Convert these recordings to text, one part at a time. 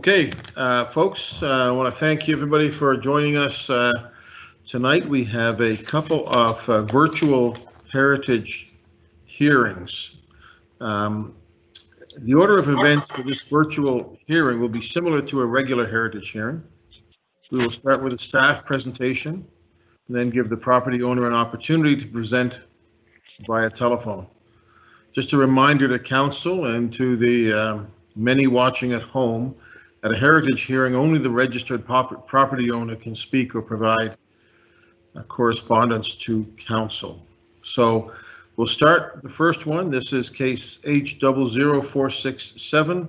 Okay, folks, I want to thank you everybody for joining us tonight. We have a couple of virtual heritage hearings. The order of events for this virtual hearing will be similar to a regular heritage hearing. We will start with a staff presentation and then give the property owner an opportunity to present via telephone. Just a reminder to council and to the many watching at home, at a heritage hearing, only the registered property owner can speak or provide correspondence to council. So we'll start the first one. This is case H00467,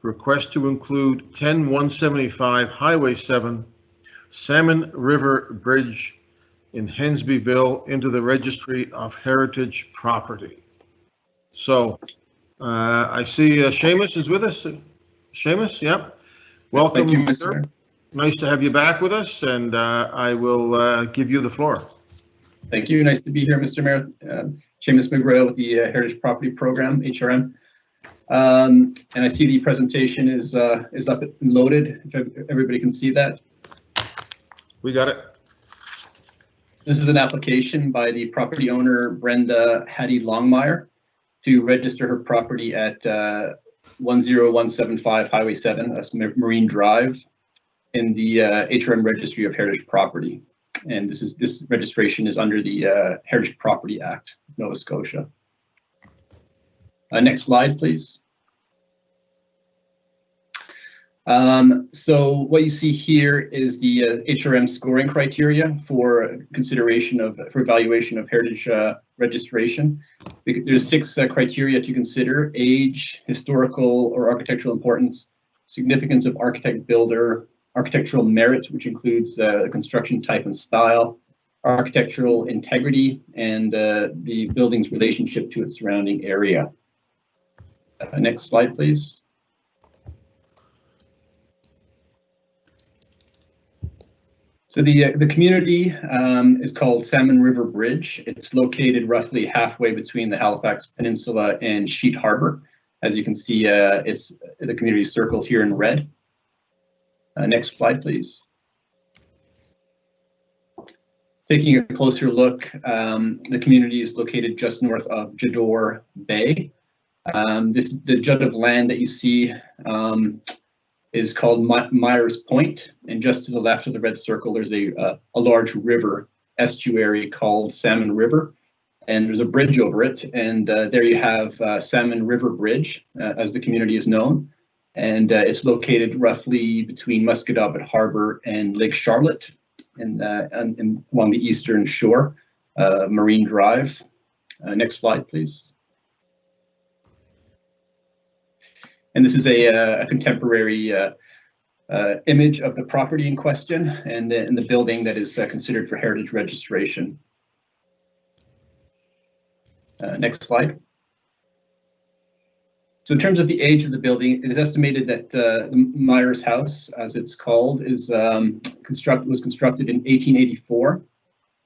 request to include 10175 Highway 7 Salmon River Bridge in Hensbyville into the Registry of Heritage Property. So I see Seamus is with us. Seamus, yep. Welcome. Thank you, Mr. Nice to have you back with us, and I will give you the floor. Thank you. Nice to be here, Mr. Mayor. Seamus McGrail with the Heritage Property Program, HRM. And I see the presentation is up and loaded. If everybody can see that. We got it. This is an application by the property owner, Brenda Hattie Longmire, to register her property at 10175 Highway 7, that's Marine Drive, in the HRM Registry of Heritage Property. And this registration is under the Heritage Property Act, Nova Scotia. Next slide, please. So what you see here is the HRM scoring criteria for consideration for evaluation of heritage registration. There's 6 criteria to consider: age, historical or architectural importance, significance of architect builder, architectural merit, which includes the construction type and style, architectural integrity, and the building's relationship to its surrounding area. Next slide, please. So the community is called Salmon River Bridge. It's located roughly halfway between the Halifax Peninsula and Sheet Harbor. As you can see, it's the community circled here in red. Next slide, please. Taking a closer look, the community is located just north of Jador Bay. The jut of land that you see is called Myers Point, and just to the left of the red circle, there's a large river estuary called Salmon River, and there's a bridge over it, and there you have Salmon River Bridge, as the community is known, and it's located roughly between Musquodoboit Harbor and Lake Charlotte, and along the eastern shore, Marine Drive. Next slide, please. And this is a contemporary image of the property in question and the building that is considered for heritage registration. Next slide. So in terms of the age of the building, it is estimated that the Myers House, as it's called, was constructed in 1884.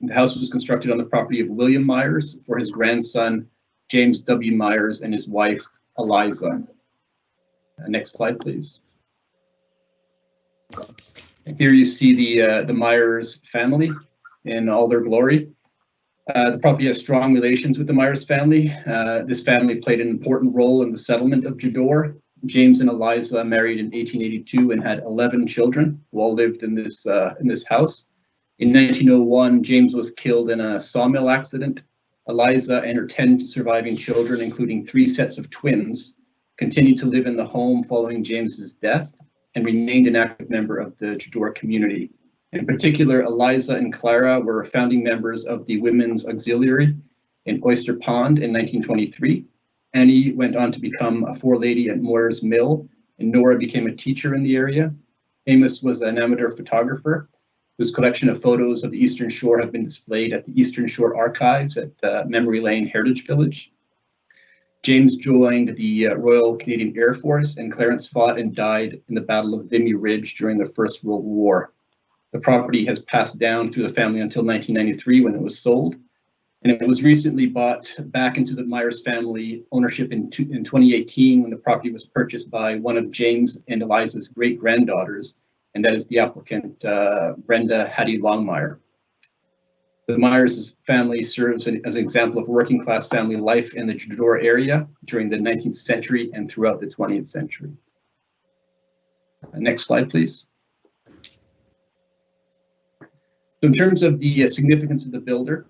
The house was constructed on the property of William Myers for his grandson, James W. Myers, and his wife, Eliza. Next slide, please. Here you see the Myers family in all their glory. The property has strong relations with the Myers family. This family played an important role in the settlement of Jador. James and Eliza married in 1882 and had 11 children who all lived in this house. In 1901, James was killed in a sawmill accident. Eliza and her 10 surviving children, including 3 sets of twins, continued to live in the home following James's death and remained an active member of the Jador community. In particular, Eliza and Clara were founding members of the Women's Auxiliary in Oyster Pond in 1923. Annie went on to become a forelady at Moyer's Mill, and Nora became a teacher in the area. Amos was an amateur photographer whose collection of photos of the Eastern Shore have been displayed at the Eastern Shore Archives at Memory Lane Heritage Village. James joined the Royal Canadian Air Force, and Clarence fought and died in the Battle of Vimy Ridge during the First World War. The property has passed down through the family until 1993 when it was sold. And it was recently bought back into the Myers family ownership in 2018 when the property was purchased by one of James and Eliza's great-granddaughters, and that is the applicant, Brenda Hattie Longmire. The Myers family serves as an example of working class family life in the Jador area during the 19th century and throughout the 20th century. Next slide, please. So in terms of the significance of the builder,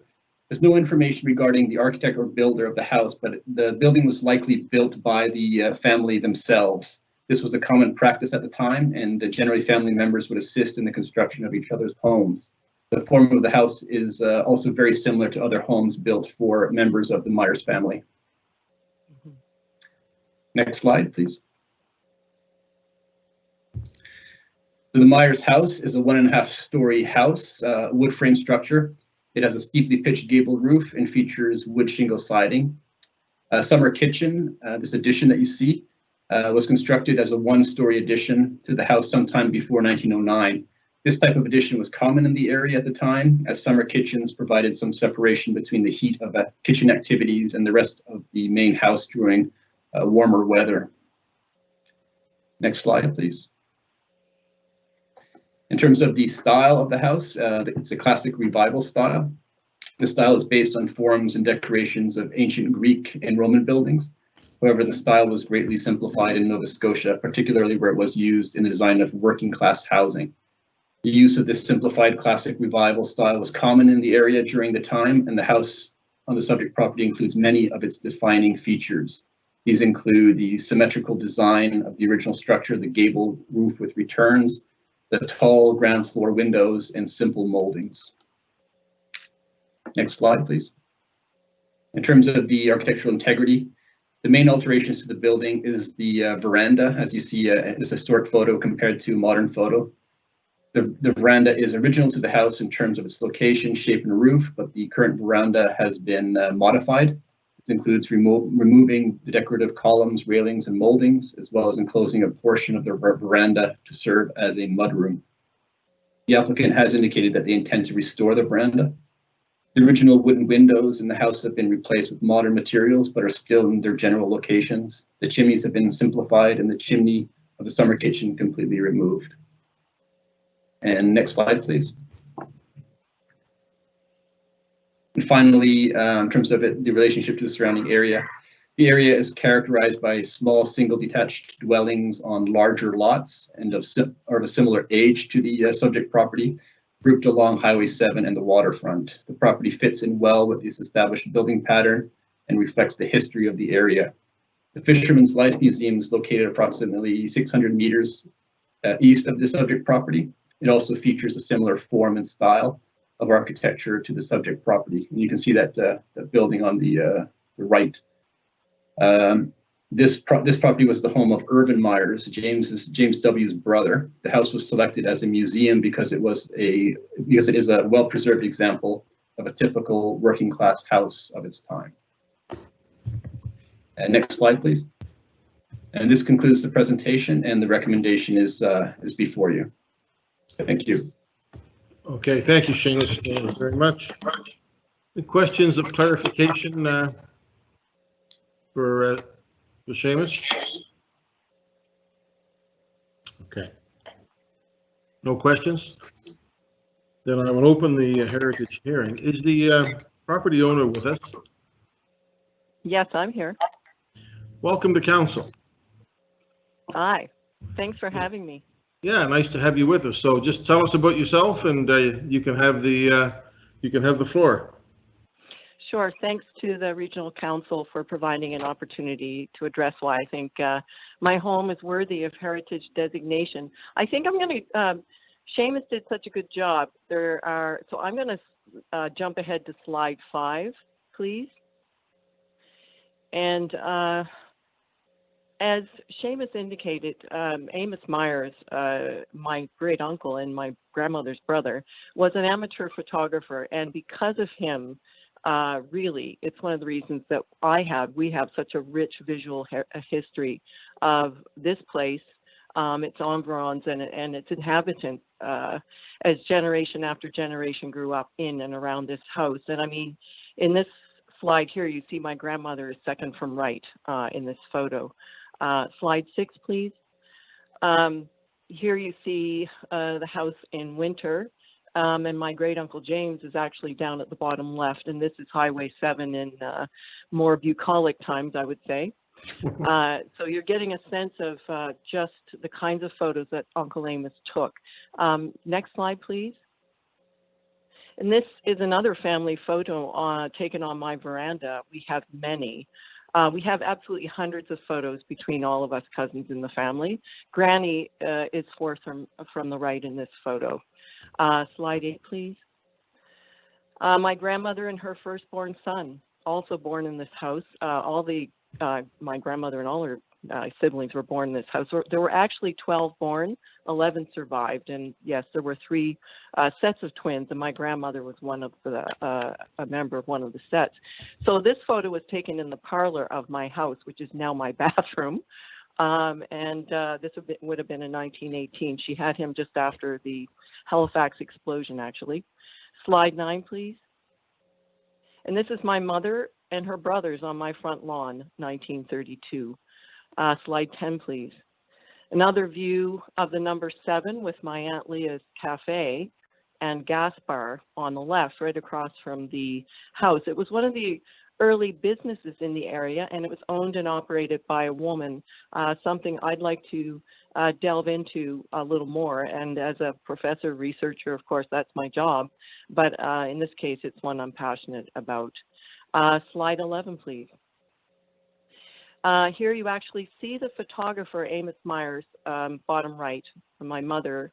there's no information regarding the architect or builder of the house, but the building was likely built by the family themselves. This was a common practice at the time, and generally family members would assist in the construction of each other's homes. The form of the house is also very similar to other homes built for members of the Myers family. Next slide, please. So the Myers house is a 1.5-story house, wood frame structure. It has a steeply pitched gable roof and features wood shingle siding. Summer kitchen, this addition that you see, was constructed as a 1-story addition to the house sometime before 1909. This type of addition was common in the area at the time, as summer kitchens provided some separation between the heat of kitchen activities and the rest of the main house during warmer weather. Next slide, please. In terms of the style of the house, it's a classic revival style. The style is based on forms and decorations of ancient Greek and Roman buildings. However, the style was greatly simplified in Nova Scotia, particularly where it was used in the design of working class housing. The use of this simplified classic revival style was common in the area during the time, and the house on the subject property includes many of its defining features. These include the symmetrical design of the original structure, the gable roof with returns, the tall ground floor windows, and simple moldings. Next slide, please. In terms of the architectural integrity, the main alterations to the building is the veranda, as you see this historic photo compared to a modern photo. The veranda is original to the house in terms of its location, shape, and roof, but the current veranda has been modified. It includes removing the decorative columns, railings, and moldings, as well as enclosing a portion of the veranda to serve as a mudroom. The applicant has indicated that they intend to restore the veranda. The original wooden windows in the house have been replaced with modern materials, but are still in their general locations. The chimneys have been simplified and the chimney of the summer kitchen completely removed. And next slide, please. And finally, in terms of the relationship to the surrounding area, the area is characterized by small single detached dwellings on larger lots and of a similar age to the subject property, grouped along Highway 7 and the waterfront. The property fits in well with this established building pattern and reflects the history of the area. The Fisherman's Life Museum is located approximately 600 meters east of the subject property. It also features a similar form and style of architecture to the subject property. And you can see that building on the right. This property was the home of Irvin Myers, James W.'s brother. The house was selected as a museum because it is a well-preserved example of a typical working class house of its time. Next slide, please. And this concludes the presentation, and the recommendation is before you. Thank you. Okay, thank you, Seamus, very much. Any questions of clarification for Seamus? Okay. No questions? Then I will open the heritage hearing. Is the property owner with us? Yes, I'm here. Welcome to council. Hi, thanks for having me. Yeah, nice to have you with us. So just tell us about yourself, and you can have the floor. Sure. Thanks to the Regional Council for providing an opportunity to address why I think my home is worthy of heritage designation. I think I'm going to, Seamus did such a good job. So I'm going to jump ahead to slide 5, please. And as Seamus indicated, Amos Myers, my great uncle and my grandmother's brother, was an amateur photographer, and because of him, really, it's one of the reasons that we have such a rich visual history of this place, its environs and its inhabitants, as generation after generation grew up in and around this house. And I mean, In this slide here, you see my grandmother is second from right in this photo. Slide 6, please. Here you see the house in winter, and my great uncle James is actually down at the bottom left, and this is Highway 7 in more bucolic times, I would say. So you're getting a sense of just the kinds of photos that Uncle Amos took. Next slide, please. And this is another family photo taken on my veranda. We have many. We have absolutely hundreds of photos between all of us cousins in the family. Granny is fourth from the right in this photo. Slide 8, please. My grandmother and her firstborn son, also born in this house. My grandmother and all her siblings were born in this house. There were actually 12 born, 11 survived, and yes, there were 3 sets of twins, and my grandmother was one of a member of one of the sets. So this photo was taken in the parlor of my house, which is now my bathroom, and this would have been in 1918. She had him just after the Halifax explosion, actually. Slide 9, please. And this is my mother and her brothers on my front lawn, 1932. Slide 10, please. Another view of the number 7 with my Aunt Leah's cafe and gas bar on the left, right across from the house. It was one of the early businesses in the area, and it was owned and operated by a woman, something I'd like to delve into a little more. And as a professor, researcher, of course, that's my job. But in this case, it's one I'm passionate about. Slide 11, please. Here you actually see the photographer, Amos Myers, bottom right. My mother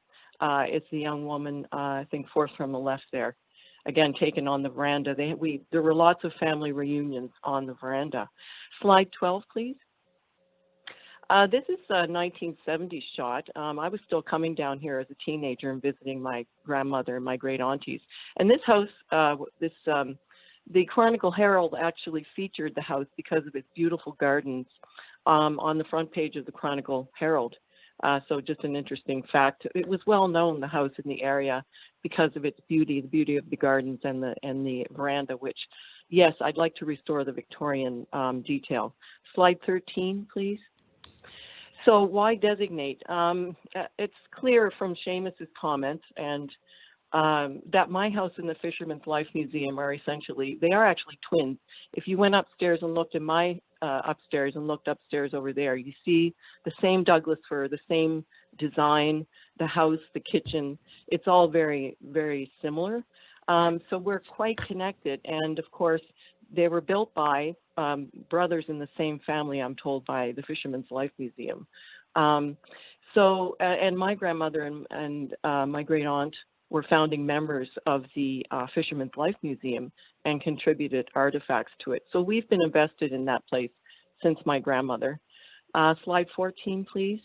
is the young woman, I think fourth from the left there. Again, taken on the veranda. There were lots of family reunions on the veranda. Slide 12, please. This is a 1970s shot. I was still coming down here as a teenager and visiting my grandmother and my great aunties. And this house, the Chronicle Herald actually featured the house because of its beautiful gardens on the front page of the Chronicle Herald. So just an interesting fact. It was well known, the house in the area, because of its beauty, the beauty of the gardens and the veranda, which, yes, I'd like to restore the Victorian detail. Slide 13, please. So why designate? It's clear from Seamus's comments and that my house and the Fisherman's Life Museum are they are actually twins. If you went upstairs and looked in my upstairs and looked upstairs over there, you see the same Douglas fir, the same design, the house, the kitchen. It's all very, very similar. So we're quite connected. And of course, they were built by brothers in the same family, I'm told, by the Fisherman's Life Museum. And my grandmother and my great aunt were founding members of the Fisherman's Life Museum and contributed artifacts to it. So we've been invested in that place since my grandmother. Slide 14, please.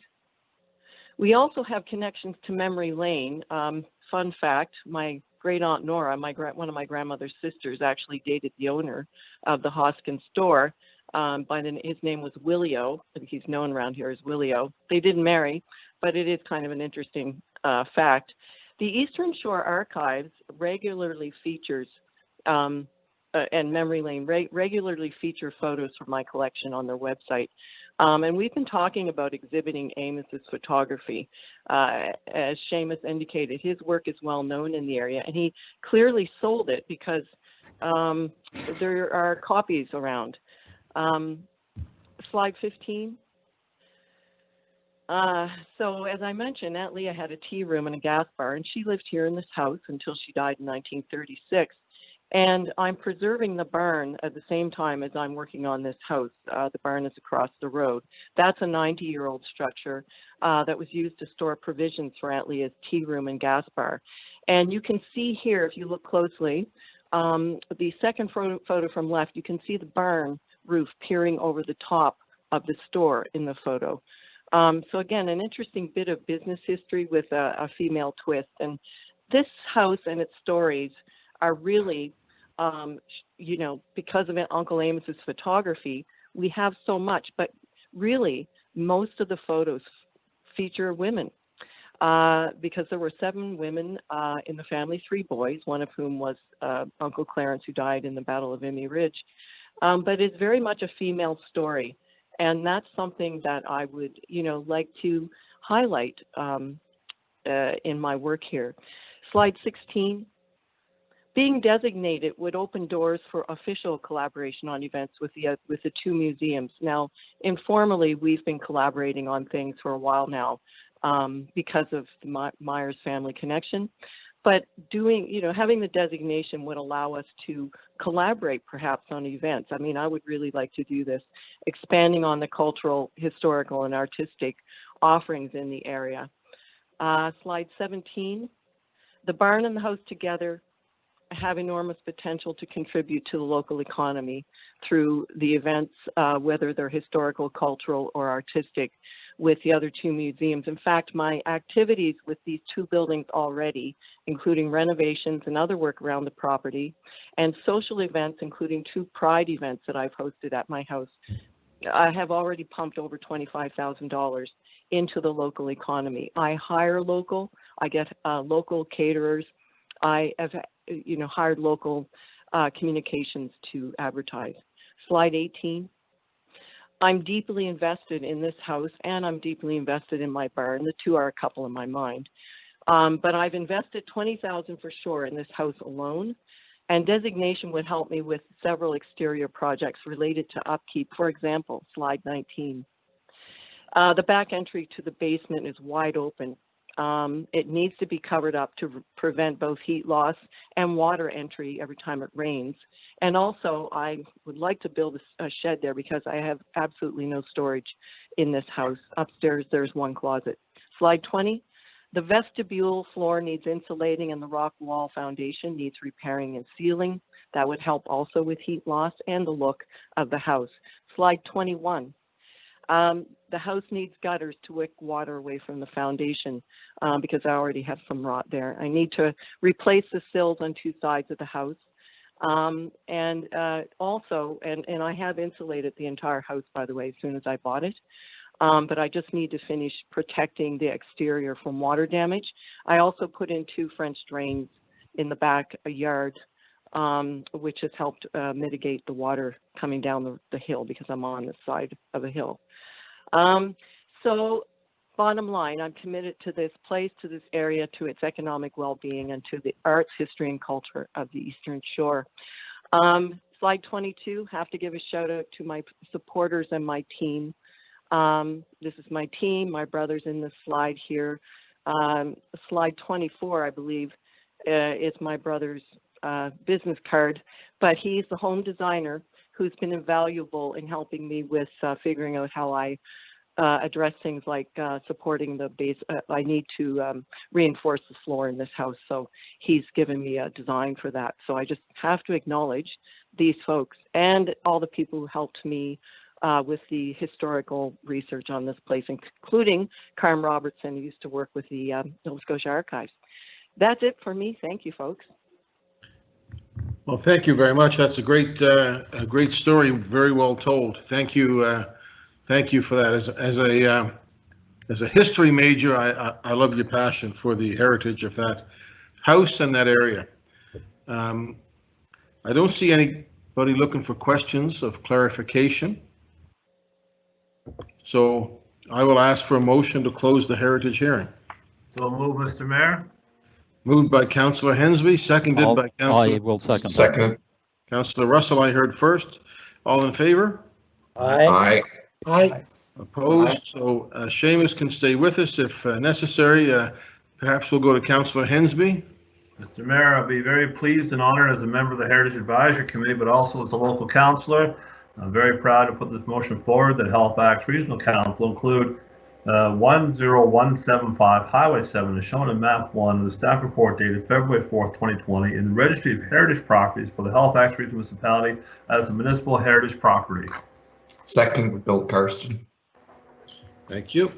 We also have connections to Memory Lane. Fun fact, my great aunt Nora, one of my grandmother's sisters, actually dated the owner of the Hoskin store. His name was Willio, and he's known around here as Willio. They didn't marry, but it is kind of an interesting fact. The Eastern Shore Archives regularly features, and Memory Lane regularly feature photos from my collection on their website. And we've been talking about exhibiting Amos's photography. As Seamus indicated, his work is well known in the area, and he clearly sold it because there are copies around. Slide 15. So as I mentioned, Aunt Leah had a tea room and a gas bar, and she lived here in this house until she died in 1936. And I'm preserving the barn at the same time as I'm working on this house. The barn is across the road. That's a 90-year-old structure that was used to store provisions for Aunt Leah's tea room and gas bar. And you can see here, if you look closely, the second photo from left, you can see the barn roof peering over the top of the store in the photo. So again, an interesting bit of business history with a female twist. And this house and its stories are really, because of Uncle Amos's photography, we have so much, but really most of the photos feature women. because there were 7 women in the family, 3 boys, one of whom was Uncle Clarence, who died in the Battle of Vimy Ridge. But it's very much a female story, and that's something that I would, like to highlight in my work here. Slide 16. Being designated would open doors for official collaboration on events with the 2 museums. Now, informally, we've been collaborating on things for a while now because of the Myers family connection. But having the designation would allow us to collaborate perhaps on events. I mean, I would really like to do this, expanding on the cultural, historical, and artistic offerings in the area. Slide 17. The barn and the house together have enormous potential to contribute to the local economy through the events, whether they're historical, cultural, or artistic, with the other 2 museums. In fact, my activities with these 2 buildings already, including renovations and other work around the property, and social events, including 2 Pride events that I've hosted at my house, I have already pumped over $25,000 into the local economy. I hire local, I get local caterers, I have hired local communications to advertise. Slide 18. I'm deeply invested in this house, and I'm deeply invested in my barn. The 2 are a couple in my mind. But I've invested $20,000 for sure in this house alone, and designation would help me with several exterior projects related to upkeep. For example, slide 19. The back entry to the basement is wide open. It needs to be covered up to prevent both heat loss and water entry every time it rains. And also, I would like to build a shed there because I have absolutely no storage in this house. Upstairs, there's 1 closet. Slide 20. The vestibule floor needs insulating, and the rock wall foundation needs repairing and sealing. That would help also with heat loss and the look of the house. Slide 21. The house needs gutters to wick water away from the foundation because I already have some rot there. I need to replace the sills on 2 sides of the house. And I have insulated the entire house, by the way, as soon as I bought it. But I just need to finish protecting the exterior from water damage. I also put in 2 French drains in the back yard, which has helped mitigate the water coming down the hill because I'm on the side of a hill. So bottom line, I'm committed to this place, to this area, to its economic well-being, and to the arts, history, and culture of the Eastern Shore. Slide 22, have to give a shout out to my supporters and my team. This is my team, my brother's in this slide here. Slide 24, I believe, is my brother's business card, but he's the home designer who's been invaluable in helping me with figuring out how I address things like supporting the base. I need to reinforce the floor in this house, so he's given me a design for that. So I just have to acknowledge these folks and all the people who helped me with the historical research on this place, including Carm Robertson, who used to work with the Nova Scotia Archives. That's it for me. Thank you, folks. Well, thank you very much. That's a great story, very well told. Thank you. Thank you for that. As a history major, I love your passion for the heritage of that house and that area. I don't see anybody looking for questions of clarification. So I will ask for a motion to close the heritage hearing. So move, Mr. Mayor. Moved by Councillor Hensby, seconded by Councillor. I will second. Second. Councillor Russell, I heard first. All in favor? Aye. Aye. Opposed? Aye. So Seamus can stay with us if necessary. Perhaps we'll go to Councillor Hensby. Mr. Mayor, I'll be very pleased and honored as a member of the Heritage Advisory Committee, but also as a local councillor. I'm very proud to put this motion forward that Halifax Regional Council include 10175 Highway 7 is shown in map 1 of the staff report dated February 4th, 2020 in the Registry of Heritage Properties for the Halifax Regional Municipality as a municipal heritage property. Second, Bill Carson. Thank you.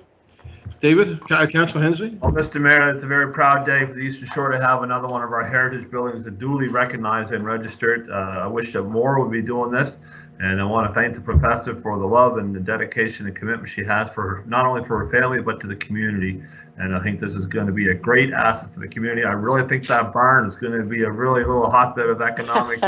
David, Councillor Hensby. Well, Mr. Mayor, it's a very proud day for the Eastern Shore to have another one of our heritage buildings duly recognized and registered. I wish that more would be doing this. And I want to thank the professor for the love and the dedication and commitment she has for her, not only for her family, but to the community. And I think this is going to be a great asset for the community. I really think that barn is going to be a really little hotbed of economic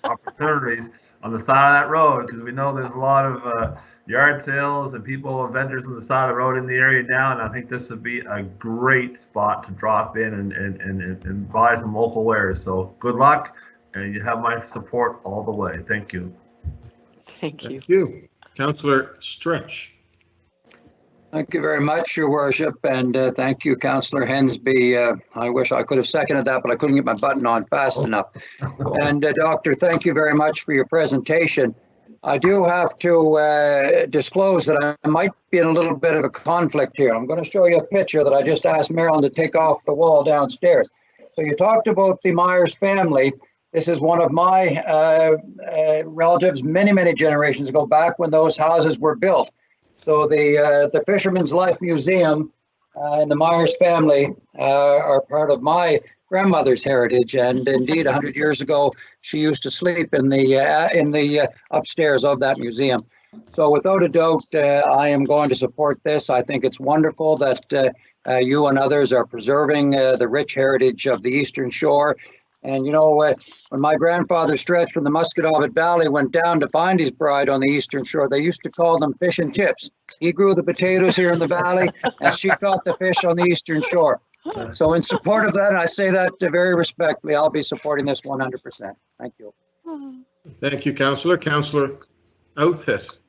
opportunities on the side of that road, because we know there's a lot of yard sales and people and vendors on the side of the road in the area now. And I think this would be a great spot to drop in and buy some local wares. So good luck, and you have my support all the way. Thank you. Thank you. Thank you. Councillor Stretch. Thank you very much, Your Worship, and thank you, Councillor Hensby. I wish I could have seconded that, but I couldn't get my button on fast enough. And Doctor, thank you very much for your presentation. I do have to disclose that I might be in a little bit of a conflict here. I'm going to show you a picture that I just asked Marilyn to take off the wall downstairs. So you talked about the Myers family. This is one of my relatives many generations ago, back when those houses were built. So the Fisherman's Life Museum and the Myers family are part of my grandmother's heritage, and indeed 100 years ago she used to sleep in the upstairs of that museum. So without a doubt, I am going to support this. I think it's wonderful that you and others are preserving the rich heritage of the Eastern Shore. And you know, when my grandfather Stretch from the Musquodoboit Valley went down to find his bride on the Eastern Shore, they used to call them fish and chips. He grew the potatoes here in the valley, and she caught the fish on the Eastern Shore. So in support of that, I say that very respectfully, I'll be supporting this 100%. Thank you. Thank you, Councillor. Councillor Outfit.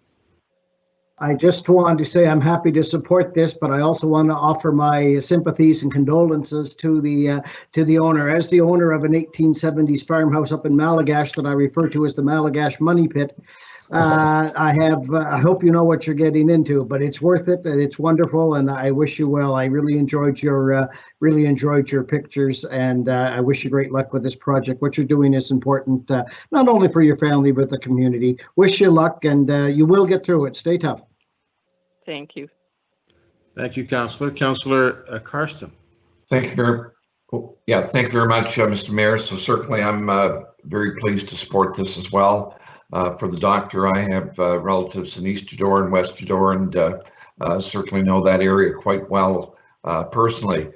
I just wanted to say I'm happy to support this, but I also want to offer my sympathies and condolences to the owner. As the owner of an 1870s farmhouse up in Malagash that I refer to as the Malagash Money Pit, I hope you know what you're getting into, but it's worth it and it's wonderful, and I wish you well. I really enjoyed your pictures, and I wish you great luck with this project. What you're doing is important, not only for your family but the community. Wish you luck, and you will get through it. Stay tough. Thank you. Thank you, Councillor. Councillor Karsten. Thank you thank you very much, Mr. Mayor. So certainly I'm very pleased to support this as well. For the doctor, I have relatives in East Jador and West Jador, and certainly know that area quite well personally.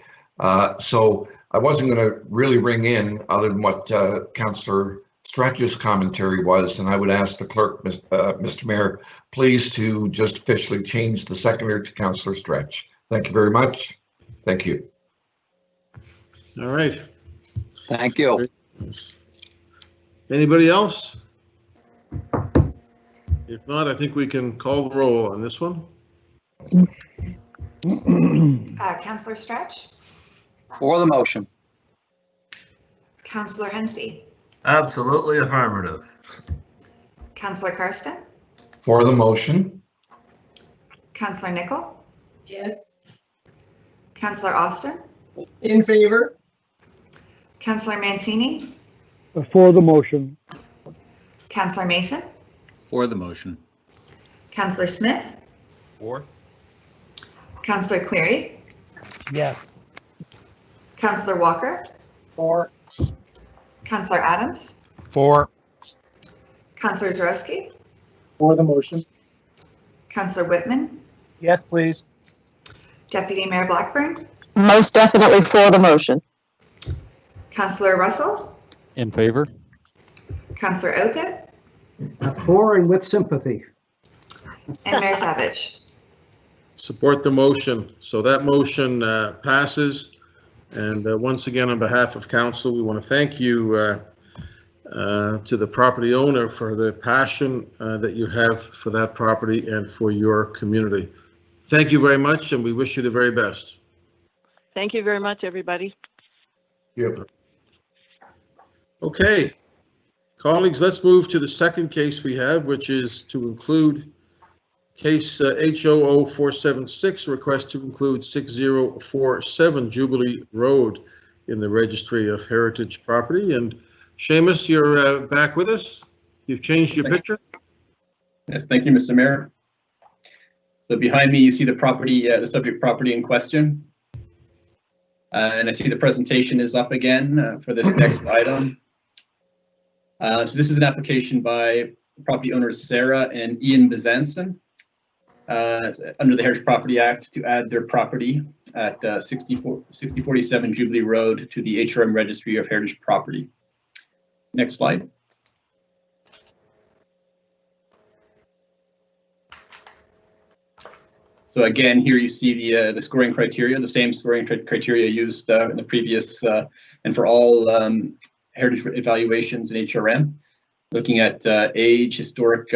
So I wasn't going to really ring in other than what Councillor Stretch's commentary was, and I would ask the clerk, Mr. Mayor, please to just officially change the seconder to Councillor Stretch. Thank you very much. Thank you. All right. Thank you. Anybody else? If not, I think we can call the roll on this one. Councillor Stretch? For the motion. Councillor Hensby? Absolutely affirmative. Councillor Karsten? For the motion. Councillor Nicol? Yes. Councillor Austin? In favor? Councillor Mancini? For the motion. Councillor Mason? For the motion. Councillor Smith? For. Councillor Cleary? Yes. Councillor Walker? For. Councillor Adams? For. Councillor Zarowski? For the motion. Councillor Whitman? Yes, please. Deputy Mayor Blackburn? Most definitely for the motion. Councillor Russell? In favor. Councillor Oaken? For and with sympathy. And Mayor Savage? Support the motion. So that motion passes. And once again, on behalf of council, we want to thank you to the property owner for the passion that you have for that property and for your community. Thank you very much, and we wish you the very best. Thank you very much, everybody. Yep. Okay, colleagues, let's move to the second case we have, which is to include case HO0476, request to include 6047 Jubilee Road in the Registry of Heritage Property. And Seamus, you're back with us. You've changed your picture. Yes, thank you, Mr. Mayor. So behind me, you see the property, the subject property in question. And I see the presentation is up again for this next item. So this is an application by property owners Sarah and Ian Bezanson under the Heritage Property Act to add their property at 6047 Jubilee Road to the HRM Registry of Heritage Property. Next slide. So again, here you see the scoring criteria, the same scoring criteria used in the previous and for all heritage evaluations in HRM, looking at age, historic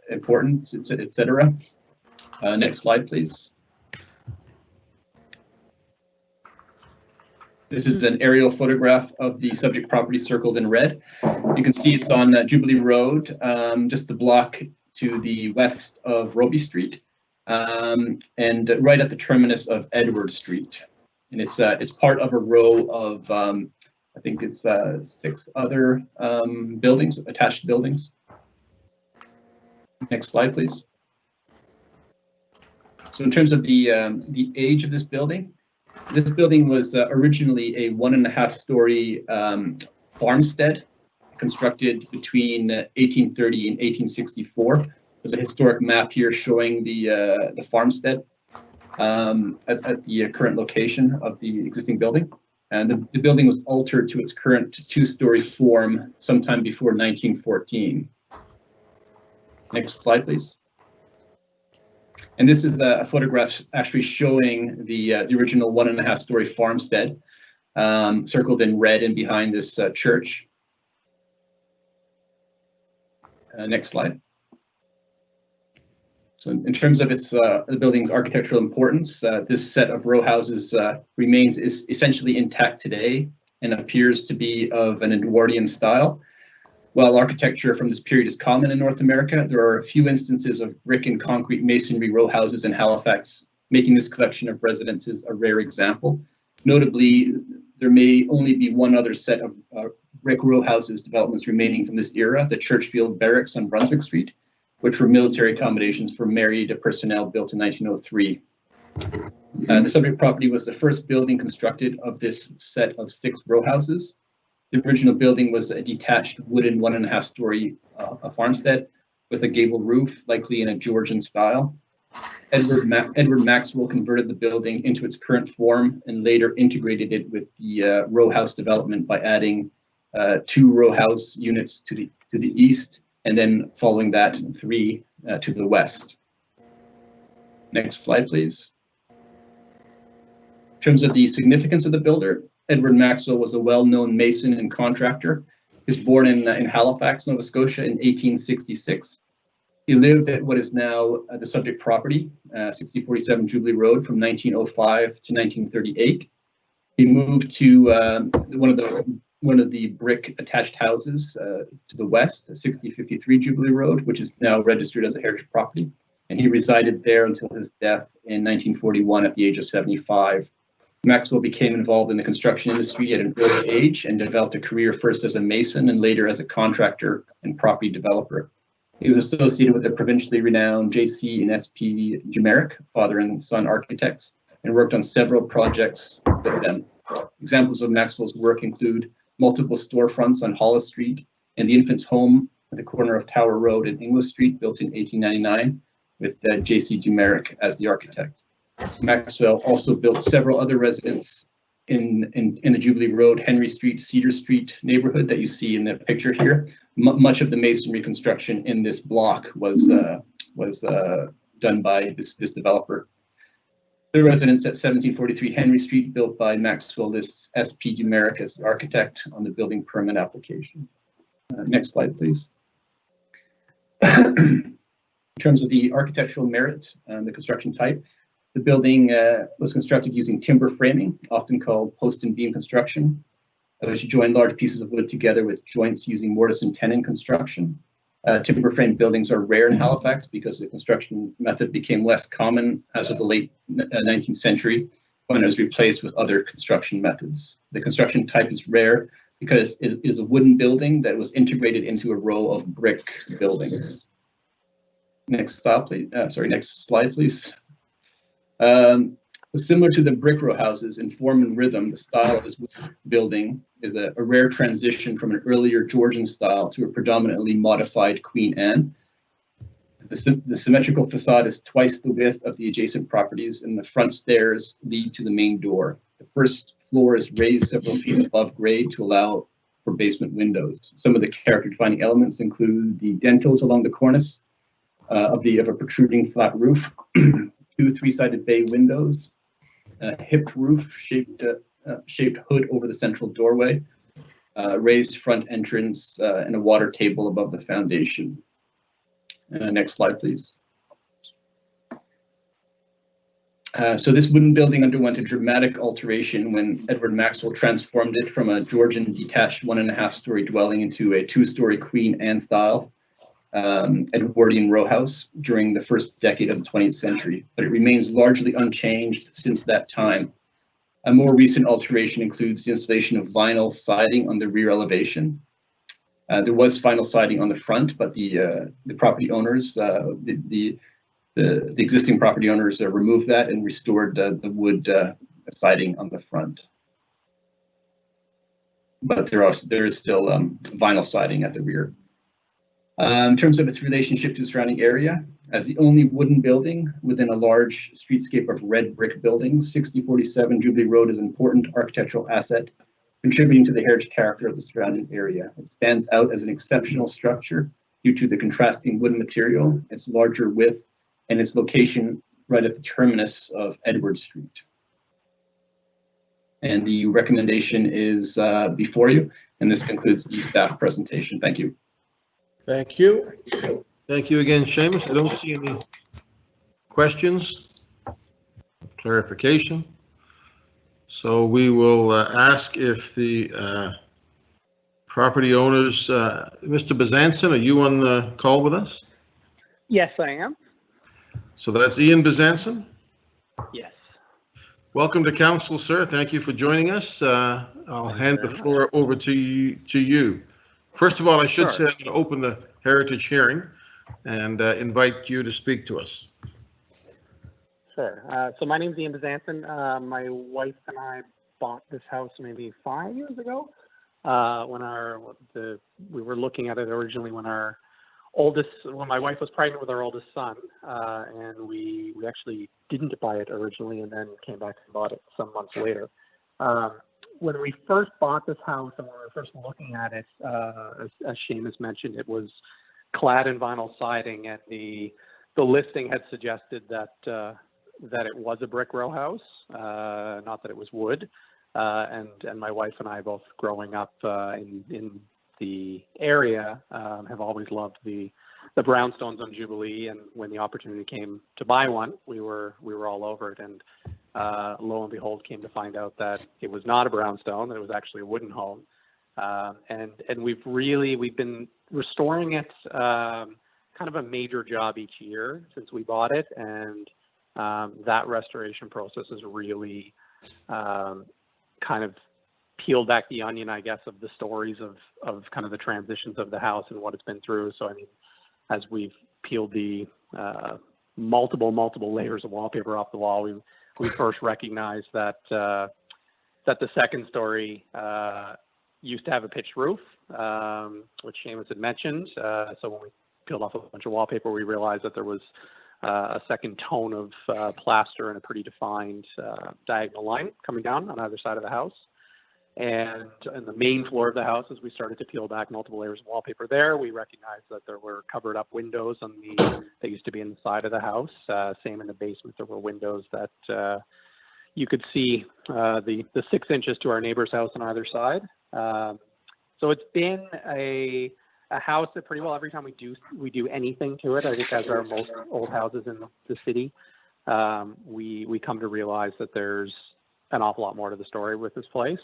importance, etc. Next slide, please. This is an aerial photograph of the subject property circled in red. You can see it's on Jubilee Road, just the block to the west of Roby Street, and right at the terminus of Edward Street. And it's part of a row of, I think it's 6 other buildings, attached buildings. Next slide, please. So in terms of the age of this building was originally a 1.5-story farmstead constructed between 1830 and 1864. There's a historic map here showing the farmstead at the current location of the existing building. And the building was altered to its current 2-story form sometime before 1914. Next slide, please. And this is a photograph actually showing the original 1.5-story farmstead circled in red and behind this church. Next slide. So in terms of its the building's architectural importance, this set of row houses remains essentially intact today and appears to be of an Edwardian style. While architecture from this period is common in North America, there are a few instances of brick and concrete masonry row houses in Halifax, making this collection of residences a rare example. Notably, there may only be one other set of brick row houses developments remaining from this era, the Churchfield Barracks on Brunswick Street, which were military accommodations for married personnel built in 1903. The subject property was the first building constructed of this set of 6 row houses. The original building was a detached wooden 1.5-story farmstead with a gabled roof, likely in a Georgian style. Edward Maxwell converted the building into its current form and later integrated it with the row house development by adding 2 row house units to the east, and then following that 3 to the west. Next slide, please. In terms of the significance of the builder, Edward Maxwell was a well-known mason and contractor. He was born in Halifax, Nova Scotia in 1866. He lived at what is now the subject property, 6047 Jubilee Road, from 1905 to 1938. He moved to one of the brick attached houses to the west, 6053 Jubilee Road, which is now registered as a heritage property. And he resided there until his death in 1941 at the age of 75. Maxwell became involved in the construction industry at an early age and developed a career first as a mason and later as a contractor and property developer. He was associated with the provincially renowned J.C. and S.P. Jumeric, father and son architects, and worked on several projects with them. Examples of Maxwell's work include multiple storefronts on Hollis Street and the Infants Home at the corner of Tower Road and Inglis Street, built in 1899, with J.C. Jumeric as the architect. Maxwell also built several other residences in the Jubilee Road, Henry Street, Cedar Street neighborhood that you see in the picture here. Much of the masonry construction in this block was done by this developer. The residence at 1743 Henry Street, built by Maxwell, lists S.P. Jumeric as the architect on the building permit application. Next slide, please. In terms of the architectural merit and the construction type, the building was constructed using timber framing, often called post and beam construction, which joined large pieces of wood together with joints using mortise and tenon construction. Timber frame buildings are rare in Halifax because the construction method became less common as of the late 19th century, when it was replaced with other construction methods. The construction type is rare because it is a wooden building that was integrated into a row of brick buildings. Next slide, please. Next slide, please. Similar to the brick row houses in form and rhythm, the style of this building is a rare transition from an earlier Georgian style to a predominantly modified Queen Anne. The symmetrical facade is twice the width of the adjacent properties, and the front stairs lead to the main door. The first floor is raised several feet above grade to allow for basement windows. Some of the character-defining elements include the dentils along the cornice of a protruding flat roof, 2 3-sided bay windows, a hipped roof shaped hood over the central doorway, raised front entrance, and a water table above the foundation. Next slide, please. So this wooden building underwent a dramatic alteration when Edward Maxwell transformed it from a Georgian detached 1.5-story dwelling into a 2-story Queen Anne style Edwardian row house during the first decade of the 20th century, but it remains largely unchanged since that time. A more recent alteration includes the installation of vinyl siding on the rear elevation. There was vinyl siding on the front, but the property owners, the existing property owners removed that and restored the wood siding on the front. But there is still vinyl siding at the rear. In terms of its relationship to the surrounding area, as the only wooden building within a large streetscape of red brick buildings, 6047 Jubilee Road is an important architectural asset, contributing to the heritage character of the surrounding area. It stands out as an exceptional structure due to the contrasting wooden material, its larger width, and its location right at the terminus of Edward Street. And the recommendation is before you, and this concludes the staff presentation. Thank you. Thank you. Thank you again, Seamus. I don't see any questions, clarification. So we will ask if the property owners, Mr. Bezanson, are you on the call with us? Yes, I am. So that's Ian Bezanson. Yes. Welcome to council, sir. Thank you for joining us. I'll hand the floor over to you. First of all, I should say I'm going to open the heritage hearing and invite you to speak to us. Sure. So my name is Ian Bezanson. My wife and I bought this house maybe 5 years ago. When we were looking at it originally when my wife was pregnant with our oldest son, and we actually didn't buy it originally, and then came back and bought it some months later. When we first bought this house and when we were first looking at it, as Seamus mentioned, it was clad in vinyl siding, and the listing had suggested that it was a brick row house, not that it was wood. And my wife and I, both growing up in the area, have always loved the brownstones on Jubilee, and when the opportunity came to buy one, we were all over it. And lo and behold, came to find out that it was not a brownstone, that it was actually a wooden home. And we've been restoring it, kind of a major job each year since we bought it, and that restoration process has really kind of peeled back the onion, I guess, of the stories of kind of the transitions of the house and what it's been through. So I mean, as we've peeled the multiple layers of wallpaper off the wall, we first recognized that the second story used to have a pitched roof, which Seamus had mentioned. So when we peeled off a bunch of wallpaper, we realized that there was a second tone of plaster and a pretty defined diagonal line coming down on either side of the house. And in the main floor of the house, as we started to peel back multiple layers of wallpaper there, we recognized that there were covered up windows that used to be in the side of the house. Same in the basement, there were windows that you could see the 6 inches to our neighbor's house on either side. So it's been a house that pretty well every time we do anything to it, I think as are most old houses in the city, we come to realize that there's an awful lot more to the story with this place.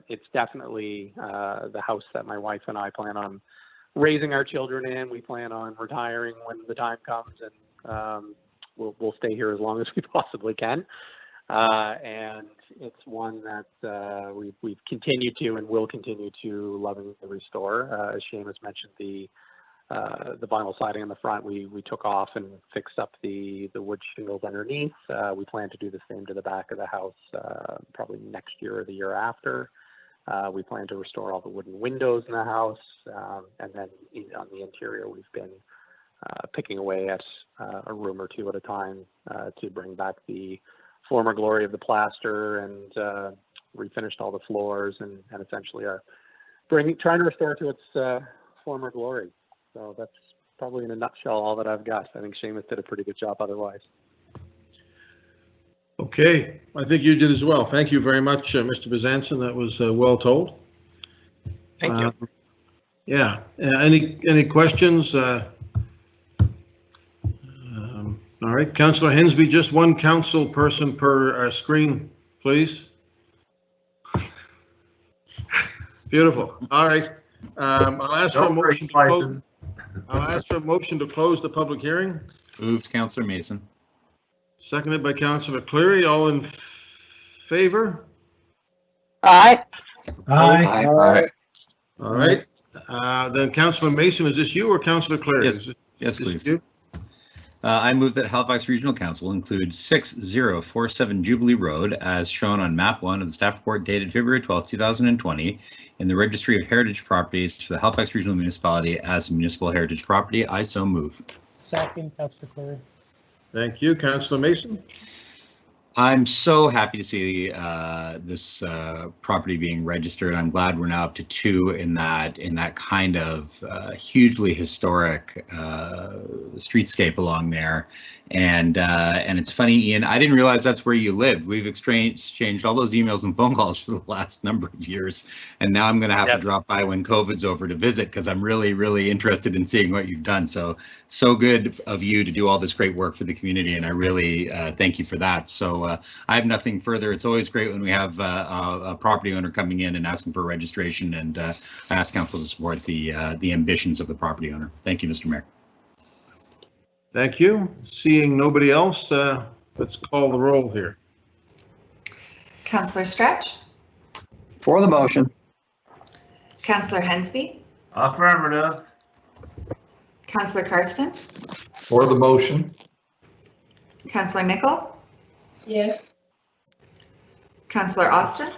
It's definitely the house that my wife and I plan on raising our children in. We plan on retiring when the time comes, and we'll stay here as long as we possibly can. And it's one that we've continued to and will continue to lovingly restore. As Seamus mentioned, the vinyl siding on the front, we took off and fixed up the wood shingles underneath. We plan to do the same to the back of the house, probably next year or the year after. We plan to restore all the wooden windows in the house, and then on the interior, we've been picking away at a room or two at a time to bring back the former glory of the plaster, and refinished all the floors, and essentially are trying to restore it to its former glory. So that's probably in a nutshell all that I've got. I think Seamus did a pretty good job otherwise. Okay, I think you did as well. Thank you very much, Mr. Bezanson. That was well told. Thank you. Yeah. Any questions? All right, Councillor Hensby, just one council person per screen, please. Beautiful. All right. I'll ask for a motion to close. I'll ask for a motion to close the public hearing. Moved, Councillor Mason. Seconded by Councillor Cleary. All in favor? Aye. Aye. All right. Then Councillor Mason, is this you or Councillor Cleary? Yes. Yes, please. You? I move that Halifax Regional Council include 6047 Jubilee Road as shown on map 1 of the staff report dated February 12, 2020 in the Registry of Heritage Properties for the Halifax Regional Municipality as a municipal heritage property. I so move. Second, Councillor Cleary. Thank you. Councillor Mason? I'm so happy to see this property being registered. I'm glad we're now up to 2 in that kind of hugely historic streetscape along there. And it's funny, Ian, I didn't realize that's where you lived. We've exchanged all those emails and phone calls for the last number of years, and now I'm going to have to drop by when COVID's over to visit because I'm really, really interested in seeing what you've done. So good of you to do all this great work for the community, and I really thank you for that. So I have nothing further. It's always great when we have a property owner coming in and asking for registration, and I ask council to support the ambitions of the property owner. Thank you, Mr. Mayor. Thank you. Seeing nobody else, let's call the roll here. Councillor Stretch, For the motion. Councillor Hensby, Affirmative. Councillor Karsten, For the motion. Councillor Nicol, Yes. Councillor Austin,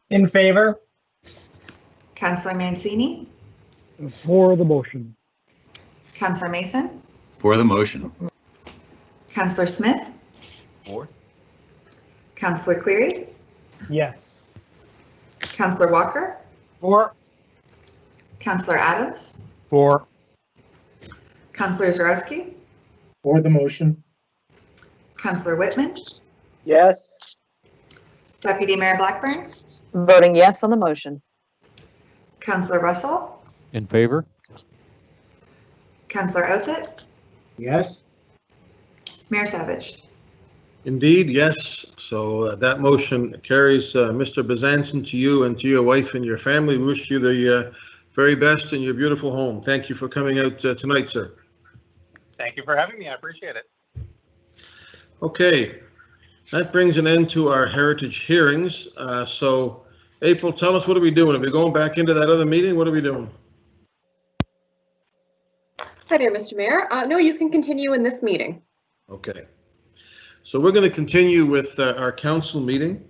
In favor? Councillor Mancini, For the motion. Councillor Mason, For the motion. Councillor Smith, For. Councillor Cleary, Yes. Councillor Walker, For. Councillor Adams, For. Councillor Zarowski, For the motion. Councillor Whitman, Yes. Deputy Mayor Blackburn, Voting yes on the motion. Councillor Russell, In favor? Councillor Outhitt, Yes. Mayor Savage. Indeed, yes. So that motion carries. Mr. Bezanson, to you and to your wife and your family, we wish you the very best in your beautiful home. Thank you for coming out tonight, sir. Thank you for having me. I appreciate it. Okay, that brings an end to our heritage hearings. So April, tell us, what are we doing? Are we going back into that other meeting? What are we doing? Hi there, Mr. Mayor. No, you can continue in this meeting. Okay. So we're going to continue with our council meeting.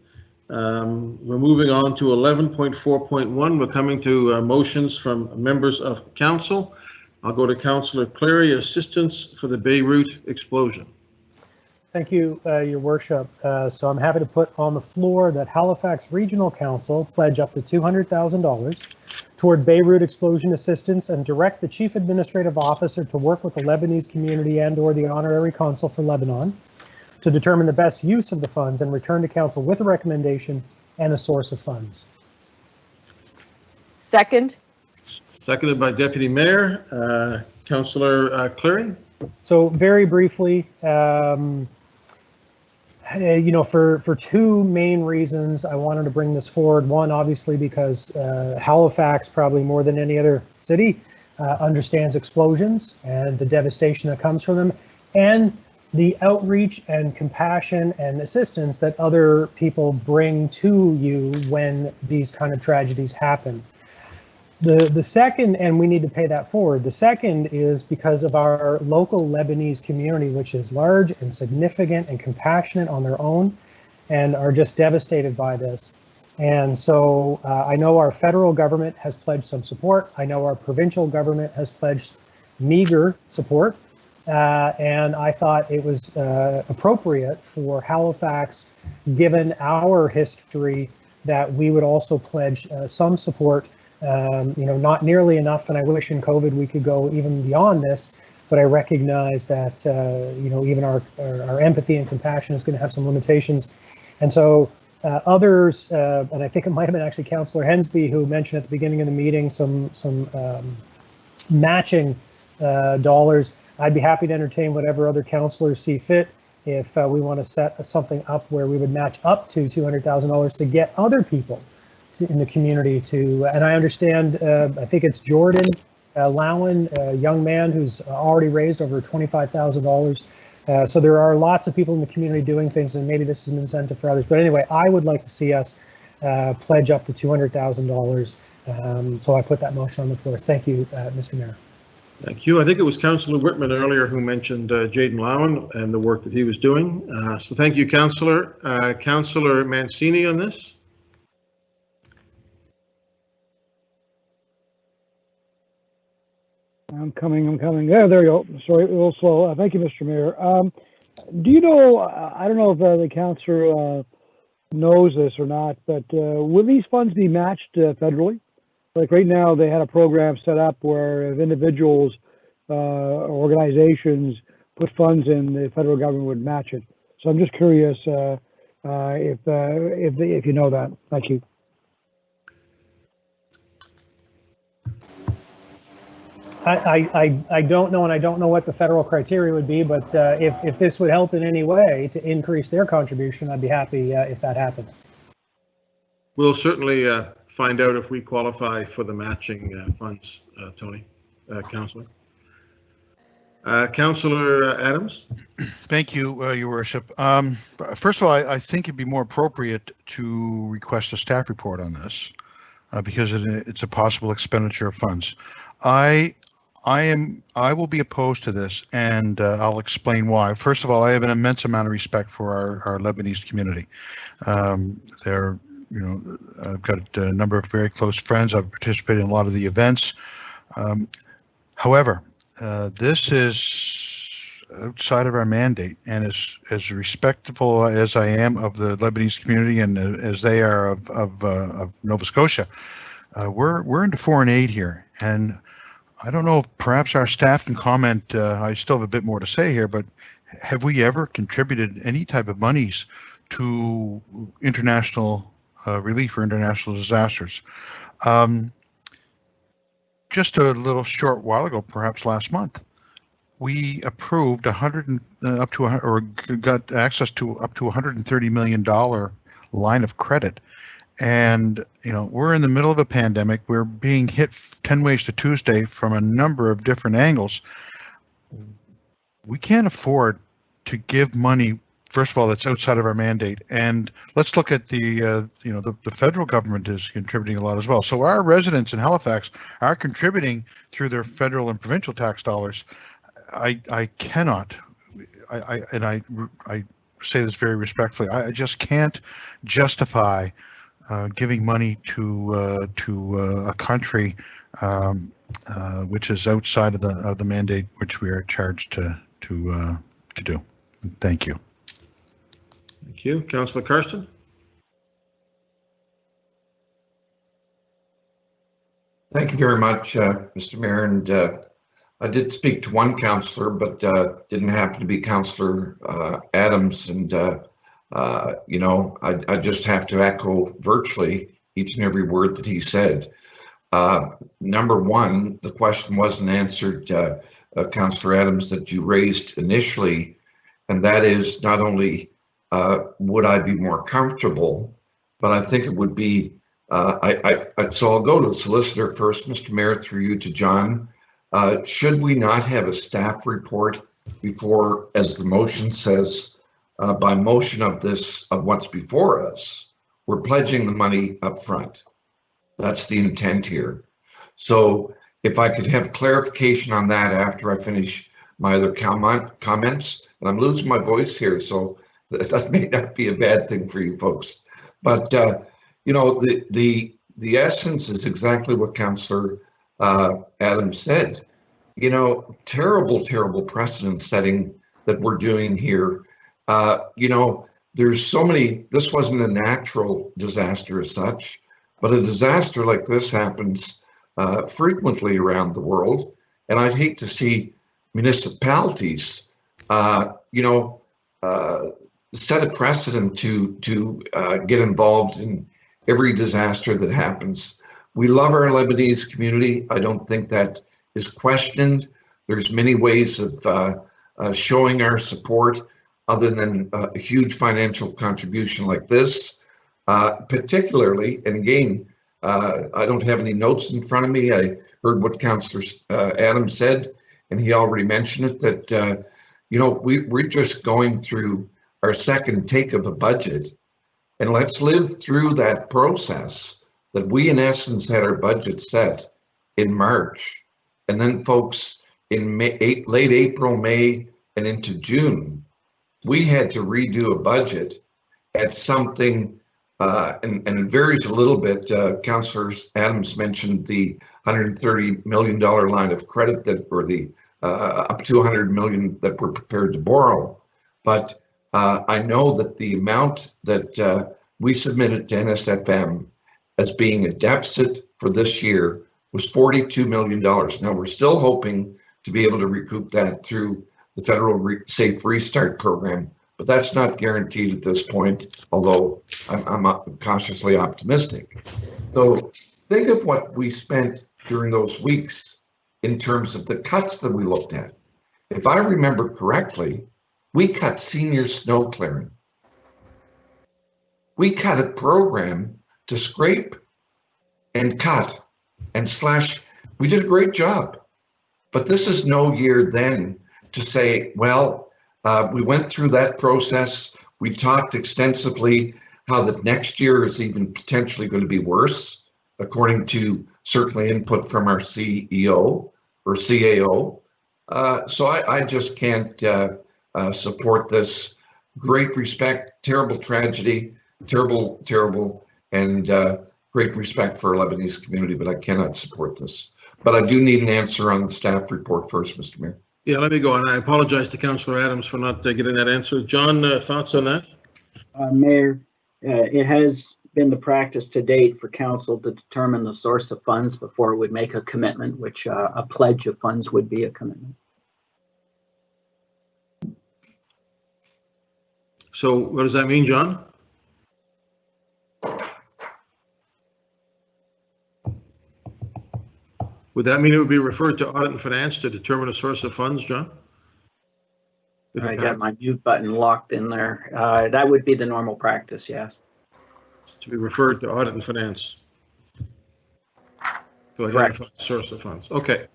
We're moving on to 11.4.1. We're coming to motions from members of council. I'll go to Councillor Cleary, assistance for the Beirut explosion. Thank you, Your Worship. So I'm happy to put on the floor that Halifax Regional Council pledge up to $200,000 toward Beirut explosion assistance and direct the Chief Administrative Officer to work with the Lebanese community and/or the Honorary Consul for Lebanon to determine the best use of the funds and return to Council with a recommendation and a source of funds. Second. Seconded by Deputy Mayor. Councillor Cleary. So very briefly, you know, for two main reasons, I wanted to bring this forward. One, obviously, because Halifax, probably more than any other city, understands explosions and the devastation that comes from them, and the outreach and compassion and assistance that other people bring to you when these kind of tragedies happen. The second, and we need to pay that forward, the second is because of our local Lebanese community, which is large and significant and compassionate on their own and are just devastated by this. And so I know our federal government has pledged some support. I know our provincial government has pledged meager support. And I thought it was appropriate for Halifax, given our history, that we would also pledge some support. Not nearly enough, and I wish in COVID we could go even beyond this, but I recognize that, even our empathy and compassion is going to have some limitations. And so others, and I think it might have been actually Councillor Hensby who mentioned at the beginning of the meeting some matching dollars. I'd be happy to entertain whatever other councillors see fit. If we want to set something up where we would match up to $200,000 to get other people in the community to, and I understand, I think it's Jordan Lowen, a young man who's already raised over $25,000. So there are lots of people in the community doing things, and maybe this is an incentive for others. But anyway, I would like to see us pledge up to $200,000. So I put that motion on the floor. Thank you, Mr. Mayor. Thank you. I think it was Councillor Whitman earlier who mentioned Jaden Lowen and the work that he was doing. So thank you, Councillor. Councillor Mancini on this. I'm coming. Yeah, there you go. Sorry, a little slow. Thank you, Mr. Mayor. Do you know, I don't know if the councillor knows this or not, but will these funds be matched federally? Like right now, they had a program set up where if individuals or organizations put funds in, the federal government would match it. So I'm just curious if you know that. Thank you. I don't know, and I don't know what the federal criteria would be, but if this would help in any way to increase their contribution, I'd be happy if that happened. We'll certainly find out if we qualify for the matching funds, Tony, Councillor. Councillor Adams. Thank you, Your Worship. First of all, I think it'd be more appropriate to request a staff report on this because it's a possible expenditure of funds. I will be opposed to this, and I'll explain why. First of all, I have an immense amount of respect for our Lebanese community. I've got a number of very close friends. I've participated in a lot of the events. However, this is outside of our mandate, and as respectful as I am of the Lebanese community and as they are of Nova Scotia, we're into foreign aid here, and I don't know if perhaps our staff can comment. I still have a bit more to say here, but have we ever contributed any type of monies to international relief or international disasters? Just a little short while ago, perhaps last month, we approved got access to up to $130 million line of credit. And, we're in the middle of a pandemic. We're being hit 10 ways to Tuesday from a number of different angles. We can't afford to give money, first of all, that's outside of our mandate. And let's look at the federal government is contributing a lot as well. So our residents in Halifax are contributing through their federal and provincial tax dollars. I cannot, I say this very respectfully, I just can't justify giving money to a country which is outside of the mandate which we are charged to do. Thank you. Thank you, Councillor Karsten. Thank you very much, Mr. Mayor. And I did speak to one councillor, but didn't happen to be Councillor Adams. And I just have to echo virtually each and every word that he said. Number one, the question wasn't answered, Councillor Adams, that you raised initially, and that is not only would I be more comfortable, but I think it would be, so I'll go to the solicitor first, Mr. Mayor, through you to John. Should we not have a staff report before, as the motion says, by motion of what's before us, we're pledging the money up front. That's the intent here. So if I could have clarification on that after I finish my other comments, and I'm losing my voice here, so that may not be a bad thing for you folks. But you know, the essence is exactly what Councillor Adams said. You know, terrible precedent setting that we're doing here. You know, there's so many, this wasn't a natural disaster as such, but a disaster like this happens frequently around the world. And I'd hate to see municipalities, you know, set a precedent to get involved in every disaster that happens. We love our Lebanese community. I don't think that is questioned. There's many ways of showing our support other than a huge financial contribution like this. Particularly, and again, I don't have any notes in front of me. I heard what Councillor Adams said, and he already mentioned it, that you know, we're just going through our second take of a budget, and let's live through that process that we in essence had our budget set in March, and then folks in late April, May, and into June, we had to redo a budget at something, and it varies a little bit. Councillor Adams mentioned the $130 million line of credit that, or the up to $100 million that we're prepared to borrow. But I know that the amount that we submitted to NSFM as being a deficit for this year was $42 million. Now we're still hoping to be able to recoup that through the federal Safe Restart program, but that's not guaranteed at this point, although I'm cautiously optimistic. So think of what we spent during those weeks in terms of the cuts that we looked at. If I remember correctly, we cut senior snow clearing. We cut a program to scrape and cut and slash. We did a great job, but this is no year then to say, well, we went through that process. We talked extensively how that next year is even potentially going to be worse, according to certainly input from our CEO or CAO. So I just can't support this. Great respect, terrible tragedy, terrible, and great respect for our Lebanese community, but I cannot support this. But I do need an answer on the staff report first, Mr. Mayor. Yeah, let me go on. I apologize to Councillor Adams for not getting that answer. John, thoughts on that? Mayor, it has been the practice to date for council to determine the source of funds before it would make a commitment, which a pledge of funds would be a commitment. So what does that mean, John? Would that mean it would be referred to Audit and Finance to determine a source of funds, John? I got my mute button locked in there. That would be the normal practice, yes. To be referred to Audit and Finance. To identify the source of funds. Okay.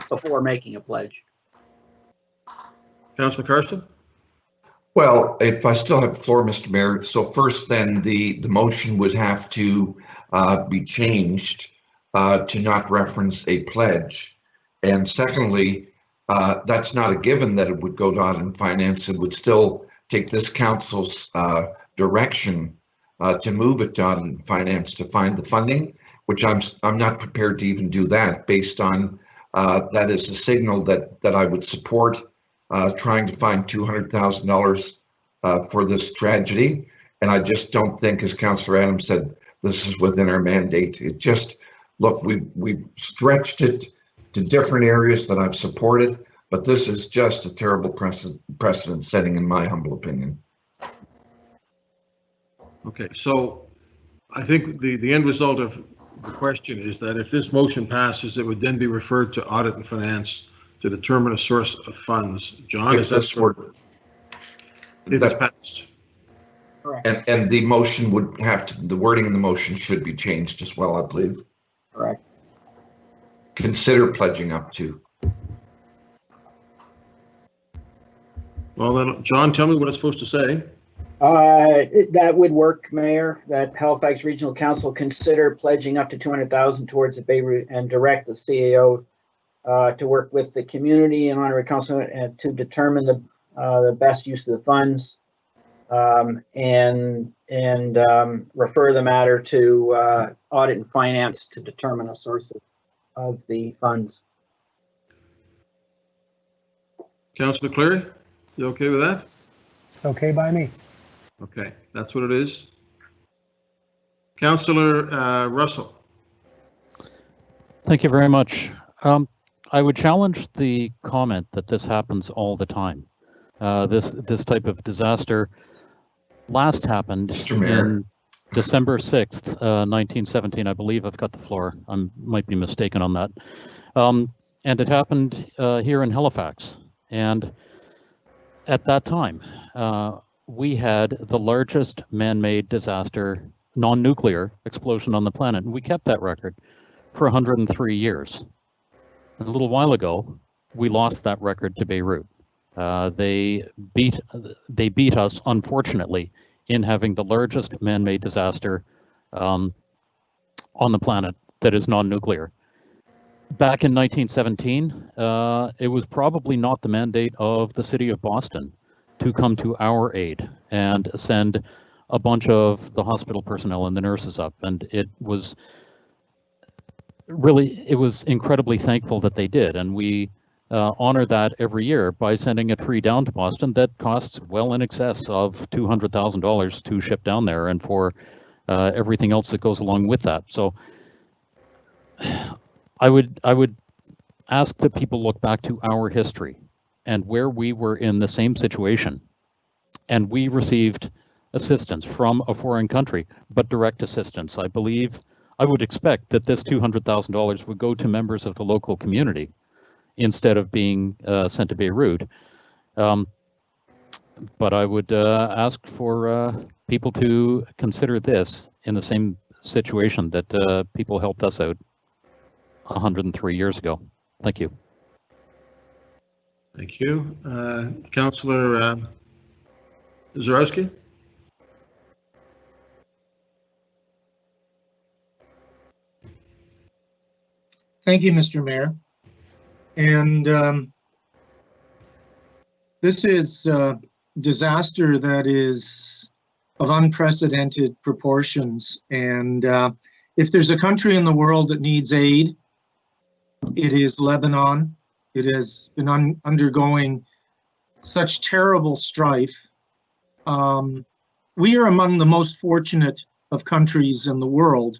Before making a pledge. Councillor Carsten? Well, if I still have the floor, Mr. Mayor, so first then the motion would have to be changed to not reference a pledge. And secondly, that's not a given that it would go to Audit and Finance. It would still take this council's direction to move it to Audit and Finance to find the funding, which I'm not prepared to even do that based on that is a signal that I would support trying to find $200,000 for this tragedy. And I just don't think, as Councillor Adams said, this is within our mandate. It just, look, we've stretched it to different areas that I've supported, but this is just a terrible precedent setting in my humble opinion. Okay, so I think the end result of the question is that if this motion passes, it would then be referred to Audit and Finance to determine a source of funds. John, is that correct? If it's passed. Correct. And the motion would have to, the wording in the motion should be changed as well, I believe. Correct. Consider pledging up to. Well then, John, tell me what it's supposed to say. That would work, Mayor, that Halifax Regional Council consider pledging up to $200,000 towards the Beirut and direct the CAO to work with the community and honorary council to determine the best use of the funds. and refer the matter to Audit and Finance to determine a source of the funds. Councillor Cleary, you okay with that? It's okay by me. Okay, that's what it is. Councillor Russell. Thank you very much. I would challenge the comment that this happens all the time. This type of disaster last happened in December 6th, 1917. I believe I've got the floor. I might be mistaken on that. And it happened here in Halifax. And at that time, we had the largest man-made disaster, non-nuclear explosion on the planet. And we kept that record for 103 years. And a little while ago, we lost that record to Beirut. They beat us, unfortunately, in having the largest man-made disaster on the planet that is non-nuclear. Back in 1917, it was probably not the mandate of the city of Boston to come to our aid and send a bunch of the hospital personnel and the nurses up. And it was incredibly thankful that they did. And we honor that every year by sending a tree down to Boston that costs well in excess of $200,000 to ship down there, and for everything else that goes along with that. So I would ask that people look back to our history and where we were in the same situation, and we received assistance from a foreign country, but direct assistance. I would expect that this $200,000 would go to members of the local community instead of being sent to Beirut. But I would ask for people to consider this in the same situation that people helped us out 103 years ago. Thank you. Thank you. Councillor Zarowski? Thank you, Mr. Mayor. And this is a disaster that is of unprecedented proportions. And if there's a country in the world that needs aid, it is Lebanon. It has been undergoing such terrible strife. We are among the most fortunate of countries in the world,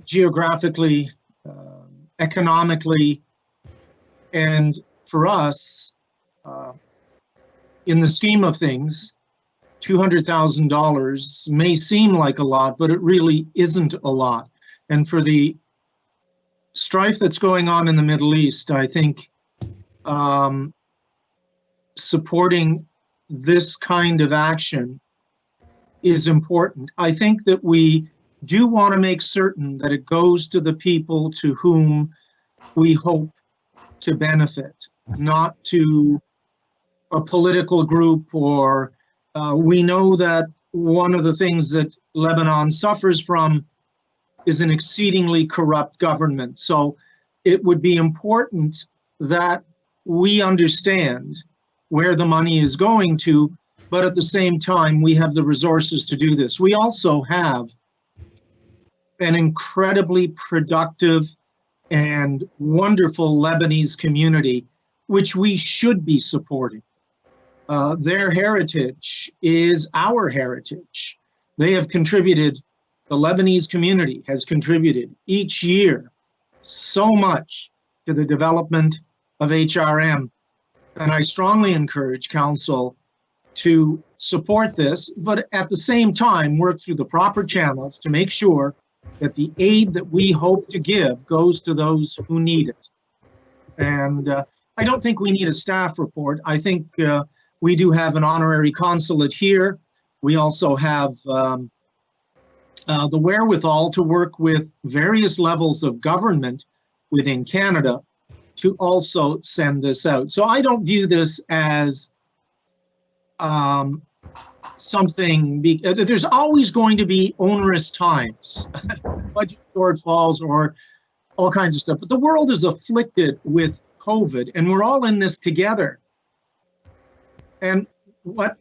geographically, economically, and for us, in the scheme of things, $200,000 may seem like a lot, but it really isn't a lot. And for the strife that's going on in the Middle East, I think supporting this kind of action is important. I think that we do want to make certain that it goes to the people to whom we hope to benefit, not to a political group, or we know that one of the things that Lebanon suffers from is an exceedingly corrupt government. So it would be important that we understand where the money is going to, but at the same time, we have the resources to do this. We also have an incredibly productive and wonderful Lebanese community, which we should be supporting. Their heritage is our heritage. They have contributed, the Lebanese community has contributed each year so much to the development of HRM. And I strongly encourage Council to support this, but at the same time, work through the proper channels to make sure that the aid that we hope to give goes to those who need it. And I don't think we need a staff report. I think we do have an honorary consulate here. We also have the wherewithal to work with various levels of government within Canada to also send this out. So I don't view this as something, there's always going to be onerous times, budget shortfalls or all kinds of stuff, but the world is afflicted with COVID and we're all in this together. And what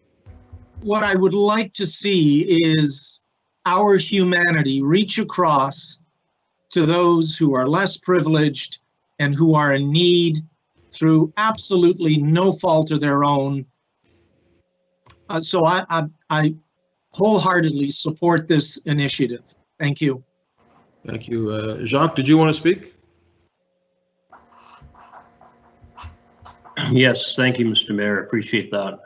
what I would like to see is our humanity reach across to those who are less privileged and who are in need through absolutely no fault of their own. So I wholeheartedly support this initiative. Thank you. Thank you. Jacques, did you want to speak? Yes, thank you, Mr. Mayor. Appreciate that.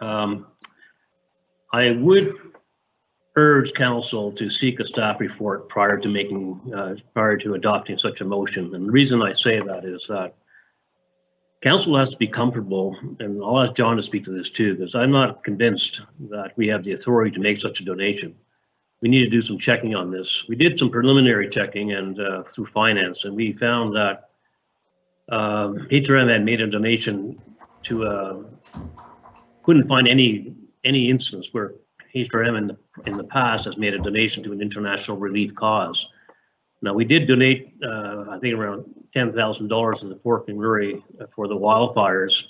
I would urge council to seek a staff report prior to adopting such a motion. And the reason I say that is that council has to be comfortable, and I'll ask John to speak to this too, because I'm not convinced that we have the authority to make such a donation. We need to do some checking on this. We did some preliminary checking and through finance, and we found that HRM had made a donation to couldn't find any instance where HRM in the past has made a donation to an international relief cause. Now, we did donate, I think, around $10,000 in the Fort McMurray for the wildfires.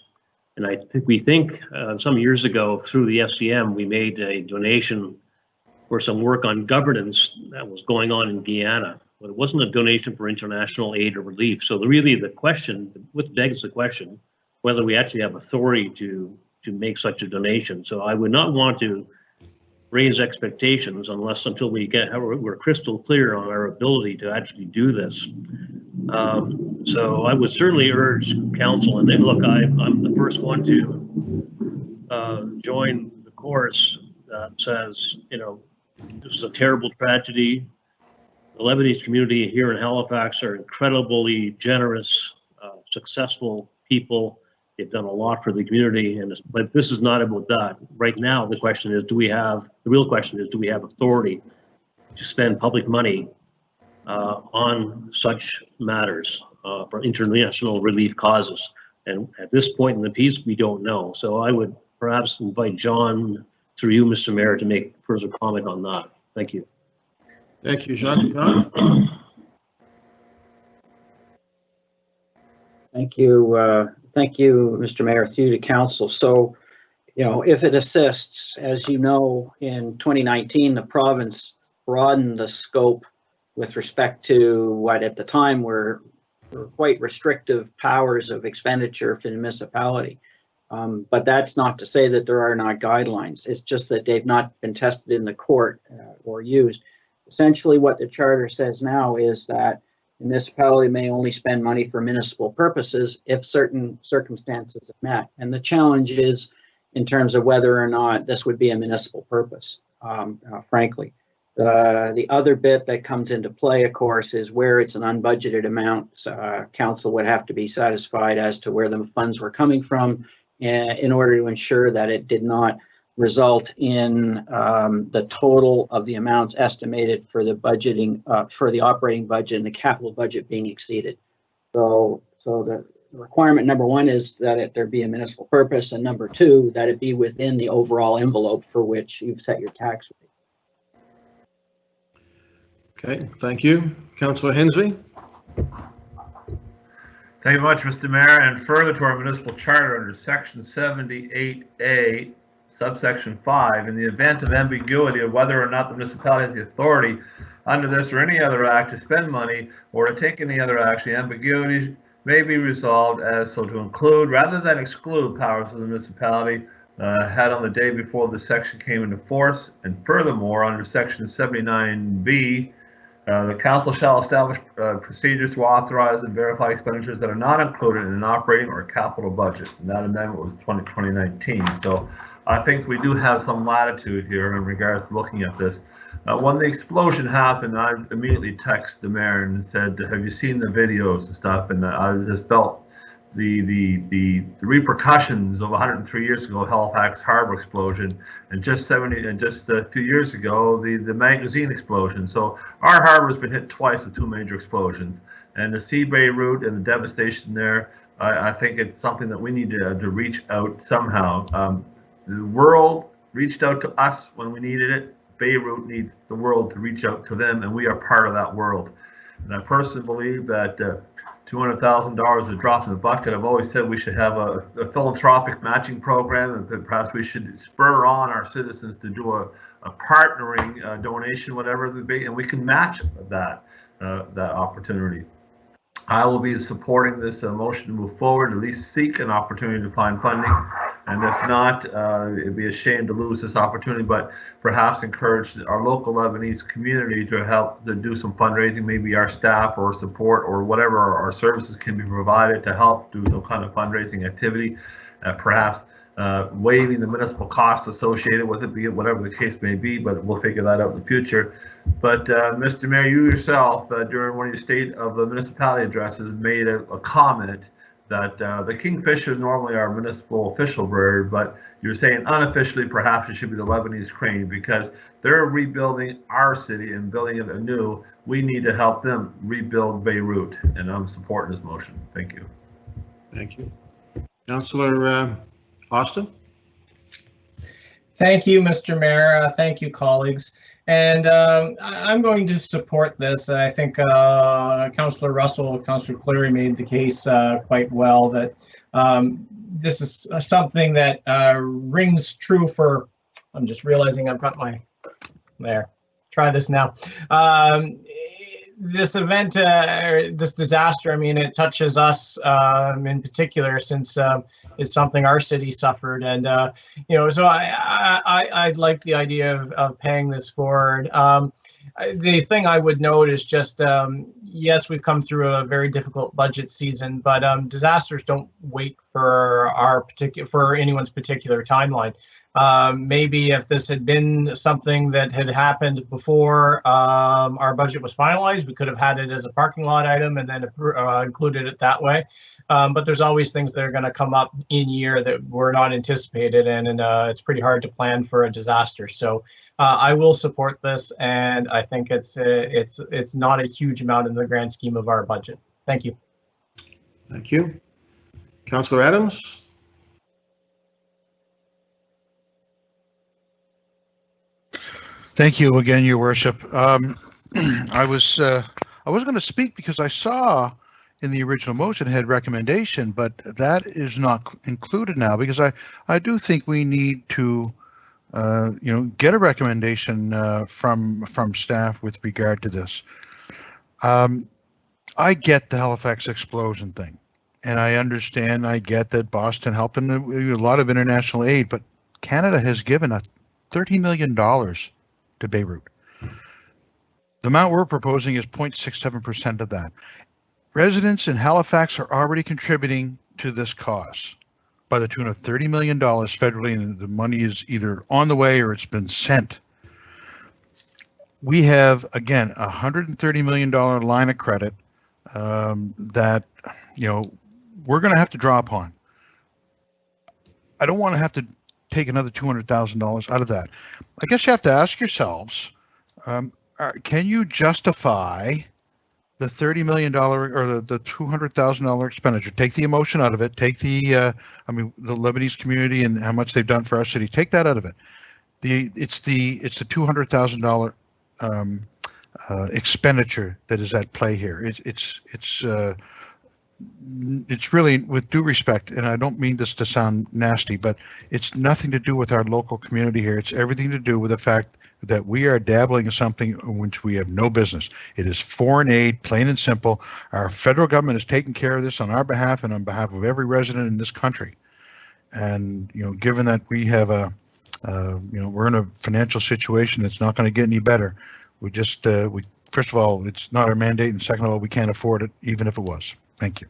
And I think we think some years ago through the FCM, we made a donation for some work on governance that was going on in Guyana. But it wasn't a donation for international aid or relief. So really the question, which begs the question, whether we actually have authority to make such a donation. So I would not want to raise expectations until we're crystal clear on our ability to actually do this. So I would certainly urge council, and then look, I'm the first one to join the chorus that says, you know, this is a terrible tragedy. The Lebanese community here in Halifax are incredibly generous, successful people. They've done a lot for the community, but this is not about that. Right now, the question is, the real question is, do we have authority to spend public money on such matters for international relief causes? And at this point in the piece, we don't know. So I would perhaps invite John, through you, Mr. Mayor, to make further comment on that. Thank you. Thank you, Jacques. John? Thank you. Thank you, Mr. Mayor, through to council. So, you know, if it assists, as you know, in 2019, the province broadened the scope with respect to what at the time were quite restrictive powers of expenditure for the municipality. But that's not to say that there are not guidelines. It's just that they've not been tested in the court or used. Essentially, what the charter says now is that the municipality may only spend money for municipal purposes if certain circumstances are met. And the challenge is in terms of whether or not this would be a municipal purpose, frankly. The other bit that comes into play, of course, is where it's an unbudgeted amount. Council would have to be satisfied as to where the funds were coming from in order to ensure that it did not result in the total of the amounts estimated for the budgeting, for the operating budget and the capital budget being exceeded. So the requirement number one is that there be a municipal purpose, and number two, that it be within the overall envelope for which you've set your tax rate. Okay, thank you. Councillor Hensby? Thank you much, Mr. Mayor. And further to our municipal charter under section 78A, subsection 5, in the event of ambiguity of whether or not the municipality has the authority under this or any other act to spend money or to take any other action, ambiguity may be resolved as so to include rather than exclude powers of the municipality had on the day before the section came into force. And furthermore, under section 79B, the council shall establish procedures to authorize and verify expenditures that are not included in an operating or capital budget. And that amendment was 2019. So I think we do have some latitude here in regards to looking at this. When the explosion happened, I immediately texted the mayor and said, have you seen the videos and stuff? And I just felt the repercussions of 103 years ago Halifax Harbor explosion, and just a few years ago the magazine explosion. So our harbor has been hit twice with two major explosions, and the Seabay route and the devastation there. I think it's something that we need to reach out somehow. The world reached out to us when we needed it. Beirut needs the world to reach out to them, and we are part of that world. And I personally believe that $200,000 is a drop in the bucket. I've always said we should have a philanthropic matching program, and that perhaps we should spur on our citizens to do a partnering donation, whatever it be, and we can match that opportunity. I will be supporting this motion to move forward, at least seek an opportunity to find funding. And if not, it'd be a shame to lose this opportunity, but perhaps encourage our local Lebanese community to help to do some fundraising, maybe our staff or support or whatever our services can be provided to help do some kind of fundraising activity, perhaps waiving the municipal costs associated with it, be it whatever the case may be, but we'll figure that out in the future. But Mr. Mayor, you yourself, during one of your State of the Municipality addresses, made a comment that the kingfisher is normally our municipal official bird, but you're saying unofficially perhaps it should be the Lebanese crane because they're rebuilding our city and building it anew. We need to help them rebuild Beirut, and I'm supporting this motion. Thank you. Thank you. Councillor Austin? Thank you, Mr. Mayor. Thank you, colleagues. And I'm going to support this. I think Councillor Russell, Councillor Cleary made the case quite well that this is something that rings true for, I'm just realizing I've got my, there, try this now. This event, this disaster, I mean, it touches us in particular since it's something our city suffered. And, you know, so I'd like the idea of paying this forward. The thing I would note is just, yes, we've come through a very difficult budget season, but disasters don't wait for for anyone's particular timeline. Maybe if this had been something that had happened before our budget was finalized, we could have had it as a parking lot item and then included it that way. But there's always things that are going to come up in year that were not anticipated, and it's pretty hard to plan for a disaster. So I will support this, and I think it's not a huge amount in the grand scheme of our budget. Thank you. Thank you. Councillor Adams? Thank you again, Your Worship. I was going to speak because I saw in the original motion had recommendation, but that is not included now because I do think we need to get a recommendation from staff with regard to this. I get the Halifax explosion thing, and I understand. I get that Boston helped in a lot of international aid, but Canada has given us $30 million to Beirut. The amount we're proposing is 0.67% of that. Residents in Halifax are already contributing to this cause by the tune of $30 million federally, and the money is either on the way or it's been sent. We have, again, a $130 million line of credit that, we're going to have to draw upon. I don't want to have to take another $200,000 out of that. I guess you have to ask yourselves, can you justify the $30 million or the $200,000 expenditure? Take the emotion out of it. Take the, the Lebanese community and how much they've done for our city. Take that out of it. It's the $200,000 expenditure that is at play here. It's really, with due respect, and I don't mean this to sound nasty, but it's nothing to do with our local community here. It's everything to do with the fact that we are dabbling in something in which we have no business. It is foreign aid, plain and simple. Our federal government is taking care of this on our behalf and on behalf of every resident in this country. And, given that we have we're in a financial situation that's not going to get any better, we just, first of all, it's not our mandate, and second of all, we can't afford it, even if it was. Thank you.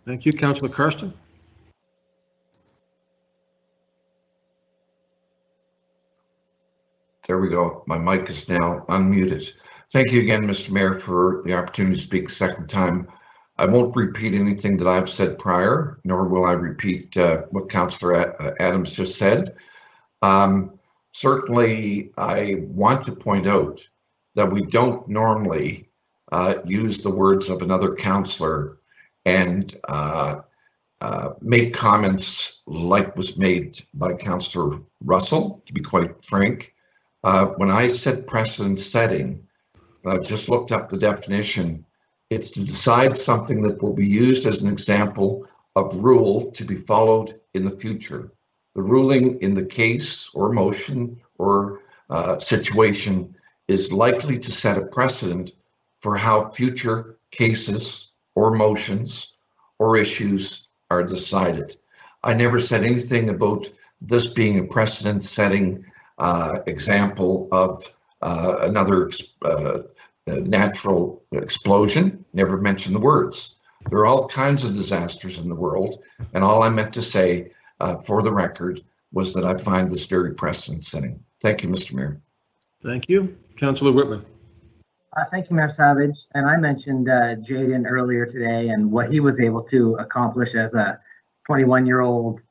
Thank you, Councillor Karsten. There we go. My mic is now unmuted. Thank you again, Mr. Mayor, for the opportunity to speak a second time. I won't repeat anything that I've said prior, nor will I repeat what Councillor Adams just said. Certainly, I want to point out that we don't normally use the words of another councillor and make comments like was made by Councillor Russell, to be quite frank. When I said precedent setting, I just looked up the definition It's to decide something that will be used as an example of rule to be followed in the future. The ruling in the case or motion or situation is likely to set a precedent for how future cases or motions or issues are decided. I never said anything about this being a precedent-setting example of another natural explosion. Never mentioned the words. There are all kinds of disasters in the world, and all I meant to say for the record was that I find this very precedent-setting. Thank you, Mr. Mayor. Thank you. Councillor Whitman. Thank you, Mayor Savage. And I mentioned Jaden earlier today and what he was able to accomplish as a 21-year-old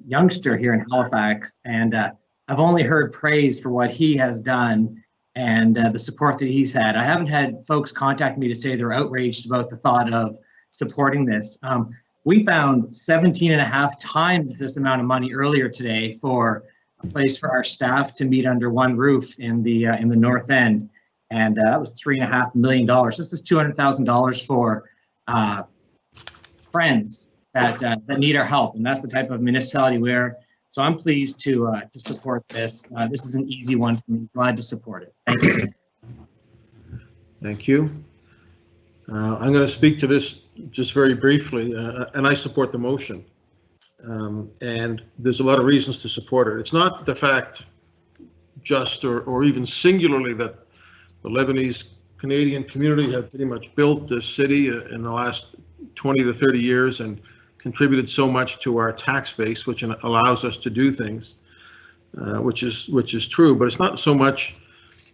youngster here in Halifax. And I've only heard praise for what he has done and the support that he's had. I haven't had folks contact me to say they're outraged about the thought of supporting this. We found 17.5 times this amount of money earlier today for a place for our staff to meet under one roof in the North End. And that was $3.5 million. This is $200,000 for friends that need our help, and that's the type of municipality we are. So I'm pleased to support this. This is an easy one for me. Glad to support it. Thank you. Thank you. I'm going to speak to this just very briefly, and I support the motion. And there's a lot of reasons to support it. It's not the fact just or even singularly that the Lebanese Canadian community have pretty much built this city in the last 20 to 30 years and contributed so much to our tax base, which allows us to do things, which is true. But it's not so much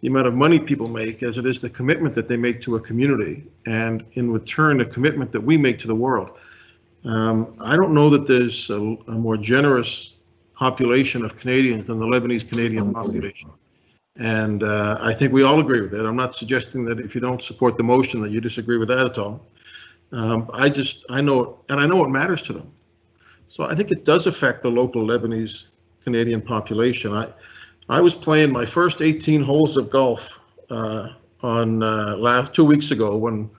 the amount of money people make as it is the commitment that they make to a community, and in return, the commitment that we make to the world. I don't know that there's a more generous population of Canadians than the Lebanese Canadian population. And I think we all agree with that. I'm not suggesting that if you don't support the motion that you disagree with that at all. I know it matters to them. So I think it does affect the local Lebanese Canadian population. I was playing my first 18 holes of golf on 2 weeks ago when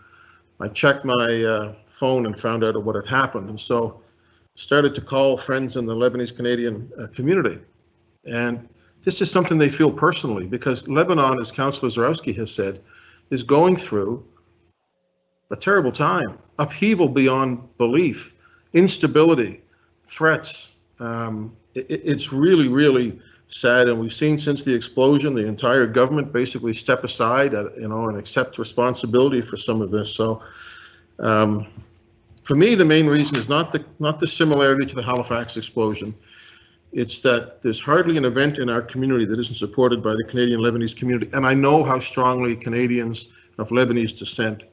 I checked my phone and found out what had happened, and so started to call friends in the Lebanese Canadian community. And this is something they feel personally, because Lebanon, as Councillor Zarowski has said, is going through a terrible time, upheaval beyond belief, instability, threats. It's really, really sad, and we've seen since the explosion, the entire government basically step aside, and accept responsibility for some of this. So, for me, the main reason is not the similarity to the Halifax explosion. It's that there's hardly an event in our community that isn't supported by the Canadian Lebanese community. And I know how strongly Canadians of Lebanese descent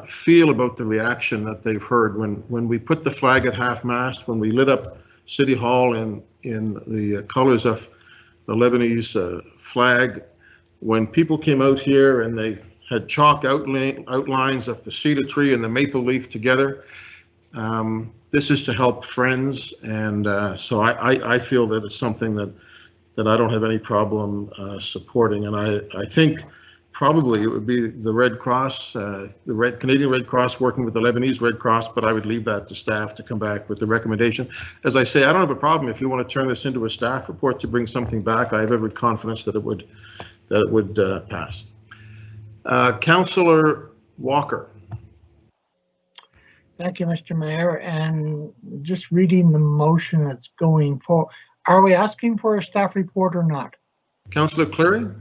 feel about the reaction that they've heard when we put the flag at half-mast, when we lit up City Hall in the colors of the Lebanese flag, when people came out here and they had chalk outlines of the cedar tree and the maple leaf together. This is to help friends, and so I feel that it's something that I don't have any problem supporting, and I think probably it would be the Red Cross, the Canadian Red Cross working with the Lebanese Red Cross, but I would leave that to staff to come back with the recommendation. As I say, I don't have a problem if you want to turn this into a staff report to bring something back. I have every confidence that it would pass. Councillor Walker. Thank you, Mr. Mayor. And just reading the motion that's going for, are we asking for a staff report or not? Councillor Cleary?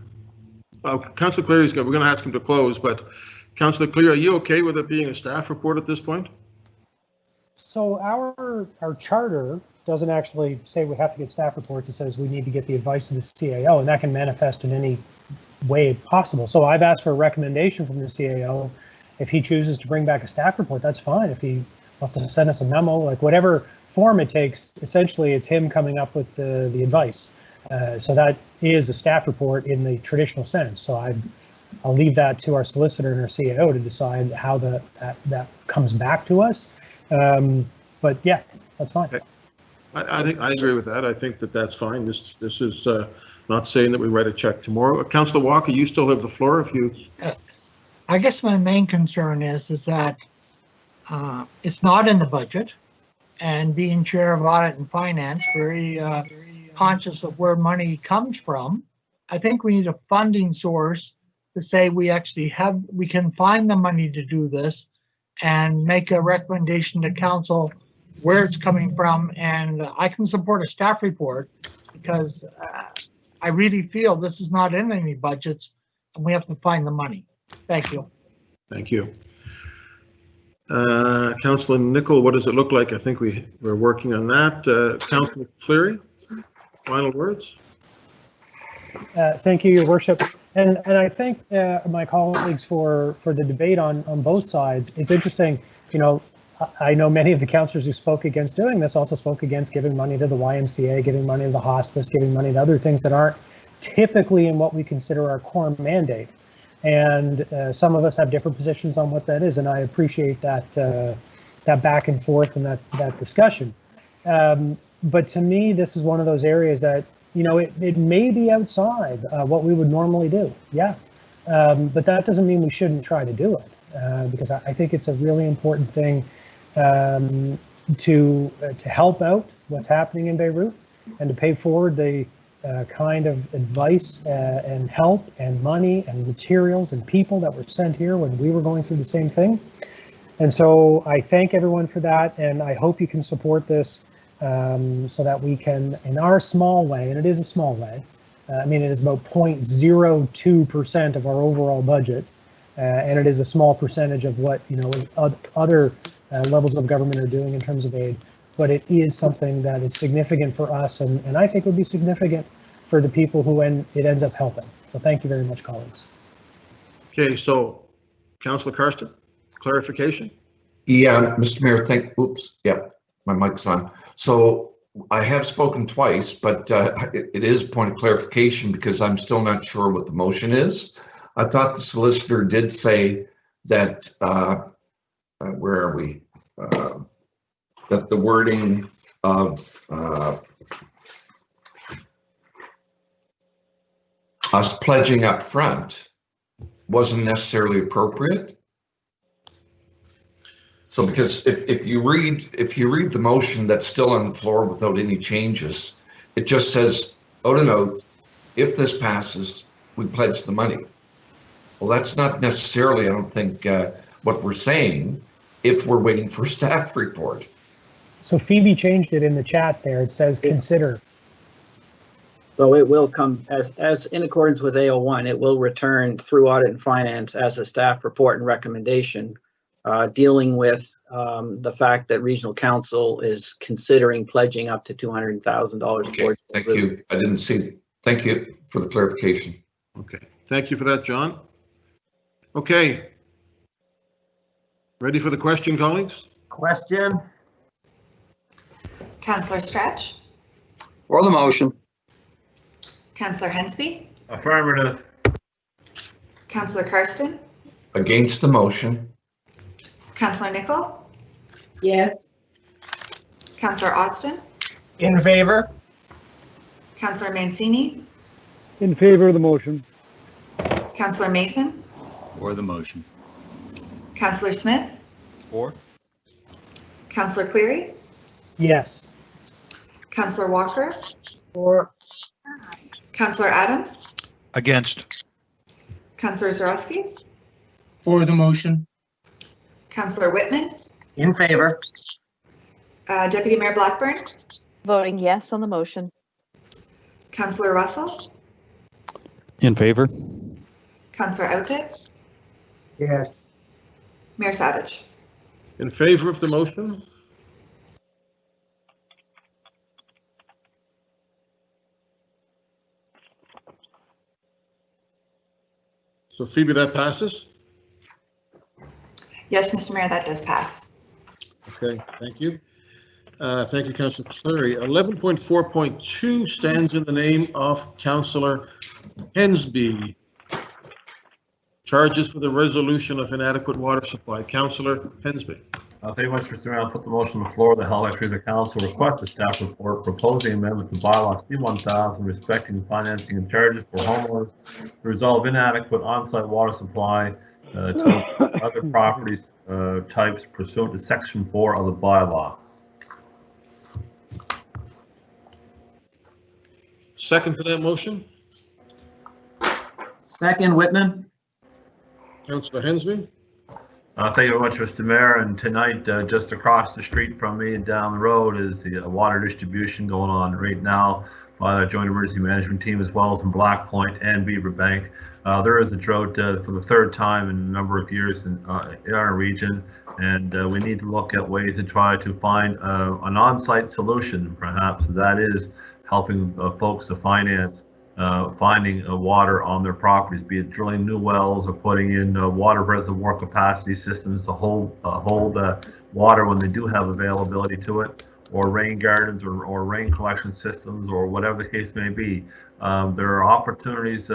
Councillor Cleary's good. We're going to ask him to close, but Councillor Cleary, are you okay with it being a staff report at this point? So our charter doesn't actually say we have to get staff reports. It says we need to get the advice of the CAO, and that can manifest in any way possible. So I've asked for a recommendation from the CAO. If he chooses to bring back a staff report, that's fine. If he wants to send us a memo, like whatever form it takes, essentially it's him coming up with the advice. So that is a staff report in the traditional sense. So I'll leave that to our solicitor and our CAO to decide how that comes back to us. But yeah, that's fine. Okay. I think I agree with that. I think that's fine. This is not saying that we write a check tomorrow. Councillor Walker, you still have the floor if you. I guess my main concern is that it's not in the budget, and being chair of audit and finance, very conscious of where money comes from. I think we need a funding source to say we can find the money to do this and make a recommendation to council where it's coming from. And I can support a staff report because I really feel this is not in any budgets and we have to find the money. Thank you. Thank you. Councillor Nicol, what does it look like? I think we're working on that. Councillor Cleary, final words. Thank you, Your Worship. And I thank my colleagues for the debate on both sides. It's interesting, you know, I know many of the councillors who spoke against doing this also spoke against giving money to the YMCA, giving money to the hospice, giving money to other things that aren't typically in what we consider our core mandate. And some of us have different positions on what that is, and I appreciate that that back and forth and that discussion. But to me, this is one of those areas that, you know, it may be outside what we would normally do, yeah. But that doesn't mean we shouldn't try to do it, because I think it's a really important thing to help out what's happening in Beirut and to pay forward the kind of advice and help and money and materials and people that were sent here when we were going through the same thing. And so I thank everyone for that, and I hope you can support this so that we can, in our small way, and it is a small way, I mean, it is about 0.02% of our overall budget, and it is a small percentage of what, you know, other levels of government are doing in terms of aid. But it is something that is significant for us, and I think would be significant for the people who it ends up helping. So thank you very much, colleagues. Okay, so Councillor Karsten, clarification? Yeah, Mr. Mayor, oops, yeah, my mic's on. So I have spoken twice, but it is a point of clarification because I'm still not sure what the motion is. I thought the solicitor did say that, where are we? That the wording of us pledging up front wasn't necessarily appropriate. So because if you read the motion that's still on the floor without any changes, it just says, out and out, if this passes, we pledge the money. Well, that's not necessarily, I don't think, what we're saying if we're waiting for a staff report. So Phoebe changed it in the chat there. It says consider. So it will come as in accordance with AO1, it will return through audit and finance as a staff report and recommendation, dealing with the fact that regional council is considering pledging up to $200,000. Okay, thank you. I didn't see. Thank you for the clarification. Okay, thank you for that, John. Okay. Ready for the question, colleagues? Question. Councillor Stretch, For the motion. Councillor Hensby, Affirmative. Councillor Karsten, Against the motion. Councillor Nicol, Yes. Councillor Austin, In favor? Councillor Mancini, In favor of the motion. Councillor Mason, For the motion. Councillor Smith, For. Councillor Cleary, Yes. Councillor Walker, For. Councillor Adams, Against. Councillor Zarowski, For the motion. Councillor Whitman, In favor. Deputy Mayor Blackburn, Voting yes on the motion. Councillor Russell, In favor? Councillor Outthip, Yes. Mayor Savage. In favor of the motion? So Phoebe, that passes? Yes, Mr. Mayor, that does pass. Okay, thank you. Thank you, Councillor Cleary. 11.4.2 stands in the name of Councillor Hensby. Charges for the resolution of inadequate water supply. Councillor Hensby. Thank you much, Mr. Mayor. I'll put the motion on the floor. The Halifax Regional Council requests a staff report proposing amendment to bylaw C-1000 respecting financing and charges for homeowners to resolve inadequate on-site water supply to other properties types pursuant to Section 4 of the bylaw. Second for that motion? Second, Whitman. Councillor Hensby? Thank you very much, Mr. Mayor. And tonight, just across the street from me and down the road is the water distribution going on right now by the Joint Emergency Management Team, as well as in Black Point and Beaver Bank. There is a drought for the third time in a number of years in our region, and we need to look at ways to try to find an on-site solution, perhaps. That is helping folks to finance finding water on their properties, be it drilling new wells or putting in water reservoir capacity systems to hold water when they do have availability to it, or rain gardens or rain collection systems, or whatever the case may be. There are opportunities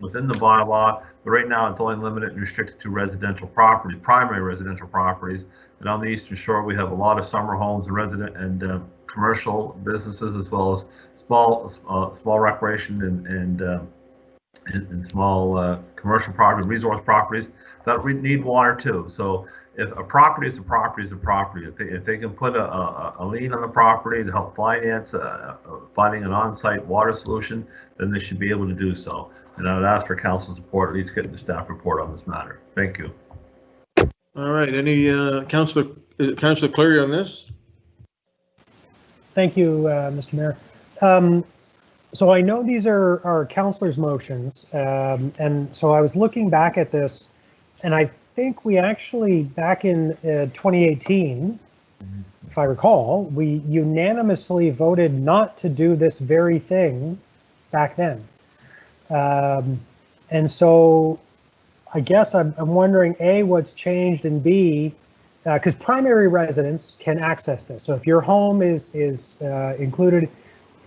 within the bylaw, but right now it's only limited and restricted to residential properties, primary residential properties. And on the Eastern Shore, we have a lot of summer homes and resident and commercial businesses, as well as small recreation and small commercial property, resource properties that need water too. So if a property is a property is a property, if they can put a lien on the property to help finance finding an on-site water solution, then they should be able to do so. And I would ask for council support, at least getting the staff report on this matter. Thank you. All right, any Councillor Cleary on this? Thank you, Mr. Mayor. So I know these are councillors' motions, and so I was looking back at this, and I think we actually, back in 2018, if I recall, we unanimously voted not to do this very thing back then. And so I guess I'm wondering, A, what's changed, and B, because primary residents can access this. So if your home is included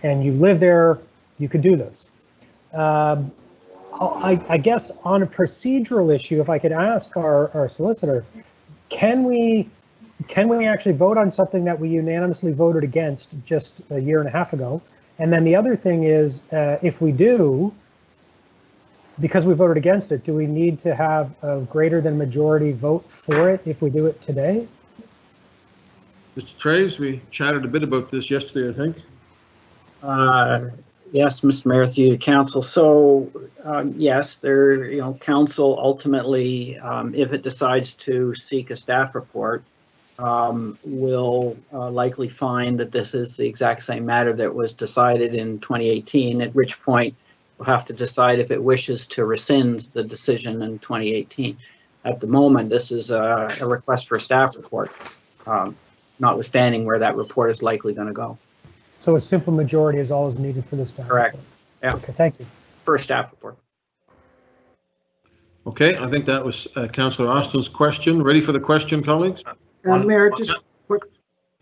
and you live there, you could do this. I guess on a procedural issue, if I could ask our solicitor, can we actually vote on something that we unanimously voted against just a year and a half ago? And then the other thing is, if we do, because we voted against it, do we need to have a greater than majority vote for it if we do it today? Mr. Traves, we chatted a bit about this yesterday, I think. Yes, Mr. Mayor, through the council. So yes, council ultimately, if it decides to seek a staff report, will likely find that this is the exact same matter that was decided in 2018, at which point we'll have to decide if it wishes to rescind the decision in 2018. At the moment, this is a request for a staff report, notwithstanding where that report is likely going to go. So a simple majority is all is needed for the staff Correct. report. Yeah. Okay, thank you. For a staff report. Okay, I think that was Councillor Austin's question. Ready for the question, colleagues? Mayor, just quick.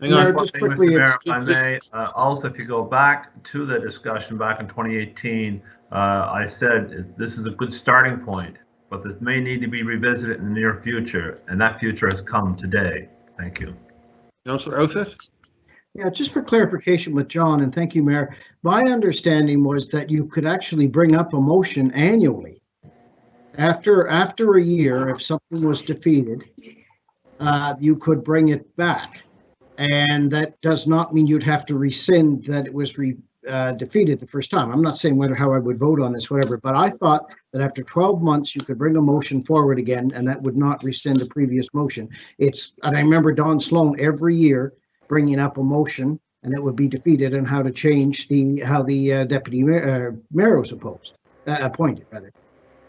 Hang on. Mayor, just quickly. Mr. Mayor, if I may, also, if you go back to the discussion back in 2018, I said this is a good starting point, but this may need to be revisited in the near future, and that future has come today. Thank you. Councillor Outfit? Yeah, just for clarification with John, and thank you, Mayor. My understanding was that you could actually bring up a motion annually. After a year, if something was defeated, you could bring it back. And that does not mean you'd have to rescind that it was defeated the first time. I'm not saying how I would vote on this, whatever, but I thought that after 12 months, you could bring a motion forward again, and that would not rescind the previous motion. And I remember Don Sloan every year bringing up a motion, and it would be defeated, and how to change how the deputy mayor was appointed rather.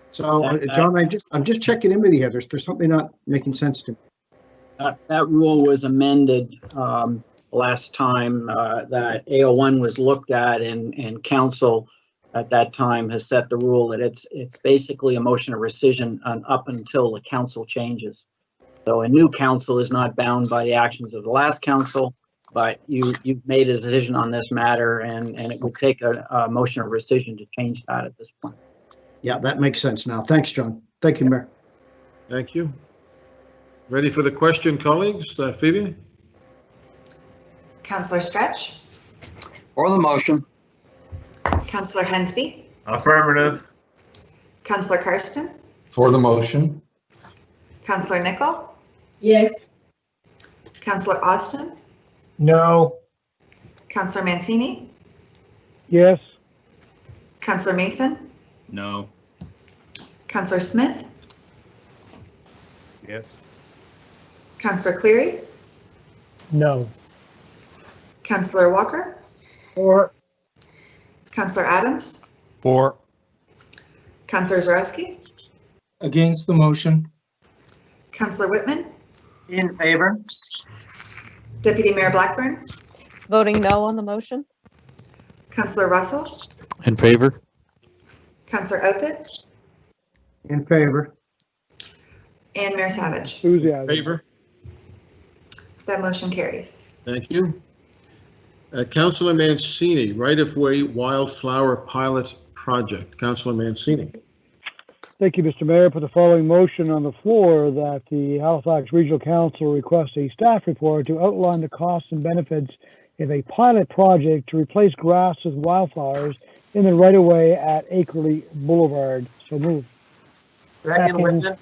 So, John, I'm just checking in with you here. There's something not making sense to me. That rule was amended last time that AO1 was looked at, and council at that time has set the rule that it's basically a motion of rescission up until the council changes. So a new council is not bound by the actions of the last council, but you've made a decision on this matter, and it would take a motion of rescission to change that at this point. Yeah, that makes sense now. Thanks, John. Thank you, Mayor. Thank you. Ready for the question, colleagues? Phoebe? Councillor Stretch? For the motion. Councillor Hensby? Affirmative. Councillor Karsten? For the motion. Councillor Nickel, Yes. Councillor Austin, No. Councillor Mancini, Yes. Councillor Mason, No. Councillor Smith, Yes. Councillor Cleary, No. Councillor Walker, Or Councillor Adams, For. Councillor Zarowski, Against the motion. Councillor Whitman, In favor? Deputy Mayor Blackburn, Voting no on the motion? Councillor Russell, In favor? Councillor Outfit, In favor. and Mayor Savage. Enthusiasm. Favor? That motion carries. Thank you. Councillor Mancini, right-of-way wildflower pilot project. Councillor Mancini. Thank you, Mr. Mayor. Put the following motion on the floor that the Halifax Regional Council request a staff report to outline the costs and benefits of a pilot project to replace grass with wildflowers in the right-of-way at Akerley Boulevard. So moved. Second, Whitman.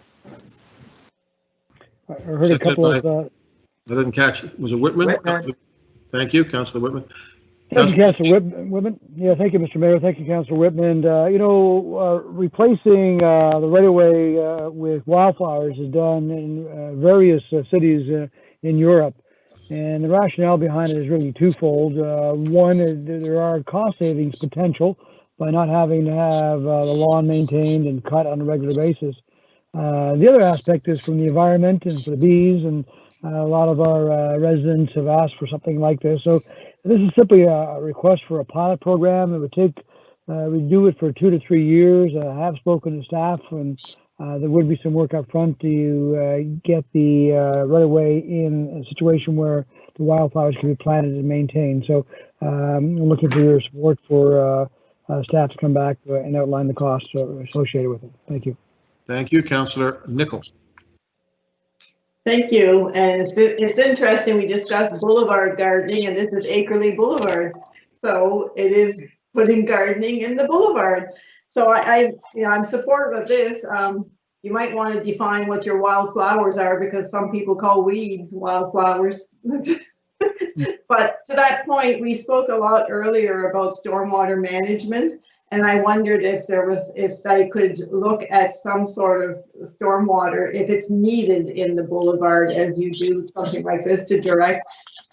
I heard a couple of, I didn't catch it. Was it Whitman? Whitman. Thank you, Councillor Whitman. thank you, Councillor Whitman. Yeah, thank you, Mr. Mayor. Thank you, Councillor Whitman. Replacing the right-of-way with wildflowers is done in various cities in Europe. And the rationale behind it is really twofold. One, there are cost savings potential by not having to have the lawn maintained and cut on a regular basis. The other aspect is from the environment and for the bees, and a lot of our residents have asked for something like this. So this is simply a request for a pilot program. It would take, we do it for 2 to 3 years. I have spoken to staff, and there would be some work up front to get the right-of-way in a situation where the wildflowers can be planted and maintained. So I'm looking for your support for staff to come back and outline the costs associated with it. Thank you. Thank you, Councillor Nickel. Thank you. And it's interesting, we discussed boulevard gardening and this is Akerley Boulevard. So it is putting gardening in the boulevard. So I'm supportive of this. You might want to define what your wildflowers are because some people call weeds wildflowers. But to that point, we spoke a lot earlier about stormwater management. And I wondered if they could look at some sort of stormwater, if it's needed in the boulevard as you do something like this to direct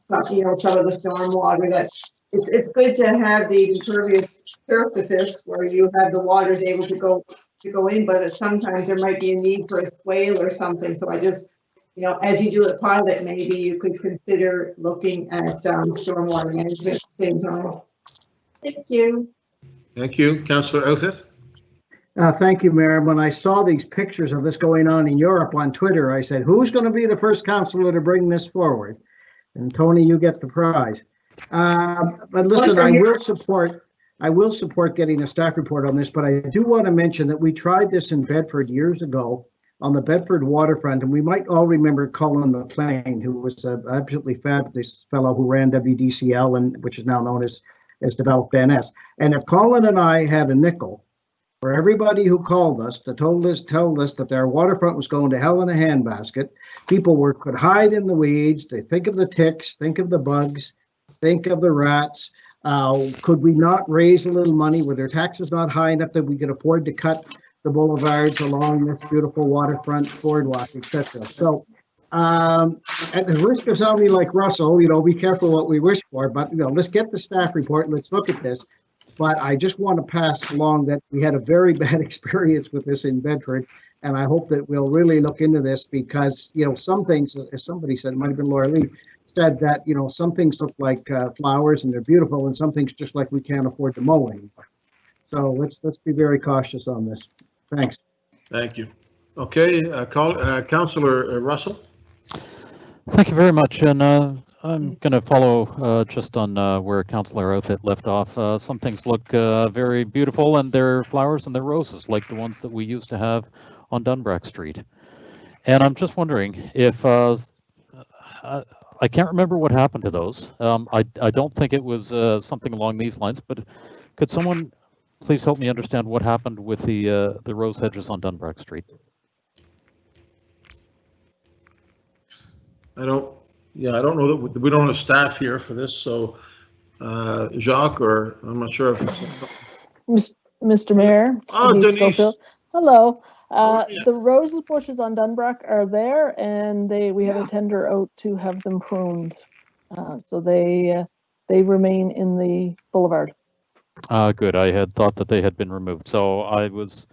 some of the stormwater. That it's good to have the impervious surfaces where you have the water is able to go in, but sometimes there might be a need for a swale or something. So I just, as you do a pilot, maybe you could consider looking at stormwater management at the same time. Thank you. Thank you, Councillor Outfit. Thank you, Mayor. When I saw these pictures of this going on in Europe on Twitter, I said, who's going to be the first councillor to bring this forward? And Tony, you get the prize. But listen, I will support getting a staff report on this, but I do want to mention that we tried this in Bedford years ago on the Bedford waterfront, and we might all remember Colin McLean, who was an absolutely fabulous fellow who ran WDCL, and which is now known as Developed NS. And if Colin and I had a nickel for everybody who called us to told us that their waterfront was going to hell in a handbasket, people could hide in the weeds. They think of the ticks, think of the bugs, think of the rats. Could we not raise a little money? Were their taxes not high enough that we could afford to cut the boulevards along this beautiful waterfront boardwalk, etc.? So at the risk of sounding like Russell, be careful what we wish for, but let's get the staff report and let's look at this. But I just want to pass along that we had a very bad experience with this in Bedford, and I hope that we'll really look into this because, some things, as somebody said, it might have been Laura Lee, said that, some things look like flowers and they're beautiful, and some things just like we can't afford to mow anymore. So let's be very cautious on this. Thanks. Thank you. Okay, Councillor Russell. Thank you very much. And I'm going to follow just on where Councillor Outfit left off. Some things look very beautiful, and they're flowers and they're roses, like the ones that we used to have on Dunbrack Street. And I'm just wondering if I can't remember what happened to those. I don't think it was something along these lines, but could someone please help me understand what happened with the rose hedges on Dunbrack Street? I don't know that we don't have staff here for this, so Jacques, or I'm not sure if it's. Mr. Mayor. Oh, Denise. Schofield. Hello. Oh, yeah. The rose bushes on Dunbrook are there, and we have a tender out to have them pruned. So they remain in the boulevard. Good. I had thought that they had been removed, so I was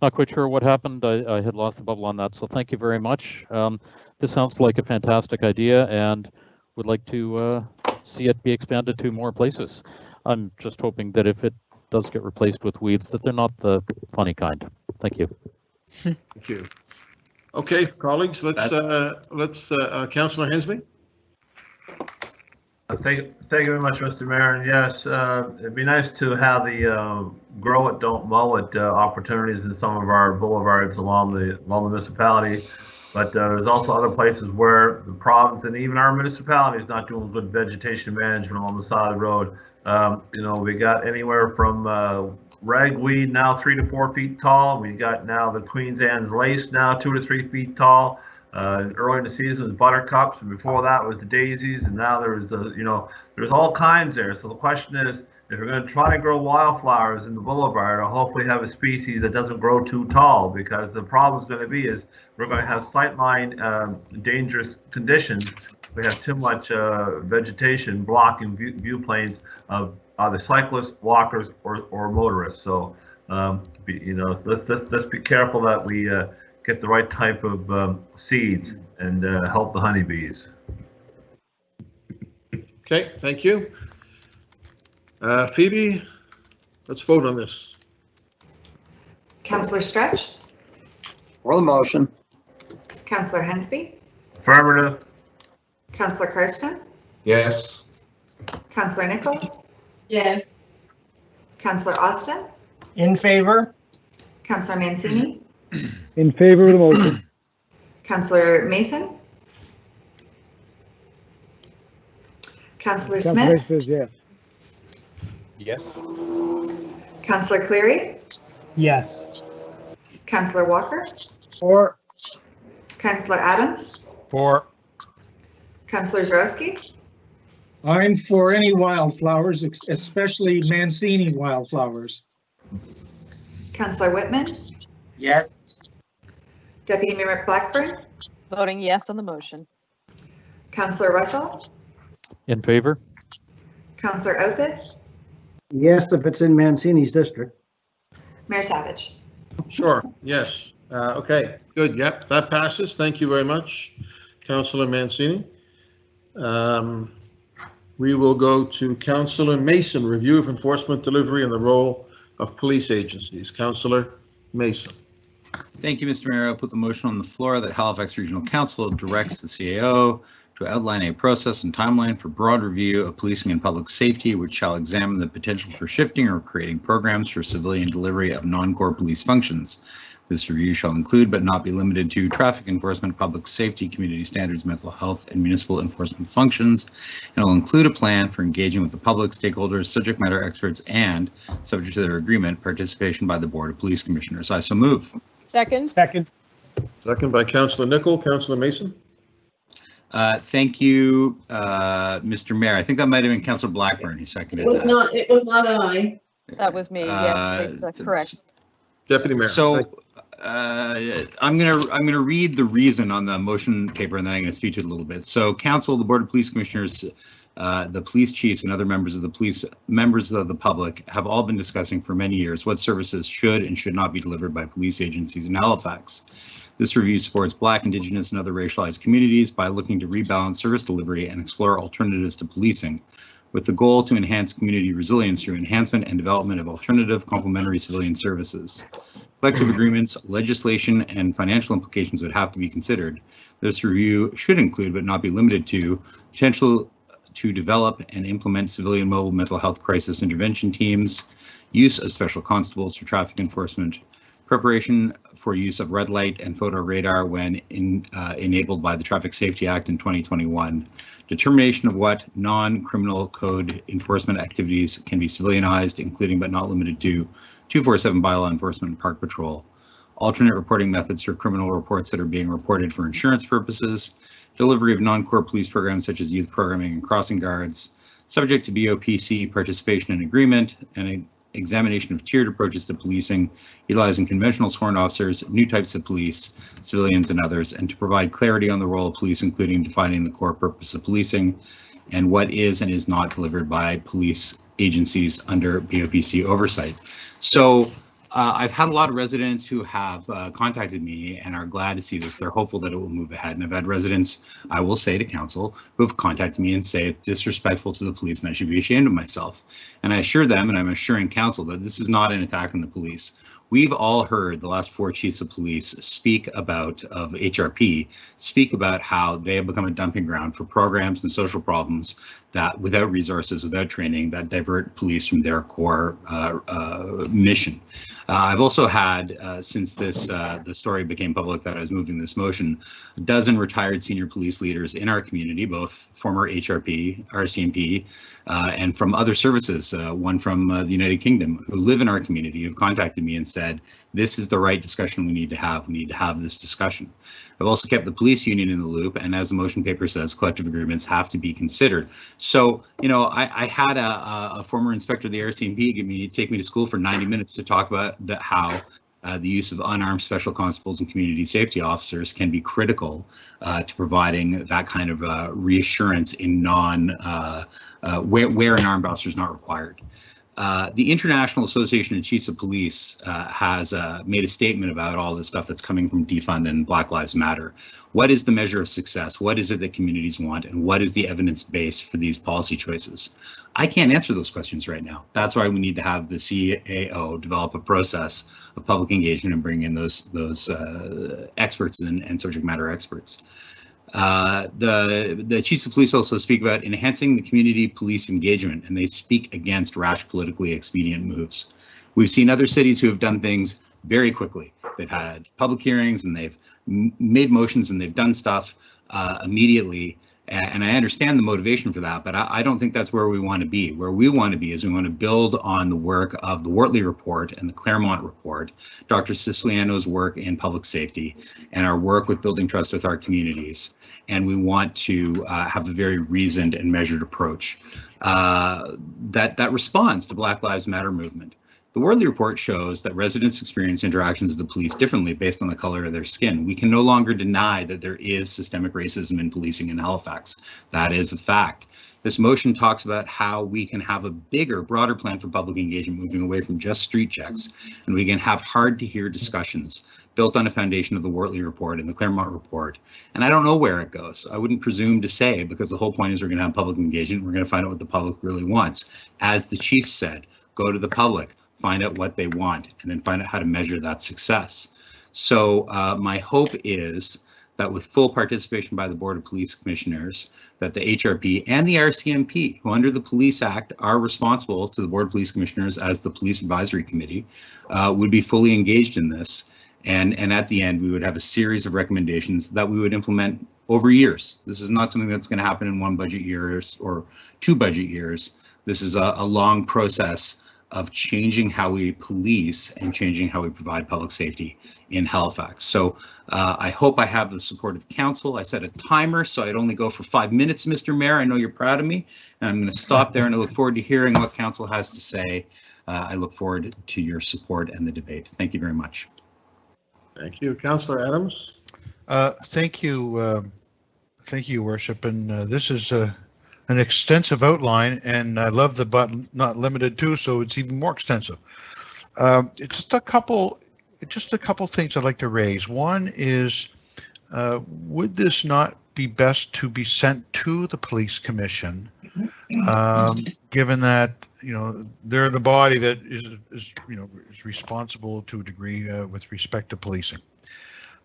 not quite sure what happened. I had lost the bubble on that, so thank you very much. This sounds like a fantastic idea, and would like to see it be expanded to more places. I'm just hoping that if it does get replaced with weeds, that they're not the funny kind. Thank you. Thank you. Okay, colleagues, let's Councillor Hensby. Thank you very much, Mr. Mayor. And yes, it'd be nice to have the grow it, don't mow it opportunities in some of our boulevards along the municipality. But there's also other places where the province and even our municipality is not doing good vegetation management along the side of the road. You know, we got anywhere from ragweed now 3 to 4 feet tall. We got now the Queen's Anne's lace now 2 to 3 feet tall. Early in the season was buttercups, and before that was the daisies, and now there's there's all kinds there. So the question is, if we're going to try to grow wildflowers in the boulevard, I'll hopefully have a species that doesn't grow too tall, because the problem is going to be is we're going to have sightline dangerous conditions. We have too much vegetation blocking view planes of either cyclists, walkers, or motorists. So let's be careful that we get the right type of seeds and help the honeybees. Okay, thank you. Phoebe, let's vote on this. Councillor Stretch, For the motion. Councillor Hensby, Affirmative. Councillor Karsten, Yes. Councillor Nichol, Yes. Councillor Austin, In favor? Councillor Mancini, In favor of the motion. Councillor Mason, Councillor Councilor Smith, says yes. Yes. Councillor Cleary, Yes. Councillor Walker, Or Councillor Adams, For. Councillor Zarowski, I'm for any wildflowers, especially Mancini wildflowers. Councillor Whitman, Yes. Deputy Mayor Blackburn, Voting yes on the motion. Councillor Russell, In favor? Councillor Oathit, Yes, if it's in Mancini's district. Mayor Savage. Sure, yes. Okay, good, yep, that passes. Thank you very much, Councillor Mancini. We will go to Councillor Mason, review of enforcement delivery and the role of police agencies. Councillor Mason. Thank you, Mr. Mayor. I'll put the motion on the floor that Halifax Regional Council directs the CAO to outline a process and timeline for broad review of policing and public safety, which shall examine the potential for shifting or creating programs for civilian delivery of non-core police functions. This review shall include, but not be limited to, traffic enforcement, public safety, community standards, mental health, and municipal enforcement functions, and will include a plan for engaging with the public, stakeholders, subject matter experts, and, subject to their agreement, participation by the Board of Police Commissioners. I so move. Second. second. Second by Councillor Nichol. Councillor Mason. Thank you, Mr. Mayor. I think that might have been Councillor Blackburn who seconded It was that. not, it was not I. That was me. Yes, Lisa, correct. Deputy Mayor. So I'm gonna read the reason on the motion paper, and then I'm gonna speak to it a little bit. So Council, the Board of Police Commissioners, the police chiefs, and other members of the public have all been discussing for many years what services should and should not be delivered by police agencies in Halifax. This review supports Black, Indigenous, and other racialized communities by looking to rebalance service delivery and explore alternatives to policing, with the goal to enhance community resilience through enhancement and development of alternative complementary civilian services. Collective agreements, legislation, and financial implications would have to be considered. This review should include, but not be limited to, potential to develop and implement civilian mobile mental health crisis intervention teams, use of special constables for traffic enforcement, preparation for use of red light and photo radar when enabled by the Traffic Safety Act in 2021, determination of what non-criminal code enforcement activities can be civilianized, including but not limited to 247 bylaw enforcement and park patrol, alternate reporting methods for criminal reports that are being reported for insurance purposes, delivery of non-core police programs such as youth programming and crossing guards, subject to BOPC participation and agreement, and an examination of tiered approaches to policing, utilizing conventional sworn officers, new types of police, civilians, and others, and to provide clarity on the role of police, including defining the core purpose of policing and what is and is not delivered by police agencies under BOPC oversight. So I've had a lot of residents who have contacted me and are glad to see this. They're hopeful that it will move ahead. And I've had residents, I will say to council, who have contacted me and say it's disrespectful to the police and I should be ashamed of myself. And I assure them, and I'm assuring council, that this is not an attack on the police. We've all heard the last 4 chiefs of police speak about, of HRP, speak about how they have become a dumping ground for programs and social problems that, without resources, without training, that divert police from their core mission. I've also had, since this the story became public that I was moving this motion, a dozen retired senior police leaders in our community, both former HRP, RCMP, and from other services, one from the United Kingdom, who live in our community, who've contacted me and said, this is the right discussion we need to have. We need to have this discussion. I've also kept the police union in the loop, and as the motion paper says, collective agreements have to be considered. So, you know, I had a former inspector of the RCMP take me to school for 90 minutes to talk about how the use of unarmed special constables and community safety officers can be critical to providing that kind of reassurance in where an armed officer is not required. The International Association of Chiefs of Police has made a statement about all this stuff that's coming from defund and Black Lives Matter. What is the measure of success? What is it that communities want? And what is the evidence base for these policy choices? I can't answer those questions right now. That's why we need to have the CAO develop a process of public engagement and bring in those experts and subject matter experts. The chiefs of police also speak about enhancing the community police engagement, and they speak against rash politically expedient moves. We've seen other cities who have done things very quickly. They've had public hearings and they've made motions and they've done stuff immediately. And I understand the motivation for that, but I don't think that's where we want to be. Where we want to be is we want to build on the work of the Wortley report and the Claremont report, Dr. Siciliano's work in public safety, and our work with building trust with our communities. And we want to have a very reasoned and measured approach that responds to Black Lives Matter movement. The Wortley report shows that residents experience interactions with the police differently based on the color of their skin. We can no longer deny that there is systemic racism in policing in Halifax. That is a fact. This motion talks about how we can have a bigger, broader plan for public engagement, moving away from just street checks, and we can have hard-to-hear discussions built on a foundation of the Wortley report and the Claremont report. And I don't know where it goes. I wouldn't presume to say, because the whole point is we're going to have public engagement. We're going to find out what the public really wants. As the chief said, go to the public, find out what they want, and then find out how to measure that success. So my hope is that with full participation by the Board of Police Commissioners, that the HRP and the RCMP, who under the Police Act are responsible to the Board of Police Commissioners as the Police Advisory Committee, would be fully engaged in this. And at the end, we would have a series of recommendations that we would implement over years. This is not something that's going to happen in one budget year or 2 budget years. This is a long process of changing how we police and changing how we provide public safety in Halifax. So I hope I have the support of council. I set a timer, so I'd only go for 5 minutes, Mr. Mayor. I know you're proud of me, and I'm going to stop there, and I look forward to hearing what council has to say. I look forward to your support and the debate. Thank you very much. Thank you. Councillor Adams. Thank you, Your Worship. And this is an extensive outline, and I love the but not limited to, so it's even more extensive. It's just a couple things I'd like to raise. One is, would this not be best to be sent to the Police Commission, given that they're the body that is responsible to a degree with respect to policing.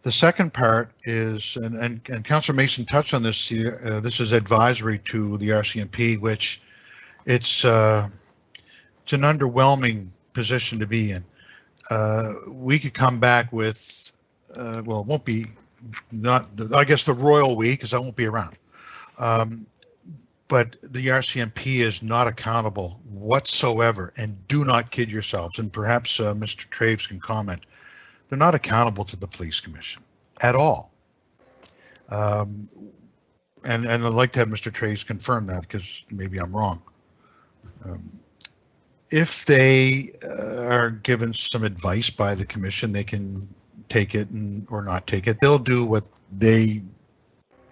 The second part is, and Councillor Mason touched on this. This is advisory to the RCMP, which it's an underwhelming position to be in. We could come back with, well, it won't be I guess the royal we, because I won't be around. But the RCMP is not accountable whatsoever, and do not kid yourselves. And perhaps Mr. Traves can comment. They're not accountable to the Police Commission at all. and I'd like to have Mr. Trace confirm that because maybe I'm wrong. If they are given some advice by the commission, they can take it or not take it. They'll do what they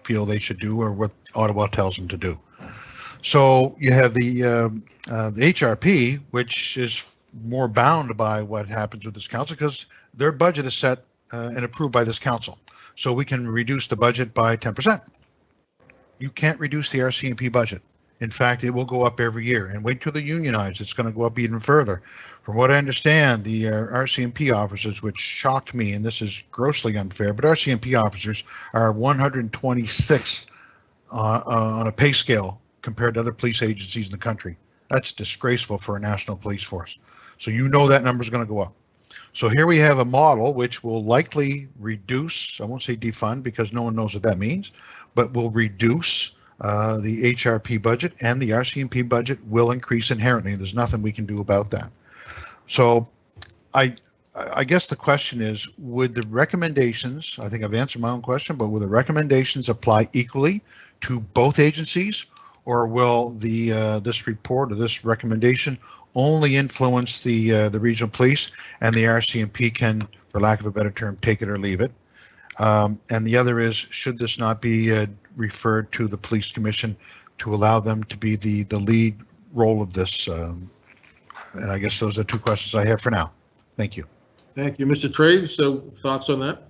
feel they should do or what Ottawa tells them to do. So you have the HRP, which is more bound by what happens with this council because their budget is set and approved by this council. So we can reduce the budget by 10%. You can't reduce the RCMP budget. In fact, it will go up every year, and wait till the unionize, it's going to go up even further. From what I understand, the RCMP officers, which shocked me, and this is grossly unfair, but RCMP officers are 126th on a pay scale compared to other police agencies in the country. That's disgraceful for a national police force. So you know that number is going to go up. So here we have a model which will likely reduce, I won't say defund because no one knows what that means, but will reduce the HRP budget, and the RCMP budget will increase inherently. There's nothing we can do about that. So I guess the question is, would the recommendations, I think I've answered my own question, but will the recommendations apply equally to both agencies, or will this report or this recommendation only influence the regional police, and the RCMP can, for lack of a better term, take it or leave it? And the other is, should this not be referred to the police commission to allow them to be the lead role of this? And I guess those are two questions I have for now. Thank you. Thank you, Mr. Trade. So thoughts on that?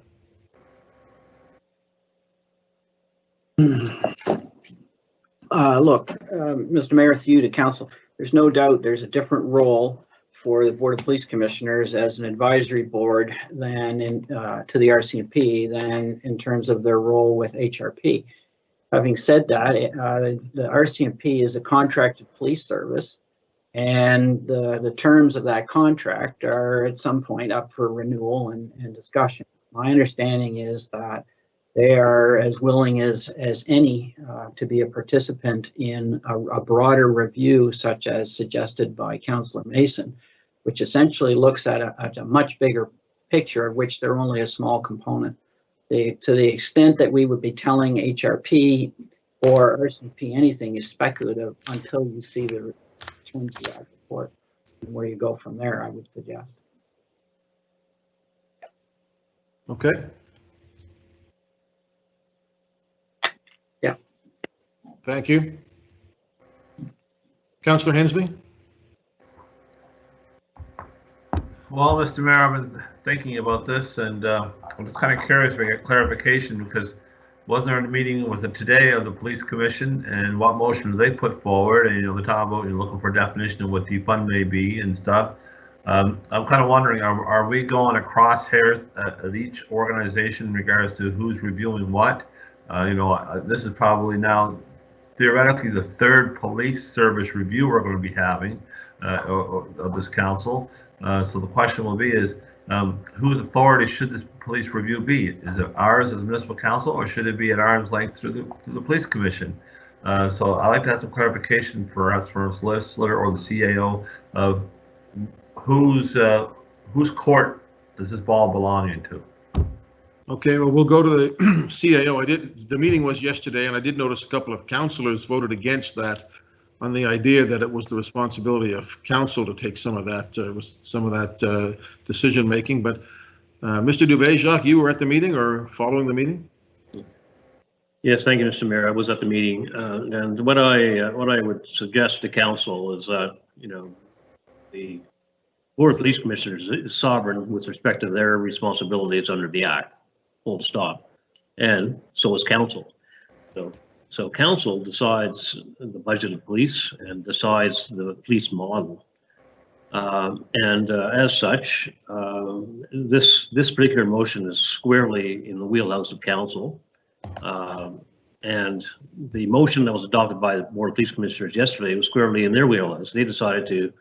Look, Mr. Mayor, through you to council, there's no doubt there's a different role for the Board of Police Commissioners as an advisory board than to the RCMP than in terms of their role with HRP. Having said that, the RCMP is a contracted police service, and the terms of that contract are at some point up for renewal and discussion. My understanding is that they are as willing as any to be a participant in a broader review, such as suggested by Councillor Mason, which essentially looks at a much bigger picture of which they're only a small component. To the extent that we would be telling HRP or RCMP anything is speculative until you see the terms of that report and where you go from there, I would suggest. Okay. Yeah. Thank you. Councillor Hensby? Well, Mr. Mayor, I've been thinking about this, and I'm just kind of curious if I get clarification, because wasn't there a meeting, was it today, of the police commission, and what motion do they put forward? And, you know, the town vote, you're looking for a definition of what defund may be and stuff. I'm kind of wondering, are we going across hairs at each organization in regards to who's reviewing what? You know, this is probably now theoretically the third police service review we're going to be having of this council. So the question will be is, whose authority should this police review be? Is it ours as a municipal council, or should it be at arm's length through the police commission? So I'd like to have some clarification for us, from a solicitor or the CAO, of whose court does this ball belong into? Okay, well, we'll go to the CAO. The meeting was yesterday, and I did notice a couple of councillors voted against that, on the idea that it was the responsibility of council to take some of that decision making. But Mr. Dubé, Jacques, you were at the meeting or following the meeting? Yes, thank you, Mr. Mayor. I was at the meeting, and what I would suggest to council is that, you know, the Board of Police Commissioners is sovereign with respect to their responsibilities under the Act, full stop, and so is council. So council decides the budget of police and decides the police model. As such, this particular motion is squarely in the wheelhouse of council. And the motion that was adopted by the Board of Police Commissioners yesterday was squarely in their wheelhouse. They decided to,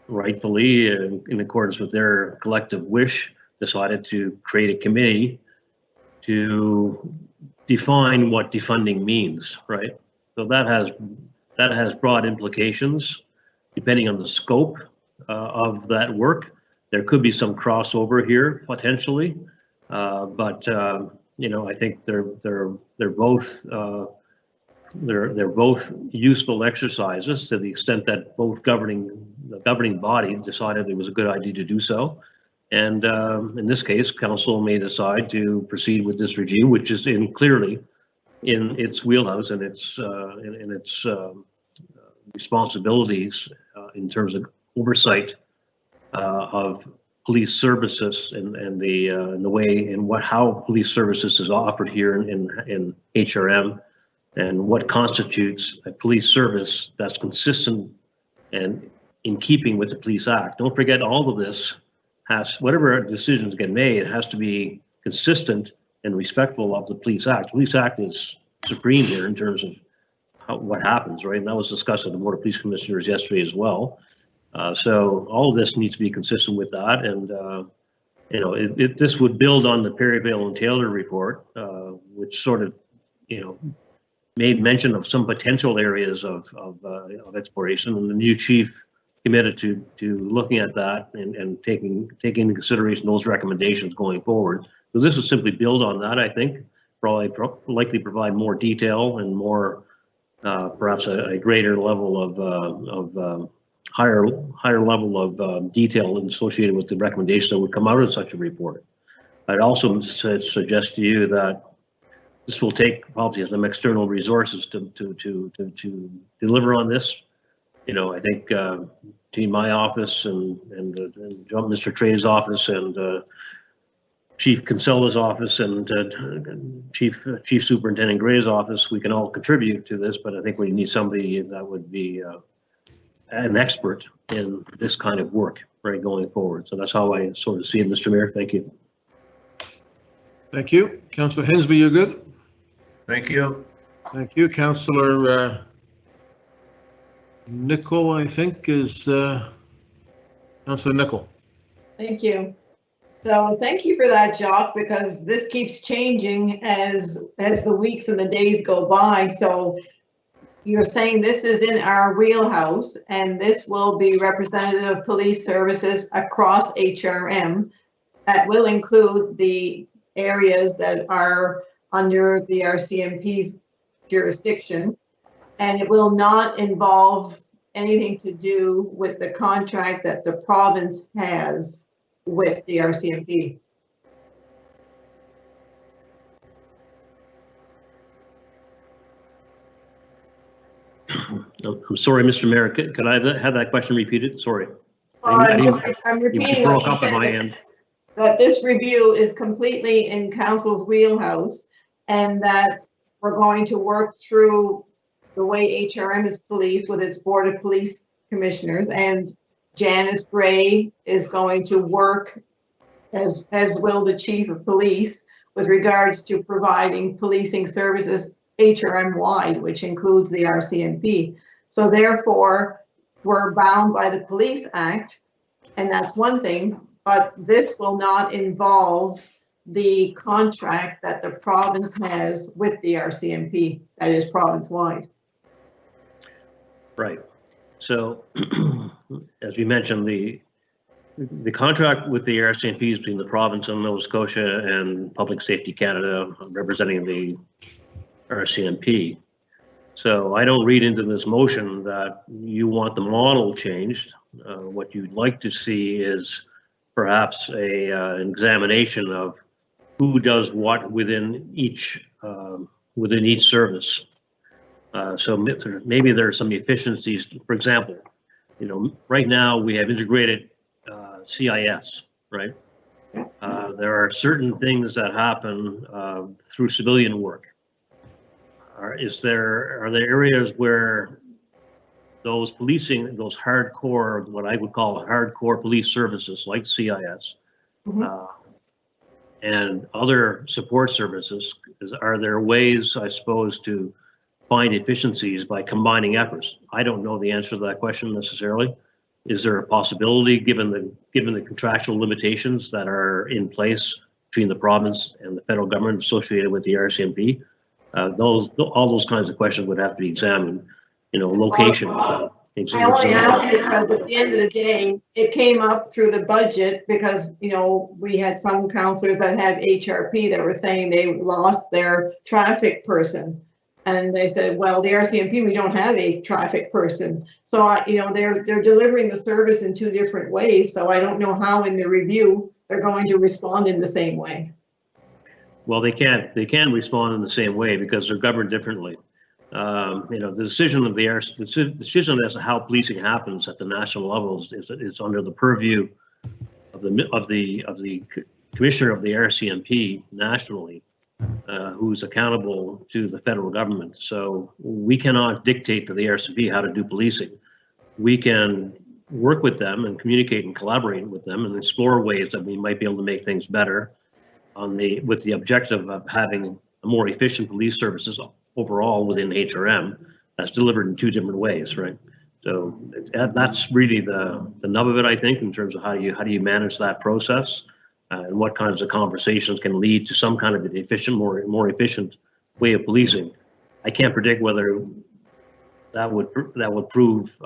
rightfully, in accordance with their collective wish, decided to create a committee to define what defunding means, right? So that has broad implications depending on the scope of that work. There could be some crossover here potentially, but you know, I think they're both they're both useful exercises to the extent that both the governing body decided it was a good idea to do so. And in this case, council may decide to proceed with this review, which is clearly in its wheelhouse and its responsibilities in terms of oversight of police services and the way and how police services is offered here in HRM, and what constitutes a police service that's consistent and in keeping with the Police Act. Don't forget, all of this whatever decisions get made, it has to be consistent and respectful of the Police Act. The Police Act is supreme here in terms of what happens, right? And that was discussed at the Board of Police Commissioners yesterday as well. So all of this needs to be consistent with that. And, this would build on the Perryvale and Taylor report, which sort of, made mention of some potential areas of exploration, and the new chief committed to looking at that and taking into consideration those recommendations going forward. So this will simply build on that, I think, likely provide more detail and more, perhaps a greater level of higher level of detail associated with the recommendations that would come out of such a report. I'd also suggest to you that this will take probably some external resources to deliver on this. I think between my office and Mr. Trey's office and Chief Kinsella's office and Chief Superintendent Gray's office, we can all contribute to this, but I think we need somebody that would be an expert in this kind of work, right, going forward. So that's how I sort of see it, Mr. Mayor. Thank you. Thank you. Councillor Hensby, you're good? Thank you. Thank you. Councillor Nicol, I think, is Councillor Nicol. Thank you. So thank you for that, Jacques, because this keeps changing as the weeks and the days go by. So you're saying this is in our wheelhouse, and this will be representative police services across HRM. That will include the areas that are under the RCMP's jurisdiction, and it will not involve anything to do with the contract that the province has with the RCMP. I'm sorry, Mr. Mayor, could I have that question repeated? Sorry. I'm repeating broke up at my end. That this review is completely in council's wheelhouse, and that we're going to work through the way HRM is policed with its Board of Police Commissioners, and Janice Gray is going to work, as will the Chief of Police, with regards to providing policing services HRM wide, which includes the RCMP. So therefore, we're bound by the Police Act, and that's one thing, but this will not involve the contract that the province has with the RCMP, that is province-wide. Right. So, as we mentioned, the contract with the RCMP is between the province of Nova Scotia and Public Safety Canada, representing the RCMP. So I don't read into this motion that you want the model changed. What you'd like to see is perhaps an examination of who does what within each service. So maybe there are some efficiencies. For example, right now we have integrated CIS, right? There are certain things that happen through civilian work. Are there areas where those policing, those hardcore, what I would call hardcore police services like CIS, and other support services, are there ways, I suppose, to find efficiencies by combining efforts? I don't know the answer to that question necessarily. Is there a possibility, given the contractual limitations that are in place between the province and the federal government associated with the RCMP? All those kinds of questions would have to be examined. Location. I only ask because at the end of the day, it came up through the budget because, we had some councillors that had HRP that were saying they lost their traffic person. And they said, well, the RCMP, we don't have a traffic person. So they're delivering the service in two different ways. So I don't know how in the review they're going to respond in the same way. Well, they can respond in the same way because they're governed differently. The decision as to how policing happens at the national level is under the purview of the commissioner of the RCMP nationally, who's accountable to the federal government. So we cannot dictate to the RCMP how to do policing. We can work with them and communicate and collaborate with them and explore ways that we might be able to make things better with the objective of having a more efficient police services overall within HRM that's delivered in two different ways, right? So that's really the nub of it, I think, in terms of how do you manage that process and what kinds of conversations can lead to some kind of an efficient, more efficient way of policing. I can't predict whether that would prove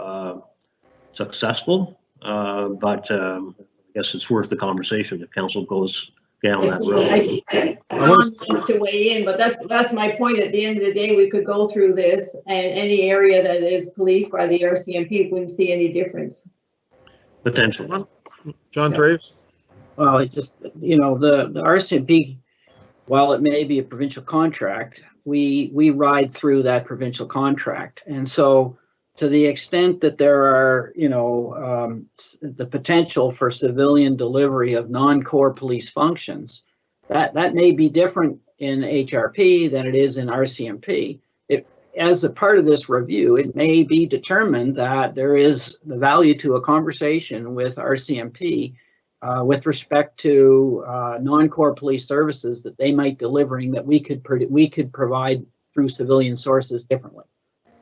successful, but I guess it's worth the conversation if council goes down that road. I want to weigh in, but that's my point. At the end of the day, we could go through this, and any area that is policed by the RCMP wouldn't see any difference. Potentially. John Traves? Well, it just, the RCMP, while it may be a provincial contract, we ride through that provincial contract. And so to the extent that there are, the potential for civilian delivery of non-core police functions, that may be different in HRP than it is in RCMP. As a part of this review, it may be determined that there is the value to a conversation with RCMP with respect to non-core police services that they might delivering that we could provide through civilian sources differently.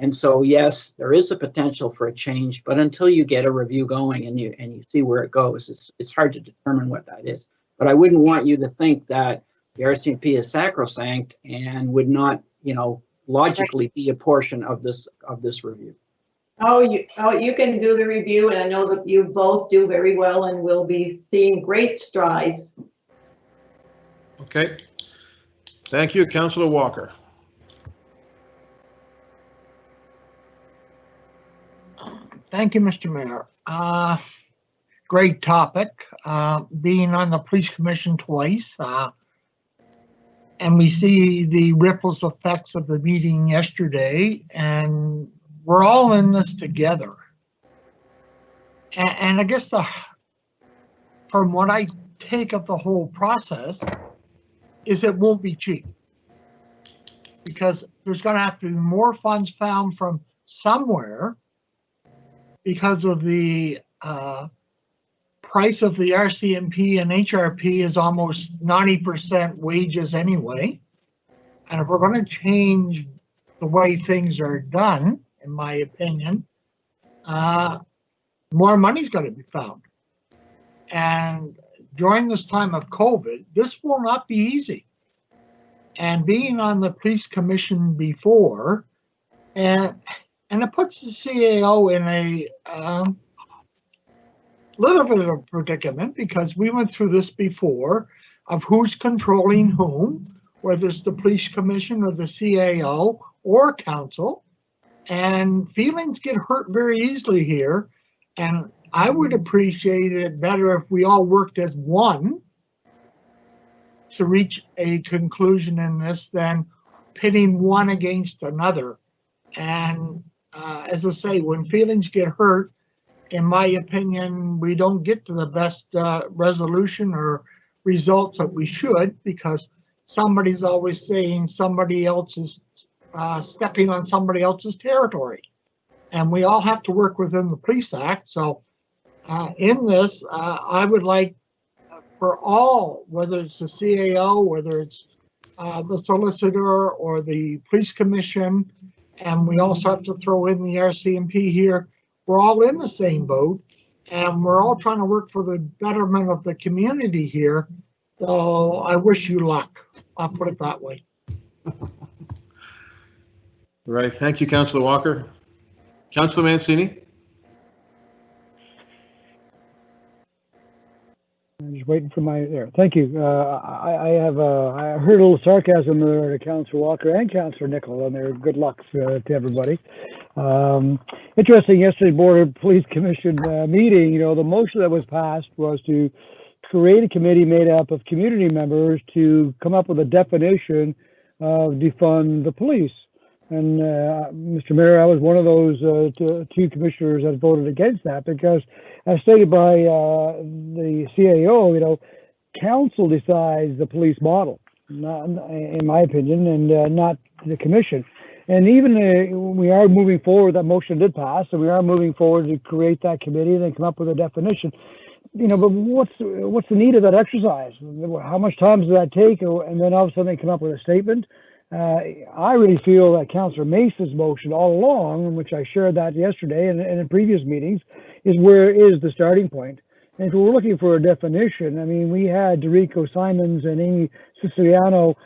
And so, yes, there is a potential for a change, but until you get a review going and you see where it goes, it's hard to determine what that is. But I wouldn't want you to think that the RCMP is sacrosanct and would not, logically be a portion of this review. You can do the review, and I know that you both do very well, and we'll be seeing great strides. Okay. Thank you, Councillor Walker. Thank you, Mr. Mayor. Great topic. Being on the police commission twice, and we see the ripples effects of the meeting yesterday, and we're all in this together. And I guess from what I take of the whole process is it won't be cheap, because there's going to have to be more funds found from somewhere because of the price of the RCMP and HRP is almost 90% wages anyway. And if we're going to change the way things are done, in my opinion, more money's got to be found. And during this time of COVID, this will not be easy. And being on the police commission before, and it puts the CAO in a little bit of a predicament, because we went through this before of who's controlling whom, whether it's the police commission or the CAO or council, and feelings get hurt very easily here. And I would appreciate it better if we all worked as one to reach a conclusion in this than pitting one against another. And as I say, when feelings get hurt, in my opinion, we don't get to the best resolution or results that we should, because somebody's always saying somebody else is stepping on somebody else's territory. And we all have to work within the Police Act. So in this, I would like for all, whether it's the CAO, whether it's the solicitor or the police commission, and we also have to throw in the RCMP here, we're all in the same boat, and we're all trying to work for the betterment of the community here. So I wish you luck. I'll put it that way. Right. Thank you, Councillor Walker. Councillor Mancini. Just waiting for my there. Thank you. I heard a little sarcasm there to Councillor Walker and Councillor Nicol, and their good luck to everybody. Interesting, yesterday Board of Police Commission meeting, the motion that was passed was to create a committee made up of community members to come up with a definition of defund the police. And Mr. Mayor, I was one of those two commissioners that voted against that because, as stated by the CAO, council decides the police model, not, in my opinion, and not the commission. And even we are moving forward, that motion did pass, and we are moving forward to create that committee and then come up with a definition. But what's the need of that exercise? How much time does that take? And then all of a sudden they come up with a statement. I really feel that Councillor Mason's motion all along, which I shared that yesterday and in previous meetings, is where is the starting point. And if we're looking for a definition, I mean, we had Dorico Simons and Amy Siciliano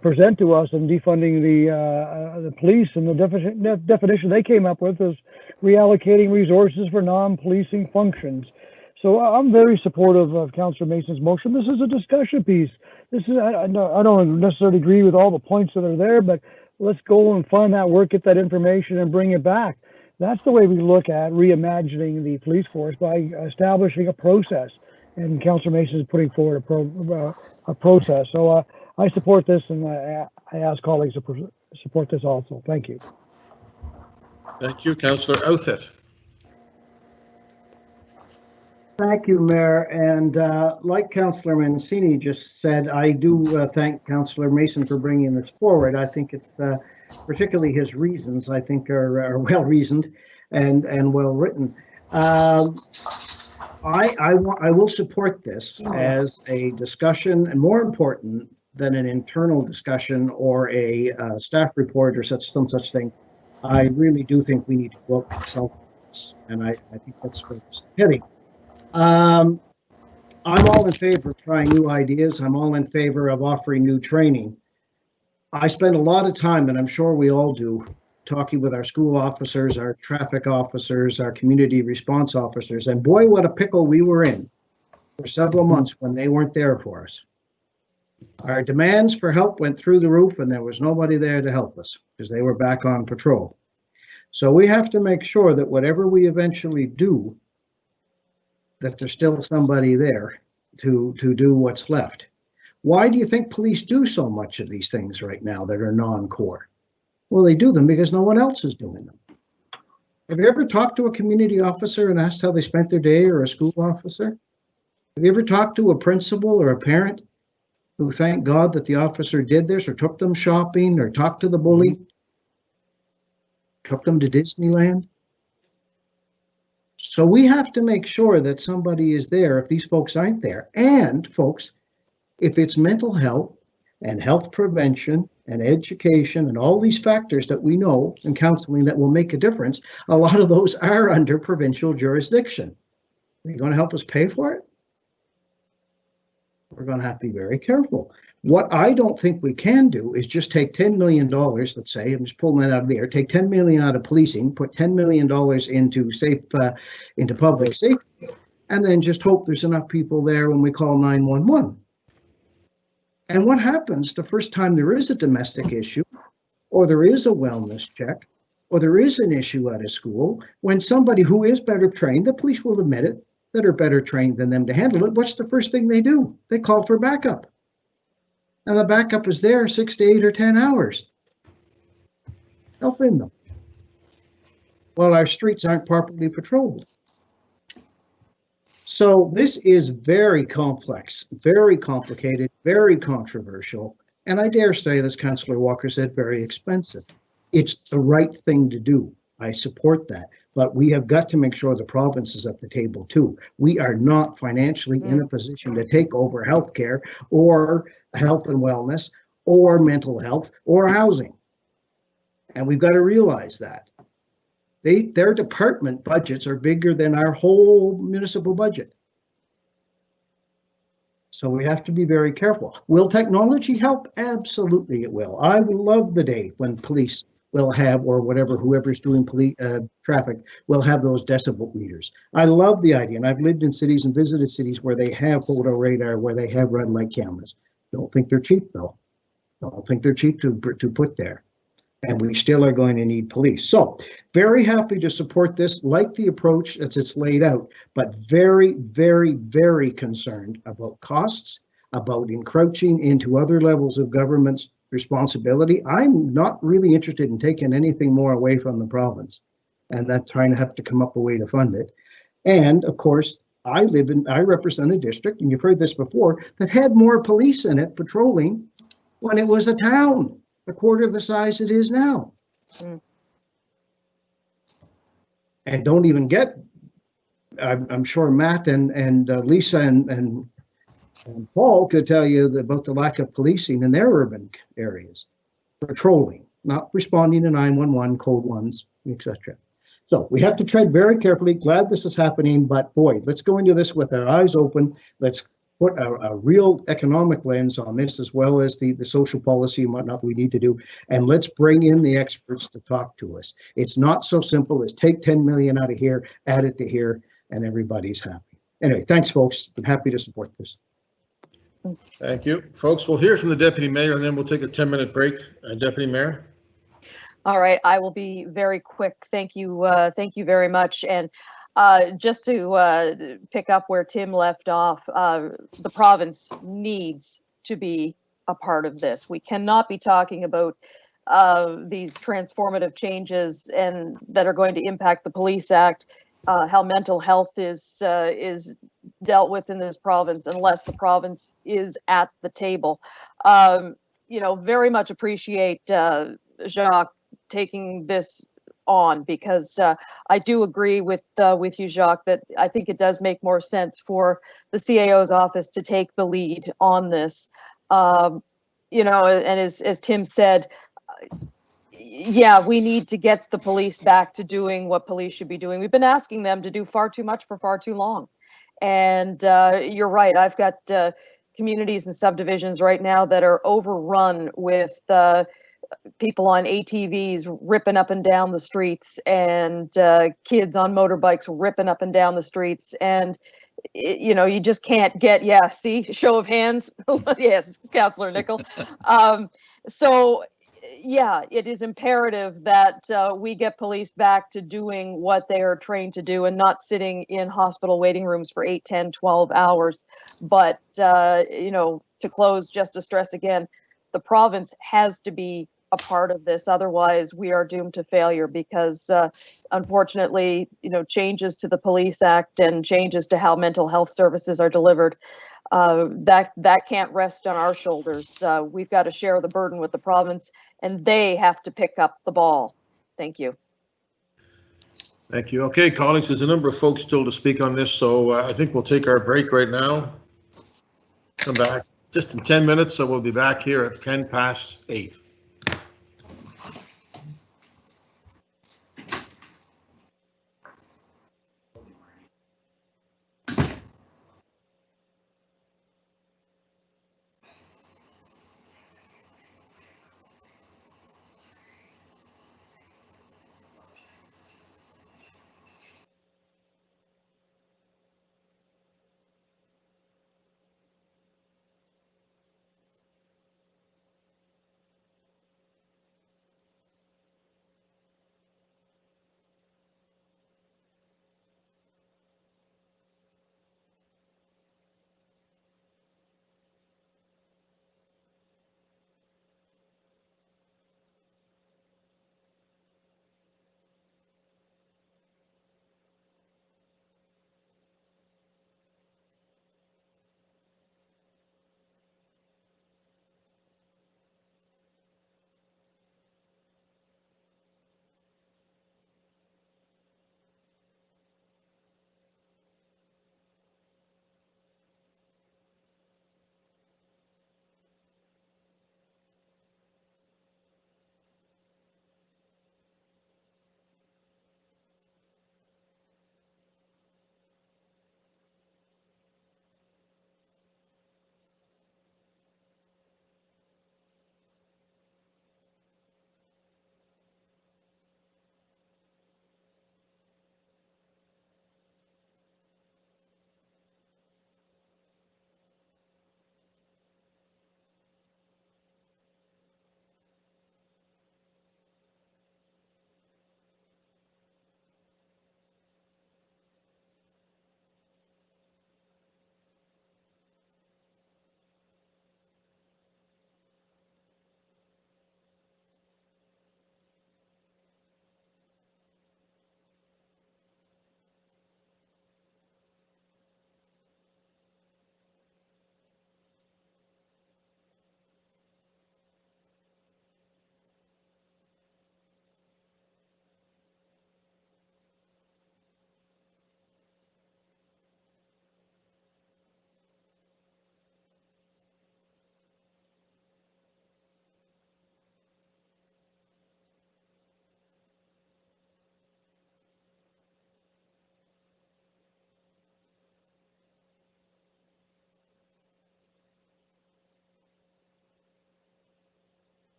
present to us on defunding the police, and the definition they came up with is reallocating resources for non-policing functions. So I'm very supportive of Councillor Mason's motion. This is a discussion piece. This is I don't necessarily agree with all the points that are there, but let's go and find that work, get that information, and bring it back. That's the way we look at reimagining the police force, by establishing a process. And Councillor Mason is putting forward a process. So I support this, and I ask colleagues to support this also. Thank you. Thank you, Councillor Outhitt. Thank you, Mayor. And like Councillor Mancini just said, I do thank Councillor Mason for bringing this forward. I think it's particularly his reasons, I think, are well reasoned and well written. I will support this as a discussion, and more important than an internal discussion or a staff report or some such thing. I really do think we need to go out and consult this, and I think that's where it's heading. I'm all in favor of trying new ideas. I'm all in favor of offering new training. I spend a lot of time, and I'm sure we all do, talking with our school officers, our traffic officers, our community response officers, and boy, what a pickle we were in for several months when they weren't there for us. Our demands for help went through the roof, and there was nobody there to help us because they were back on patrol. So we have to make sure that whatever we eventually do, that there's still somebody there to do what's left. Why do you think police do so much of these things right now that are non-core? Well, they do them because no one else is doing them. Have you ever talked to a community officer and asked how they spent their day, or a school officer? Have you ever talked to a principal or a parent who thanked God that the officer did this, or took them shopping, or talked to the bully, took them to Disneyland? So we have to make sure that somebody is there if these folks aren't there. And folks, if it's mental health and health prevention and education and all these factors that we know in counseling that will make a difference, a lot of those are under provincial jurisdiction. Are they going to help us pay for it? We're going to have to be very careful. What I don't think we can do is just take $10 million, let's say, I'm just pulling that out of the air, take $10 million out of policing, put $10 million into public safety, and then just hope there's enough people there when we call 911. And what happens the first time there is a domestic issue, or there is a wellness check, or there is an issue at a school, when somebody who is better trained, the police will admit it, that are better trained than them to handle it, what's the first thing they do? They call for backup. And the backup is there 6 to 8 or 10 hours, helping them while our streets aren't properly patrolled. So this is very complex, very complicated, very controversial, and I dare say, as Councillor Walker said, very expensive. It's the right thing to do. I support that, but we have got to make sure the province is at the table too. We are not financially in a position to take over healthcare or health and wellness or mental health or housing. And we've got to realize that. Their department budgets are bigger than our whole municipal budget. So we have to be very careful. Will technology help? Absolutely it will. I love the day when police will have, or whatever, whoever's doing traffic will have those decibel meters. I love the idea, and I've lived in cities and visited cities where they have photo radar, where they have red light cameras. Don't think they're cheap though. Don't think they're cheap to put there. And we still are going to need police. So very happy to support this, like the approach as it's laid out, but very, very, very concerned about costs, about encroaching into other levels of government's responsibility. I'm not really interested in taking anything more away from the province, and that's trying to have to come up a way to fund it. And of course, I represent a district, and you've heard this before, that had more police in it patrolling when it was a town, a quarter of the size it is now. And don't even get, I'm sure Matt and Lisa and Paul could tell you about the lack of policing in their urban areas, patrolling, not responding to 911, code ones, etc. So we have to tread very carefully. Glad this is happening, but boy, let's go into this with our eyes open. Let's put a real economic lens on this, as well as the social policy and whatnot we need to do. And let's bring in the experts to talk to us. It's not so simple as take 10 million out of here, add it to here, and everybody's happy. Anyway, thanks, folks. I'm happy to support this. Thank you. Folks, we'll hear from the Deputy Mayor, and then we'll take a 10-minute break. Deputy Mayor. All right, I will be very quick. Thank you very much. And just to pick up where Tim left off, the province needs to be a part of this. We cannot be talking about these transformative changes and that are going to impact the Police Act, how mental health is dealt with in this province, unless the province is at the table. Very much appreciate Jacques taking this on, because I do agree with you, Jacques, that I think it does make more sense for the CAO's office to take the lead on this. And as Tim said, yeah, we need to get the police back to doing what police should be doing. We've been asking them to do far too much for far too long. And you're right, I've got communities and subdivisions right now that are overrun with people on ATVs ripping up and down the streets, and kids on motorbikes ripping up and down the streets. And, you just can't get, see, show of hands. Yes, Councillor Nickel. So, yeah, it is imperative that we get police back to doing what they are trained to do and not sitting in hospital waiting rooms for 8, 10, 12 hours. But, to close, just to stress again, the province has to be a part of this. Otherwise, we are doomed to failure, because unfortunately, changes to the Police Act and changes to how mental health services are delivered, that can't rest on our shoulders. We've got to share the burden with the province, and they have to pick up the ball. Thank you. Thank you. Okay, colleagues, there's a number of folks still to speak on this, so I think we'll take our break right now. Come back just in 10 minutes, so we'll be back here at 8:10.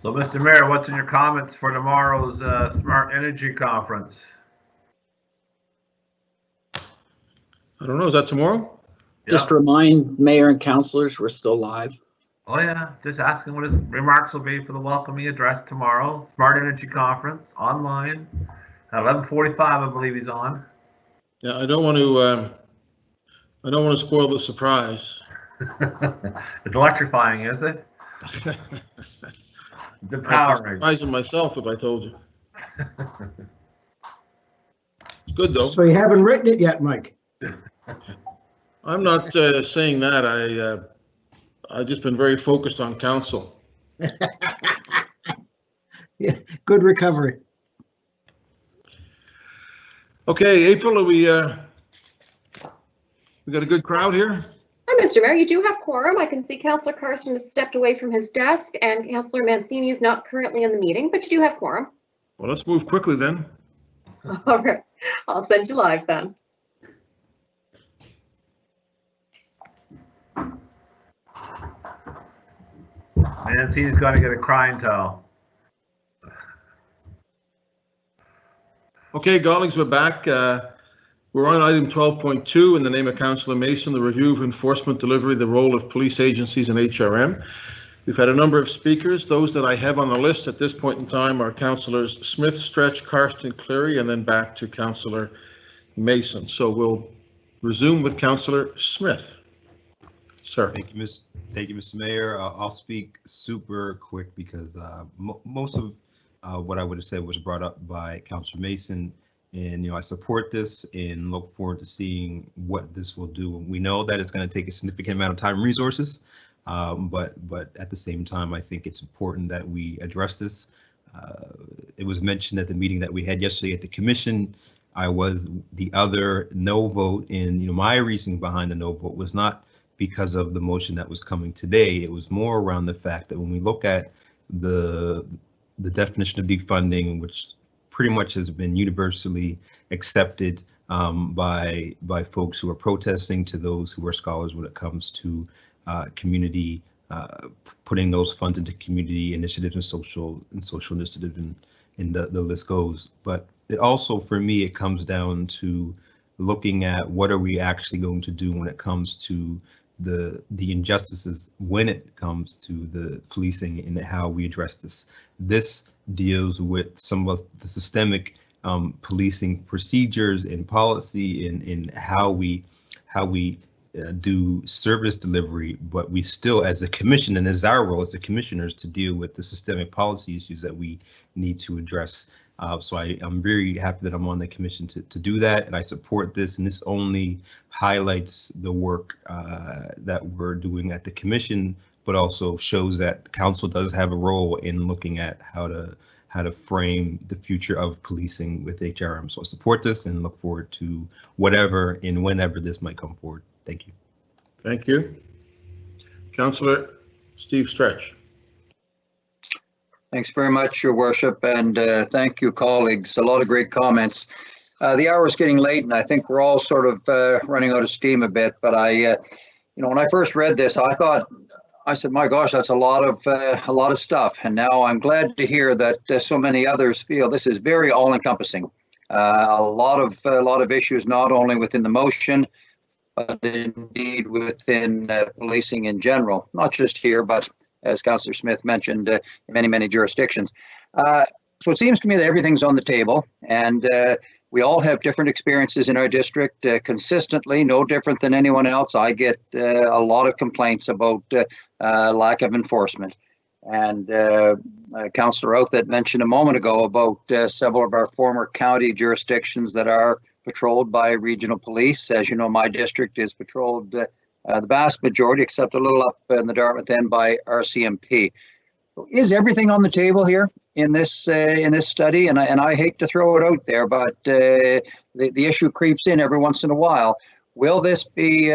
So, Mr. Mayor, what's in your comments for tomorrow's Smart Energy Conference? I don't know, is that tomorrow? Just remind mayor and councilors we're still live. Oh yeah, just asking what his remarks will be for the welcoming address tomorrow. Smart Energy Conference online at 11:45, I believe he's on. Yeah, I don't want to spoil the surprise. It's electrifying, is it? It's empowering. I'm surprising myself if I told you. It's good though. So you haven't written it yet, Mike? I'm not saying that. I've just been very focused on council. Yeah, good recovery. Okay, April, we got a good crowd here? Hi, Mr. Mayor. You do have quorum. I can see Councillor Carson has stepped away from his desk and Councillor Mancini is not currently in the meeting, but you do have quorum. Well, let's move quickly then. All right. I'll send you live then. Mancini's got to get a crying towel. Okay, colleagues, we're back. We're on item 12.2 in the name of Councillor Mason, the review of enforcement delivery, the role of police agencies and HRM. We've had a number of speakers. Those that I have on the list at this point in time are Councillors Smith, Stretch, Karsten, Cleary, and then back to Councillor Mason. So we'll resume with Councillor Smith. Sir. Thank you, Mr. Mayor. I'll speak super quick because most of what I would have said was brought up by Councillor Mason. And, I support this and look forward to seeing what this will do. We know that it's going to take a significant amount of time and resources, but at the same time, I think it's important that we address this. It was mentioned at the meeting that we had yesterday at the commission. I was the other no vote, and my reasoning behind the no vote was not because of the motion that was coming today. It was more around the fact that when we look at the definition of defunding, which pretty much has been universally accepted by folks who are protesting, to those who are scholars when it comes to community, putting those funds into community initiatives and social initiatives, and the list goes. But it also, for me, it comes down to looking at what are we actually going to do when it comes to the injustices, when it comes to the policing and how we address this. This deals with some of the systemic policing procedures and policy in how we do service delivery, but we still, as a commission, and as our role as the commissioners, to deal with the systemic policy issues that we need to address. So I'm very happy that I'm on the commission to do that, and I support this, and this only highlights the work that we're doing at the commission, but also shows that the council does have a role in looking at how to frame the future of policing with HRM. So I support this and look forward to whatever and whenever this might come forward. Thank you. Thank you. Councillor Steve Stretch. Thanks very much, Your Worship, and thank you, colleagues. A lot of great comments. The hour is getting late, and I think we're all sort of running out of steam a bit. But when I first read this, I said, "My gosh, that's a lot of stuff." And now I'm glad to hear that so many others feel this is very all-encompassing. A lot of issues, not only within the motion, but indeed within policing in general, not just here, but as Councillor Smith mentioned, in many jurisdictions. So it seems to me that everything's on the table, and we all have different experiences in our district, consistently, no different than anyone else. I get a lot of complaints about lack of enforcement. And Councillor Outhet mentioned a moment ago about several of our former county jurisdictions that are patrolled by regional police. As you know, my district is patrolled the vast majority, except a little up in the Dartmouth end, by RCMP. Is everything on the table here in this study? And I hate to throw it out there, but the issue creeps in every once in a while. Will this be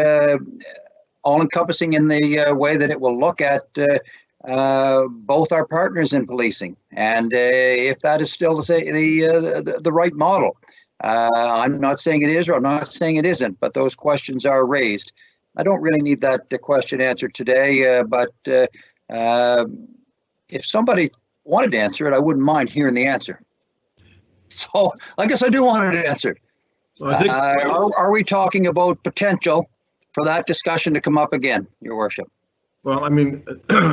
all-encompassing in the way that it will look at both our partners in policing, and if that is still the right model? I'm not saying it is, or I'm not saying it isn't, but those questions are raised. I don't really need that question answered today, but if somebody wanted to answer it, I wouldn't mind hearing the answer. So I guess I do want it answered. Well, I think, Are we talking about potential for that discussion to come up again, Your Worship? well, I mean,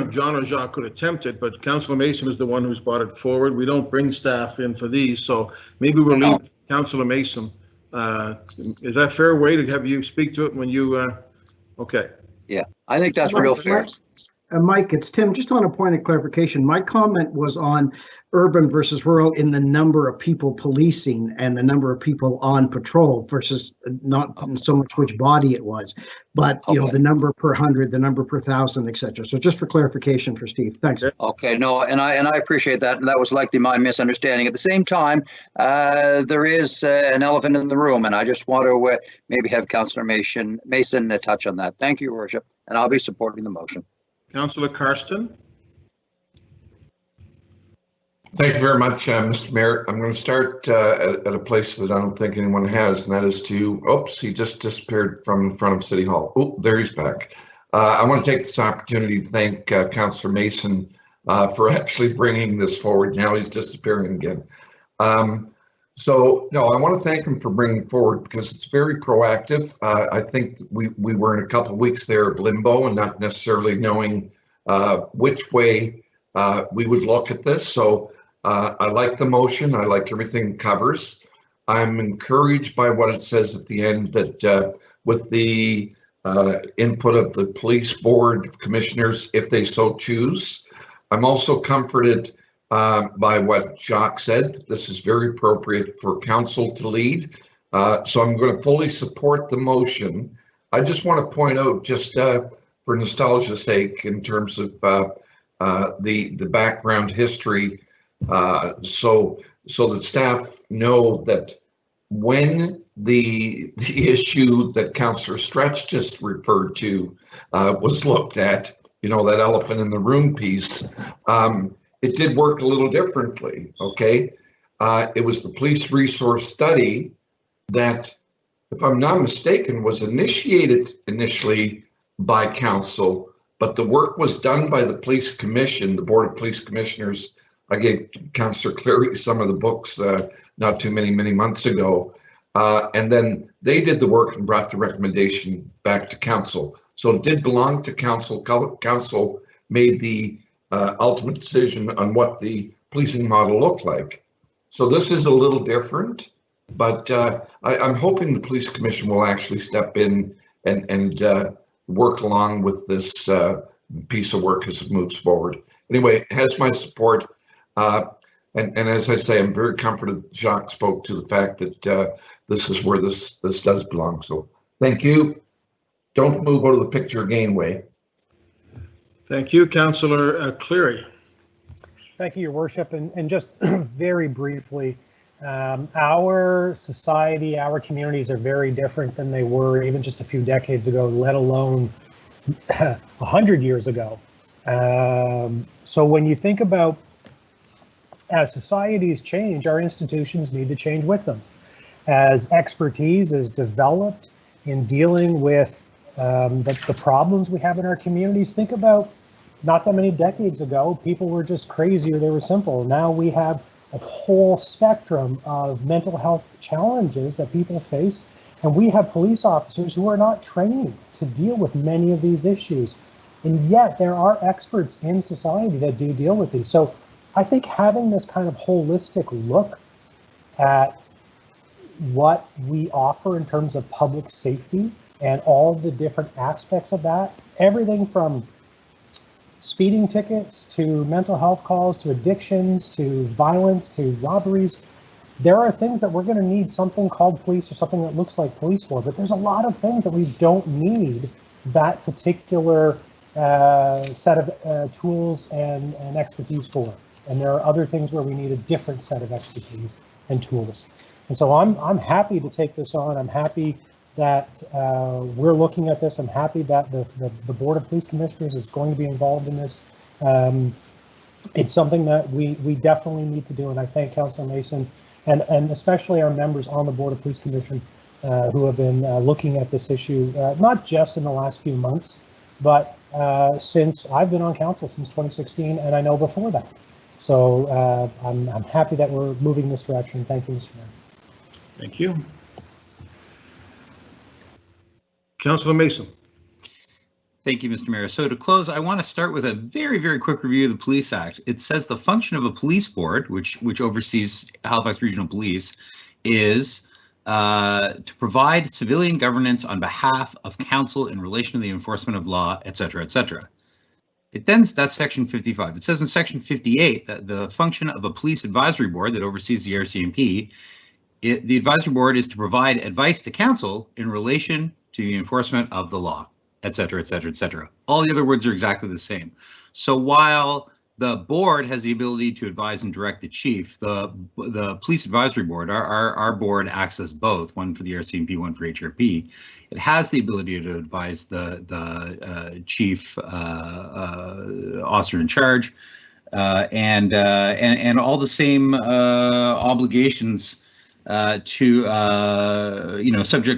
John or Jacques could attempt it, but Councillor Mason is the one who's brought it forward. We don't bring staff in for these, so maybe we'll leave Councillor Mason. Is that a fair way to have you speak to it when you, okay. Yeah, I think that's real fair. Mike, it's Tim. Just on a point of clarification, my comment was on urban versus rural in the number of people policing and the number of people on patrol versus not so much which body it was, but you know, the number per 100, the number per 1,000, etc. So just for clarification for Steve. Thanks. Okay, no, and I appreciate that. And that was likely my misunderstanding. At the same time, there is an elephant in the room, and I just want to maybe have Councillor Mason touch on that. Thank you, Your Worship, and I'll be supporting the motion. Councillor Karsten. Thank you very much, Mr. Mayor. I'm going to start at a place that I don't think anyone has, and that is to, oops, he just disappeared from in front of City Hall. Oh, there he's back. I want to take this opportunity to thank Councillor Mason for actually bringing this forward. Now he's disappearing again. So, no, I want to thank him for bringing forward because it's very proactive. I think we were in a couple of weeks there of limbo and not necessarily knowing which way we would look at this. So I like the motion. I like everything it covers. I'm encouraged by what it says at the end that with the input of the police board of commissioners, if they so choose. I'm also comforted by what Jacques said. This is very appropriate for council to lead. So I'm going to fully support the motion. I just want to point out, just for nostalgia's sake, in terms of the background history, so that staff know that when the issue that Councillor Stretch just referred to was looked at, you know, that elephant in the room piece, it did work a little differently, okay? It was the police resource study that, if I'm not mistaken, was initiated initially by council, but the work was done by the police commission, the Board of Police Commissioners. I gave Councillor Cleary some of the books not too many months ago. And then they did the work and brought the recommendation back to council. So it did belong to council. Council made the ultimate decision on what the policing model looked like. So this is a little different, but I'm hoping the police commission will actually step in and work along with this piece of work as it moves forward. Anyway, it has my support. And as I say, I'm very comforted Jacques spoke to the fact that this is where this does belong. So thank you. Don't move out of the picture again, Way. Thank you, Councillor Cleary. Thank you, Your Worship. And just very briefly, our society, our communities are very different than they were even just a few decades ago, let alone 100 years ago. So when you think about as societies change, our institutions need to change with them. As expertise is developed in dealing with the problems we have in our communities, think about not that many decades ago, people were just crazy or they were simple. Now we have a whole spectrum of mental health challenges that people face, and we have police officers who are not trained to deal with many of these issues. And yet there are experts in society that do deal with these. So I think having this kind of holistic look at what we offer in terms of public safety and all the different aspects of that, everything from speeding tickets to mental health calls to addictions to violence to robberies, there are things that we're going to need something called police or something that looks like police for, but there's a lot of things that we don't need that particular set of tools and expertise for. And there are other things where we need a different set of expertise and tools. And so I'm happy to take this on. I'm happy that we're looking at this. I'm happy that the Board of Police Commissioners is going to be involved in this. It's something that we definitely need to do. And I thank Councillor Mason and especially our members on the Board of Police Commission who have been looking at this issue, not just in the last few months, but since I've been on council since 2016, and I know before that. So I'm happy that we're moving this direction. Thank you, Mr. Mayor. Thank you. Councillor Mason. Thank you, Mr. Mayor. So to close, I want to start with a very, very quick review of the Police Act. It says the function of a police board, which oversees Halifax Regional Police, is to provide civilian governance on behalf of council in relation to the enforcement of law, et cetera, et cetera. That's section 55. It says in section 58 that the function of a police advisory board that oversees the RCMP, the advisory board is to provide advice to council in relation to the enforcement of the law, et cetera, et cetera, et cetera. All the other words are exactly the same. So while the board has the ability to advise and direct the chief, the police advisory board, our board acts as both, one for the RCMP, one for HRP. It has the ability to advise the chief officer in charge and all the same obligations subject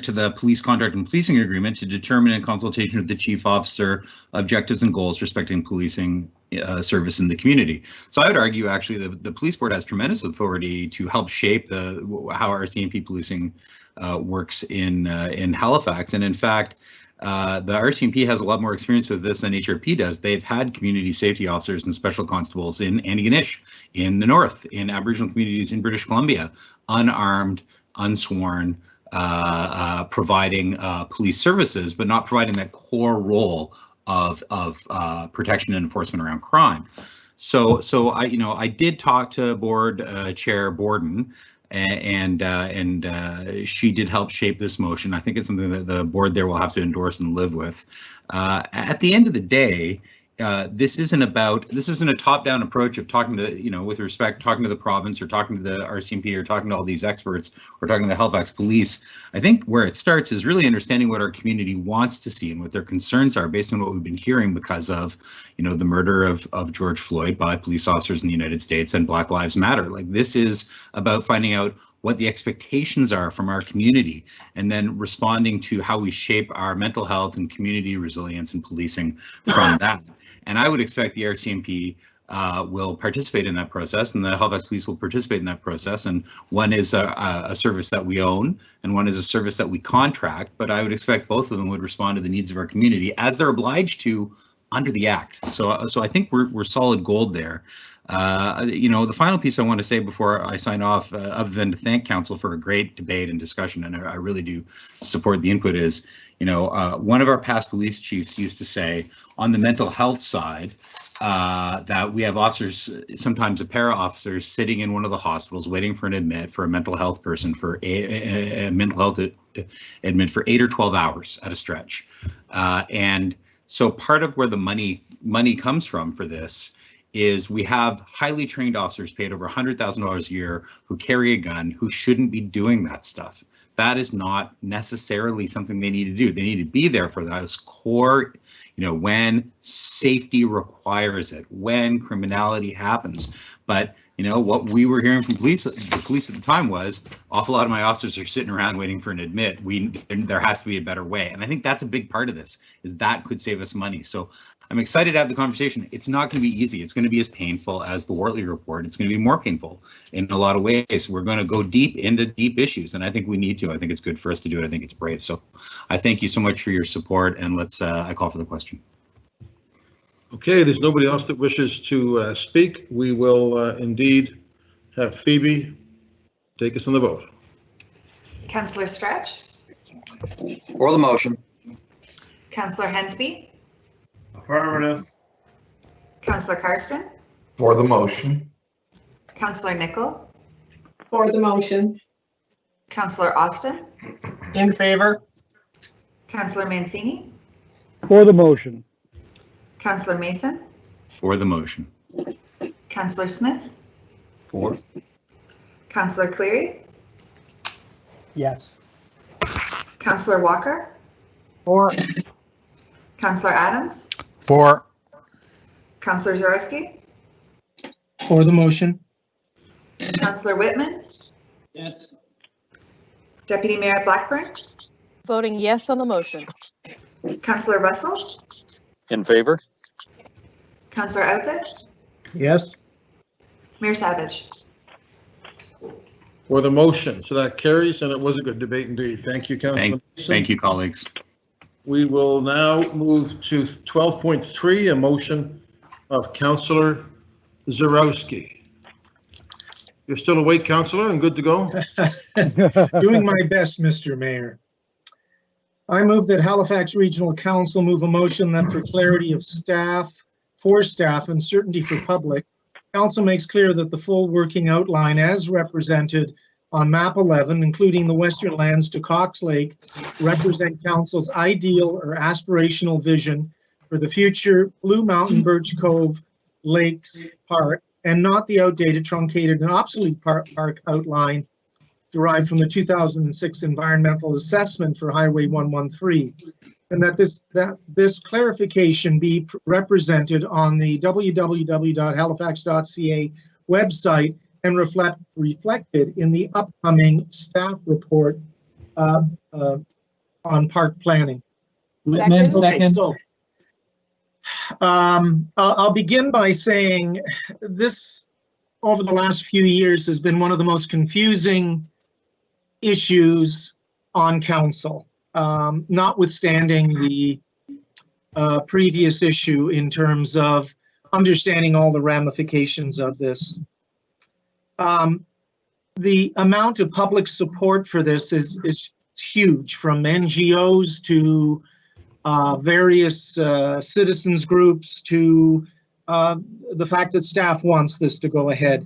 to the police contract and policing agreement to determine in consultation with the chief officer objectives and goals respecting policing service in the community. So I would argue actually the police board has tremendous authority to help shape how RCMP policing works in Halifax. And in fact, the RCMP has a lot more experience with this than HRP does. They've had community safety officers and special constables in Antigonish, in the north, in Aboriginal communities in British Columbia, unarmed, unsworn, providing police services, but not providing that core role of protection and enforcement around crime. So I did talk to board chair Borden, and she did help shape this motion. I think it's something that the board there will have to endorse and live with. At the end of the day, this isn't a top-down approach of talking to, with respect, talking to the province or talking to the RCMP or talking to all these experts or talking to the Halifax police. I think where it starts is really understanding what our community wants to see and what their concerns are based on what we've been hearing because of, the murder of George Floyd by police officers in the United States and Black Lives Matter. Like, this is about finding out what the expectations are from our community and then responding to how we shape our mental health and community resilience and policing from that. And I would expect the RCMP will participate in that process, and the Halifax Police will participate in that process. And one is a service that we own, and one is a service that we contract. But I would expect both of them would respond to the needs of our community as they're obliged to under the Act. So I think we're solid gold there. The final piece I want to say before I sign off, other than to thank council for a great debate and discussion, and I really do support the input, is, one of our past police chiefs used to say on the mental health side that we have officers, sometimes a para officers, sitting in one of the hospitals waiting for an admit for a mental health person for a mental health admit for 8 or 12 hours at a stretch. And so part of where the money comes from for this is we have highly trained officers paid over $100,000 a year who carry a gun who shouldn't be doing that stuff. That is not necessarily something they need to do. They need to be there for those core, when safety requires it, when criminality happens. But, what we were hearing from the police at the time was, awful lot of my officers are sitting around waiting for an admit. There has to be a better way. And I think that's a big part of this, is that could save us money. So I'm excited to have the conversation. It's not going to be easy. It's going to be as painful as the Wortley report. It's going to be more painful in a lot of ways. We're going to go deep into deep issues, and I think we need to. I think it's good for us to do it. I think it's brave. So I thank you so much for your support, and I call for the question. Okay, there's nobody else that wishes to speak. We will indeed have Phoebe take us on the vote. Councillor Stretch, For the motion. Councillor Hensby, Affirmative. Councillor Karsten, For the motion. Councillor Nicol, For the motion. Councillor Austin, In favor? Councillor Mancini, For the motion. Councillor Mason, For the motion. Councillor Smith, For. Councillor Cleary, Yes. Councillor Walker, For. Councillor Adams, For. Councillor Zorowski, For the motion. Councillor Whitman, Yes. Deputy Mayor Blackburn, Voting yes on the motion. Councillor Russell, In favor? Councillor Outfit, Yes. Mayor Savage. For the motion, so that carries, and it was a good debate indeed. Thank you, Councilor Mason. Thank you, colleagues. We will now move to 12.3, a motion of Councilor Zarowski. You're still awake, Councilor, and good to go? Doing my best, Mr. Mayor. I move that Halifax Regional Council move a motion that for clarity of staff, and certainty for public, Council makes clear that the full working outline as represented on map 11, including the western lands to Cox Lake, represent Council's ideal or aspirational vision for the future Blue Mountain Birch Cove Lakes Park, and not the outdated, truncated, and obsolete park outline derived from the 2006 environmental assessment for Highway 113, and that this clarification be represented on the www.halifax.ca website and reflected in the upcoming staff report on park planning. Whitman, second. So, I'll begin by saying this, over the last few years, has been one of the most confusing issues on council, notwithstanding the previous issue in terms of understanding all the ramifications of this. The amount of public support for this is huge, from NGOs to various citizens groups to the fact that staff wants this to go ahead.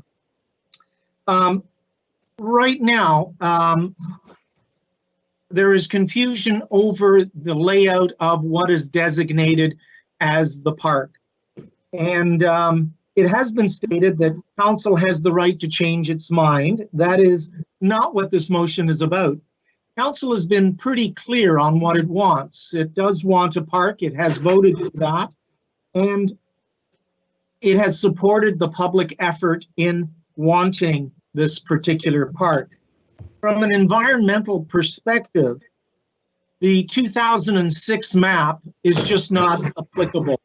Right now, there is confusion over the layout of what is designated as the park. And it has been stated that council has the right to change its mind. That is not what this motion is about. Council has been pretty clear on what it wants. It does want a park. It has voted for that. And it has supported the public effort in wanting this particular park. From an environmental perspective, the 2006 map is just not applicable.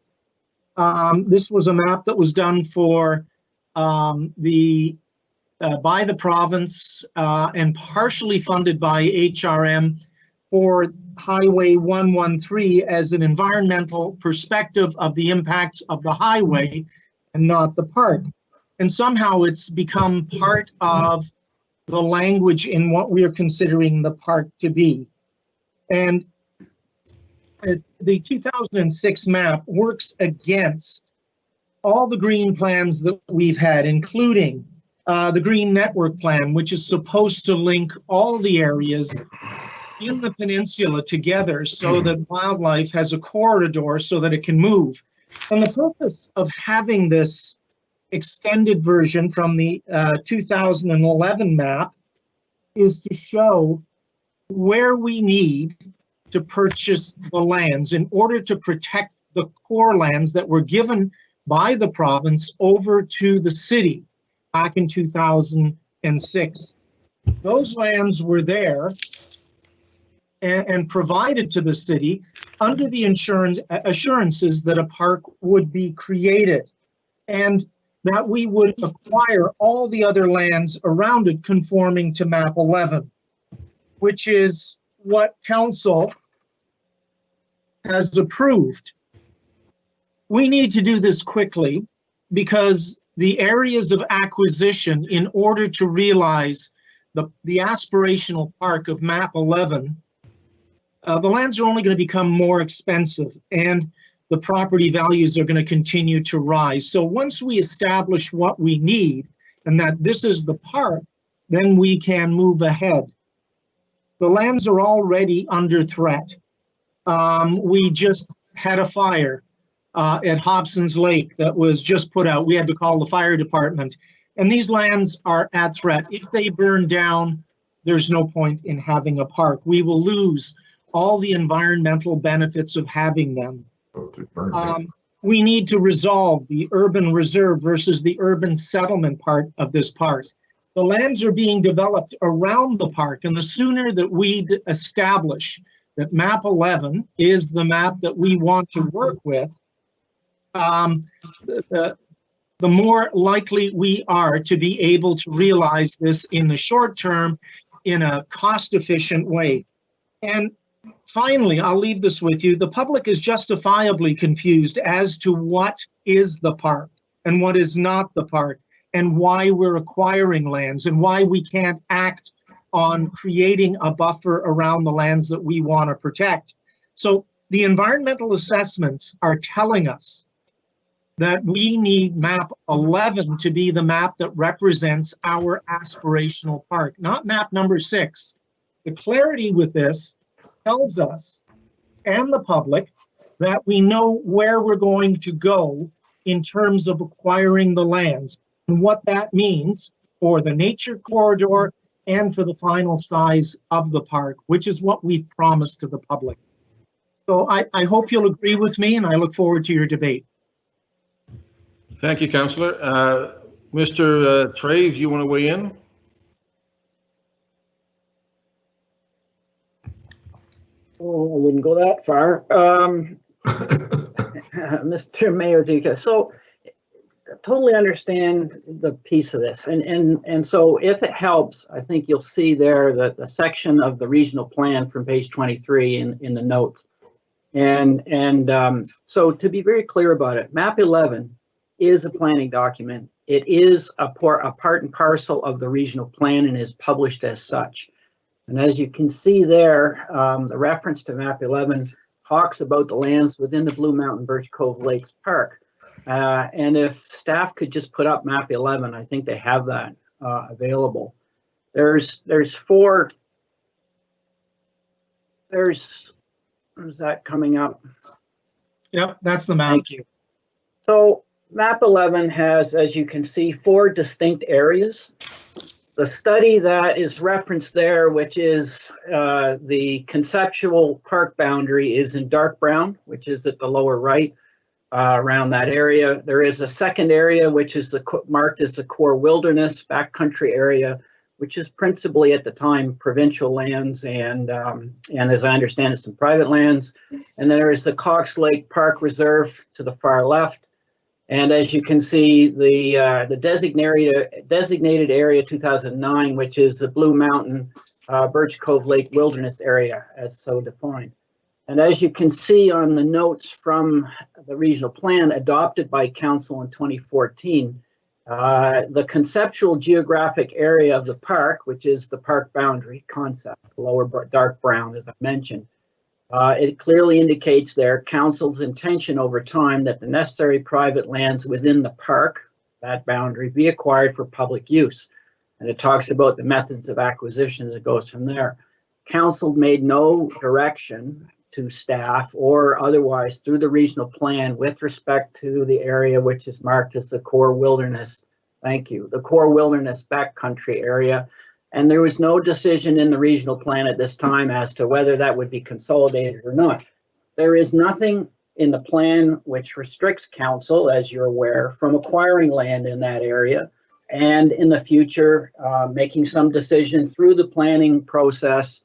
This was a map that was done for by the province and partially funded by HRM for Highway 113 as an environmental perspective of the impacts of the highway and not the park. And somehow it's become part of the language in what we are considering the park to be. And the 2006 map works against all the green plans that we've had, including the Green Network Plan, which is supposed to link all the areas in the peninsula together so that wildlife has a corridor so that it can move. And the purpose of having this extended version from the 2011 map is to show where we need to purchase the lands in order to protect the core lands that were given by the province over to the city back in 2006. Those lands were there and provided to the city under the assurances that a park would be created and that we would acquire all the other lands around it conforming to map 11, which is what council has approved. We need to do this quickly because the areas of acquisition, in order to realize the aspirational park of map 11, the lands are only going to become more expensive and the property values are going to continue to rise. So once we establish what we need and that this is the park, then we can move ahead. The lands are already under threat. We just had a fire at Hobson's Lake that was just put out. We had to call the fire department. And these lands are at threat. If they burn down, there's no point in having a park. We will lose all the environmental benefits of having them. We need to resolve the urban reserve versus the urban settlement part of this park. The lands are being developed around the park, and the sooner that we establish that map 11 is the map that we want to work with, the the more likely we are to be able to realize this in the short term in a cost-efficient way. And finally, I'll leave this with you. The public is justifiably confused as to what is the park and what is not the park, and why we're acquiring lands and why we can't act on creating a buffer around the lands that we want to protect. So the environmental assessments are telling us that we need map 11 to be the map that represents our aspirational park, not map number 6. The clarity with this tells us and the public that we know where we're going to go in terms of acquiring the lands and what that means for the nature corridor and for the final size of the park, which is what we've promised to the public. So I hope you'll agree with me, and I look forward to your debate. Thank you, Councillor. Mr. Traves, you want to weigh in? Oh, I wouldn't go that far. Mr. Mayor, so I totally understand the piece of this. And so if it helps, I think you'll see there that the section of the regional plan from page 23 in the notes. So to be very clear about it, map 11 is a planning document. It is a part and parcel of the regional plan and is published as such. And as you can see there, the reference to map 11 talks about the lands within the Blue Mountain Birch Cove Lakes Park. And if staff could just put up map 11, I think they have that available. Where's that coming up? Yep, that's the map. Thank you. So map 11 has, as you can see, 4 distinct areas. The study that is referenced there, which is the conceptual park boundary, is in dark brown, which is at the lower right around that area. There is a second area, which is marked as the core wilderness backcountry area, which is principally at the time provincial lands and as I understand it, some private lands. And there is the Cox Lake Park Reserve to the far left. And as you can see, the designated area 2009, which is the Blue Mountain Birch Cove Lake Wilderness area, as so defined. And as you can see on the notes from the regional plan adopted by council in 2014, the conceptual geographic area of the park, which is the park boundary concept, lower dark brown, as I mentioned, it clearly indicates there council's intention over time that the necessary private lands within the park, that boundary, be acquired for public use. And it talks about the methods of acquisition that goes from there. Council made no direction to staff or otherwise through the regional plan with respect to the area which is marked as the core wilderness. Thank you. The core wilderness backcountry area. And there was no decision in the regional plan at this time as to whether that would be consolidated or not. There is nothing in the plan which restricts council, as you're aware, from acquiring land in that area and in the future making some decision through the planning process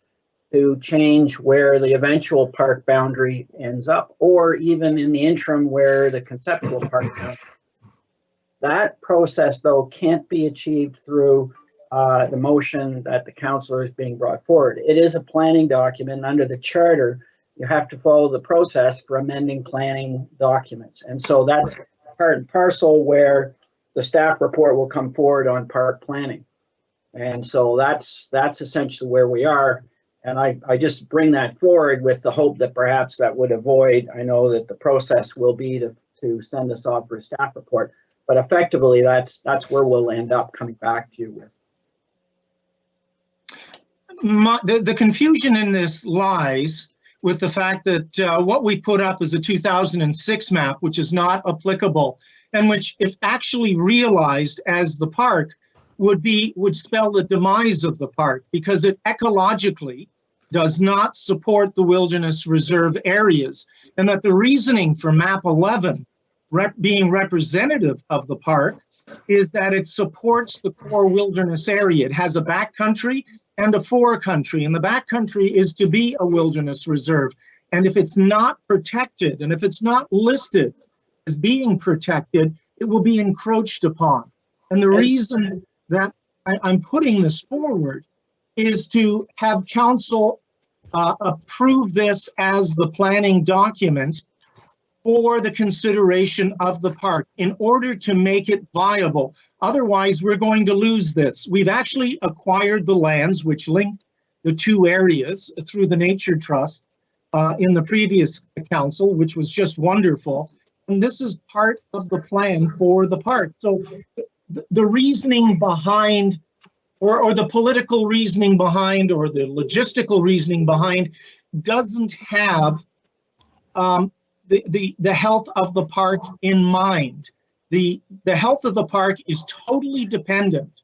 to change where the eventual park boundary ends up, or even in the interim where the conceptual park boundary. That process, though, can't be achieved through the motion that the councillor is being brought forward. It is a planning document. Under the charter, you have to follow the process for amending planning documents. And so that's part and parcel where the staff report will come forward on park planning. And so that's essentially where we are. And I just bring that forward with the hope that perhaps that would avoid, I know that the process will be to send this off for a staff report, but effectively that's where we'll end up coming back to you with. The confusion in this lies with the fact that what we put up is a 2006 map, which is not applicable, and which, if actually realized as the park, would spell the demise of the park, because it ecologically does not support the wilderness reserve areas, and that the reasoning for map 11 being representative of the park is that it supports the core wilderness area. It has a backcountry and a forecountry, and the backcountry is to be a wilderness reserve. And if it's not protected, and if it's not listed as being protected, it will be encroached upon. And the reason that I'm putting this forward is to have council approve this as the planning document for the consideration of the park in order to make it viable. Otherwise, we're going to lose this. We've actually acquired the lands which linked the two areas through the Nature Trust in the previous council, which was just wonderful. And this is part of the plan for the park. So the reasoning behind, or the political reasoning behind, or the logistical reasoning behind, doesn't have the health of the park in mind. The health of the park is totally dependent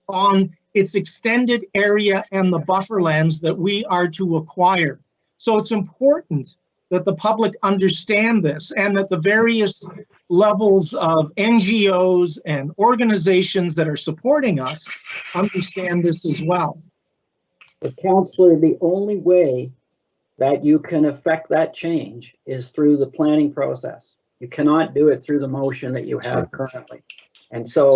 on its extended area and the buffer lands that we are to acquire. So it's important that the public understand this, and that the various levels of NGOs and organizations that are supporting us understand this as well. But Councillor, the only way that you can affect that change is through the planning process. You cannot do it through the motion that you have currently. And so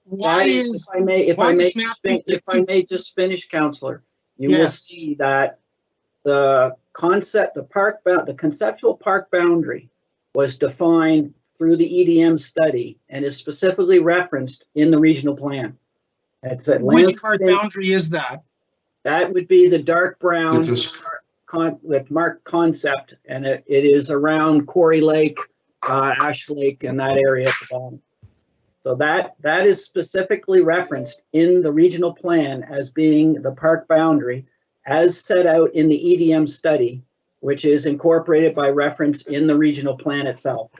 why if I may just finish, Councillor, you will see that the conceptual park boundary was defined through the EDM study and is specifically referenced in the regional plan. Which park boundary is that? That would be the dark brown that marked concept, and it is around Quarry Lake, Ash Lake, and that area at the bottom. So that is specifically referenced in the regional plan as being the park boundary as set out in the EDM study, which is incorporated by reference in the regional plan itself.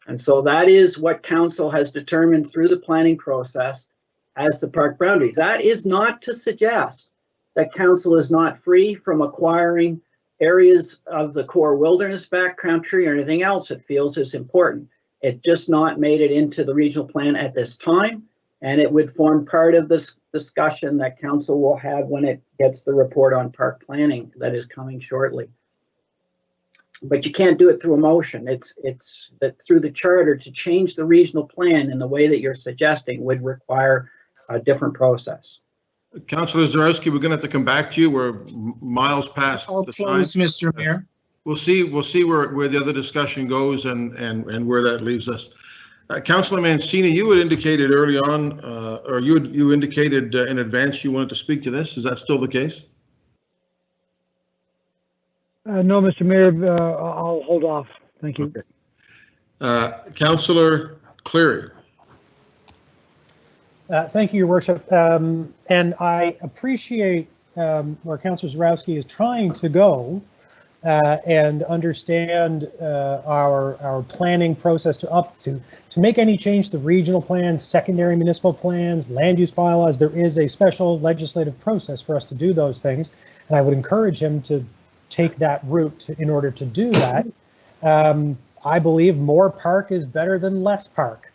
And so that is what council has determined through the planning process as the park boundary. That is not to suggest that council is not free from acquiring areas of the core wilderness backcountry or anything else it feels is important. It just not made it into the regional plan at this time, and it would form part of this discussion that council will have when it gets the report on park planning that is coming shortly. But you can't do it through a motion. It's that through the charter to change the regional plan in the way that you're suggesting would require a different process. Councillor Zarowski, we're going to have to come back to you. We're miles past I'll the close, time. Mr. Mayor. We'll see where the other discussion goes and where that leaves us. Councillor Mancini, you had indicated early on, or you indicated in advance you wanted to speak to this. Is that still the case? No, Mr. Mayor, I'll hold off. Thank you. Okay. Councillor Cleary. Thank you, Your Worship. And I appreciate where Councillor Zarowski is trying to go and understand our planning process to make any change to regional plans, secondary municipal plans, land use bylaws. There is a special legislative process for us to do those things, and I would encourage him to take that route in order to do that. I believe more park is better than less park.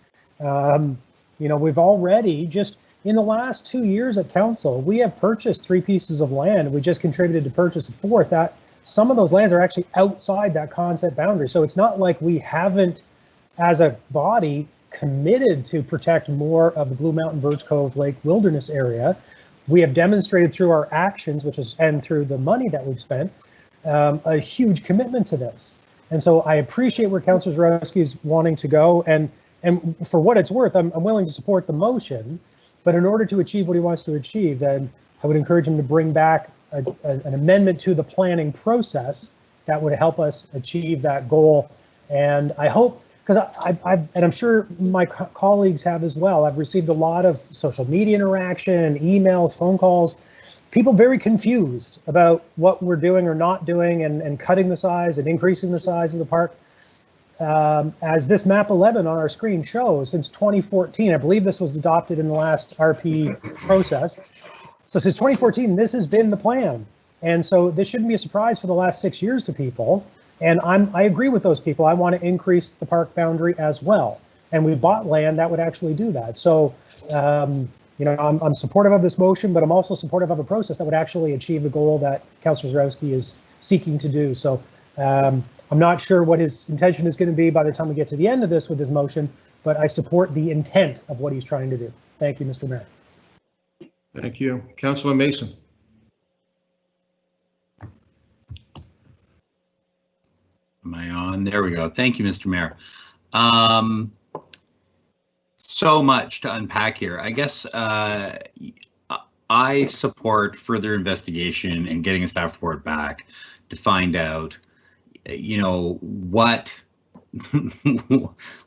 You know, we've already just in the last 2 years at council, we have purchased 3 pieces of land. We just contributed to purchase a 4th. That some of those lands are actually outside that concept boundary. So it's not like we haven't, as a body, committed to protect more of the Blue Mountain Birch Cove Lake Wilderness area. We have demonstrated through our actions, and through the money that we've spent, a huge commitment to this. And so I appreciate where Councillor Zarowski is wanting to go, and for what it's worth, I'm willing to support the motion, but in order to achieve what he wants to achieve, then I would encourage him to bring back an amendment to the planning process that would help us achieve that goal. And I hope, because and I'm sure my colleagues have as well, I've received a lot of social media interaction, emails, phone calls, people very confused about what we're doing or not doing, and cutting the size and increasing the size of the park. As this map 11 on our screen shows, since 2014, I believe this was adopted in the last RP process. So since 2014, this has been the plan. And so this shouldn't be a surprise for the last 6 years to people. And I agree with those people. I want to increase the park boundary as well. And we bought land that would actually do that. So, you know, I'm supportive of this motion, but I'm also supportive of a process that would actually achieve the goal that Councillor Zarowski is seeking to do. So I'm not sure what his intention is going to be by the time we get to the end of this with his motion, but I support the intent of what he's trying to do. Thank you, Mr. Mayor. Thank you. Councillor Mason. Am I on? There we go. Thank you, Mr. Mayor. So much to unpack here. I guess I support further investigation and getting a staff report back to find out, you know, what,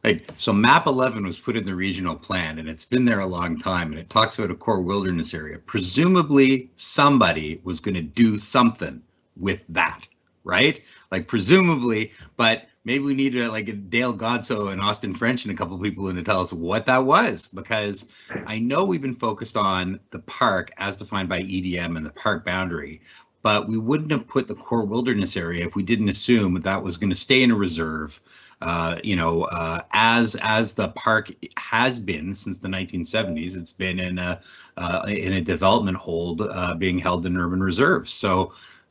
like, so map 11 was put in the regional plan and it's been there a long time and it talks about a core wilderness area. Presumably somebody was going to do something with that, right? Like presumably, but maybe we need like a Dale Godso and Austin French and a couple of people in to tell us what that was, because I know we've been focused on the park as defined by EDM and the park boundary, but we wouldn't have put the core wilderness area if we didn't assume that was going to stay in a reserve, you know, as the park has been since the 1970s. It's been in a development hold, being held in urban reserves.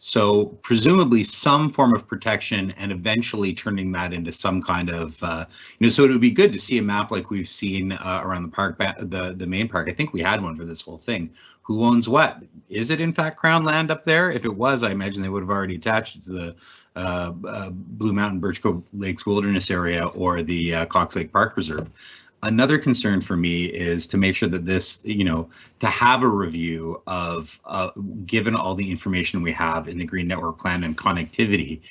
So presumably some form of protection and eventually turning that into some kind of, you know, so it would be good to see a map like we've seen around the park, the main park. I think we had one for this whole thing. Who owns what? Is it in fact Crown land up there? If it was, I imagine they would have already attached it to the Blue Mountain Birch Cove Lakes Wilderness Area or the Cox Lake Park Reserve. Another concern for me is to make sure that this, you know, to have a review of, given all the information we have in the Green Network Plan and connectivity,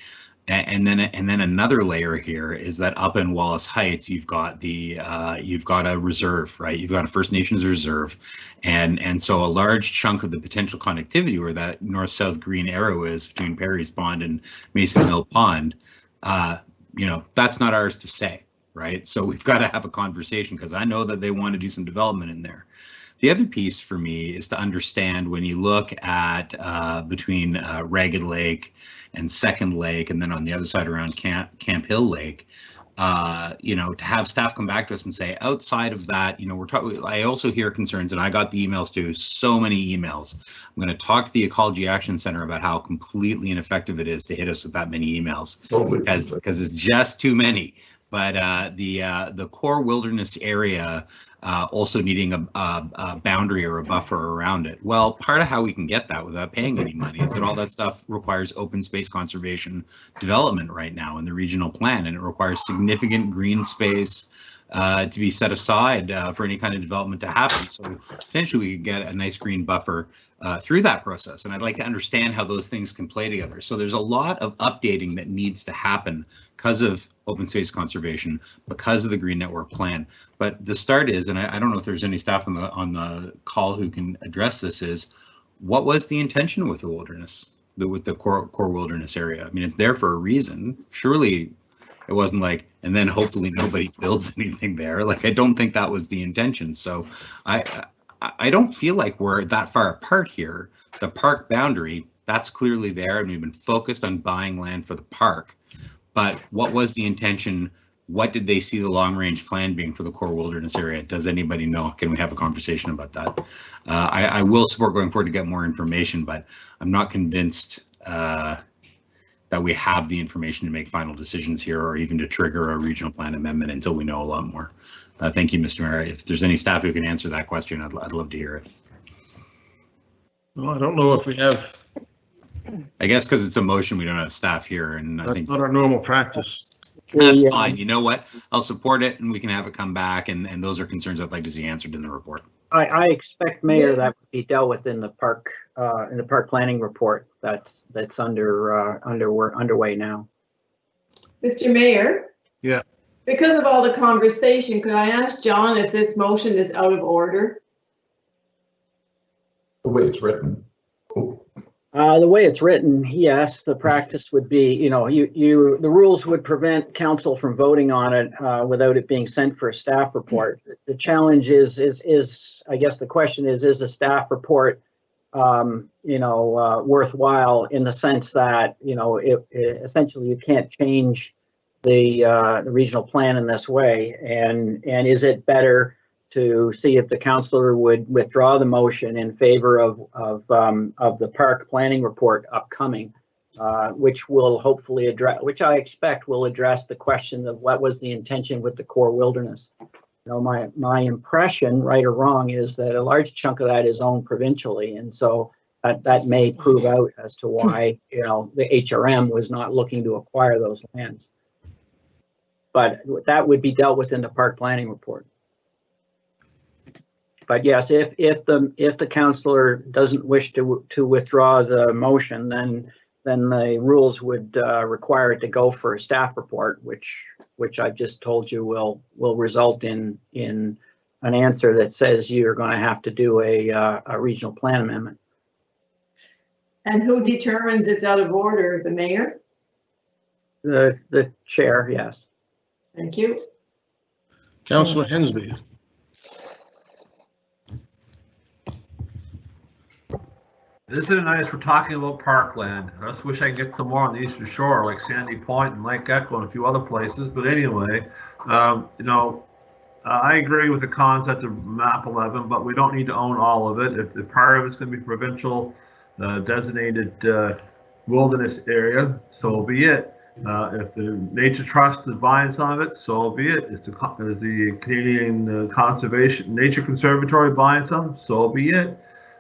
and then another layer here is that up in Wallace Heights you've got the you've got a reserve, right? You've got a First Nations reserve, and so a large chunk of the potential connectivity where that north-south green arrow is between Perry's Pond and Mason Hill Pond, you know, that's not ours to say. Right, so we've got to have a conversation because I know that they want to do some development in there. The other piece for me is to understand when you look at between Ragged Lake and Second Lake, and then on the other side around Camp Hill Lake, you know, to have staff come back to us and say, outside of that, you know, we're talking. I also hear concerns, and I got the emails too. So many emails. I'm going to talk to the Ecology Action Center about how completely ineffective it is to hit us with that many emails, because it's just too many. But the core wilderness area also needing a boundary or a buffer around it. Well, part of how we can get that without paying any money is that all that stuff requires open space conservation development right now in the regional plan, and it requires significant green space to be set aside for any kind of development to happen. So potentially we could get a nice green buffer through that process. And I'd like to understand how those things can play together. So there's a lot of updating that needs to happen because of open space conservation, because of the Green Network Plan. But the start is, and I don't know if there's any staff on the call who can address this, is what was the intention with the wilderness, with the core wilderness area? I mean, it's there for a reason. Surely it wasn't like, and then hopefully nobody builds anything there. Like, I don't think that was the intention. So I don't feel like we're that far apart here. The park boundary, that's clearly there, and we've been focused on buying land for the park. But what was the intention? What did they see the long range plan being for the core wilderness area? Does anybody know? Can we have a conversation about that? I will support going forward to get more information, but I'm not convinced that we have the information to make final decisions here or even to trigger a regional plan amendment until we know a lot more. Thank you, Mr. Mayor. If there's any staff who can answer that question, I'd love to hear it. Well, I don't know if we have. I guess because it's a motion, we don't have staff here, and I think not our normal practice. That's fine. You know what? I'll support it, and we can have it come back, and those are concerns I'd like to see answered in the report. I expect, Mayor, that would be dealt with in the park planning report that's underway now. Mr. Mayor? Yeah. Because of all the conversation, could I ask John if this motion is out of order? The way it's written. The way it's written, yes, the practice would be, you know, the rules would prevent council from voting on it without it being sent for a staff report. The challenge is I guess the question is a staff report, you know, worthwhile in the sense that, you know, essentially you can't change the regional plan in this way, and is it better to see if the councillor would withdraw the motion in favor of the park planning report upcoming, which will hopefully address, which I expect will address the question of what was the intention with the core wilderness. You know, my impression, right or wrong, is that a large chunk of that is owned provincially, and so that may prove out as to why, you know, the HRM was not looking to acquire those lands. But that would be dealt with in the park planning report. But yes, if the councillor doesn't wish to withdraw the motion, then the rules would require it to go for a staff report, which I've just told you will result in an answer that says you're going to have to do a regional plan amendment. And who determines it's out of order? The mayor? The chair, yes. Thank you. Councillor Hensby. Isn't it nice we're talking about parkland? I just wish I could get some more on the Eastern Shore, like Sandy Point and Lake Echo and a few other places. But anyway, you know, I agree with the concept of map 11, but we don't need to own all of it. If part of it's going to be provincial designated wilderness area, so be it. If the Nature Trust is buying some of it, so be it. Is the Canadian Conservation Nature Conservatory buying some, so be it.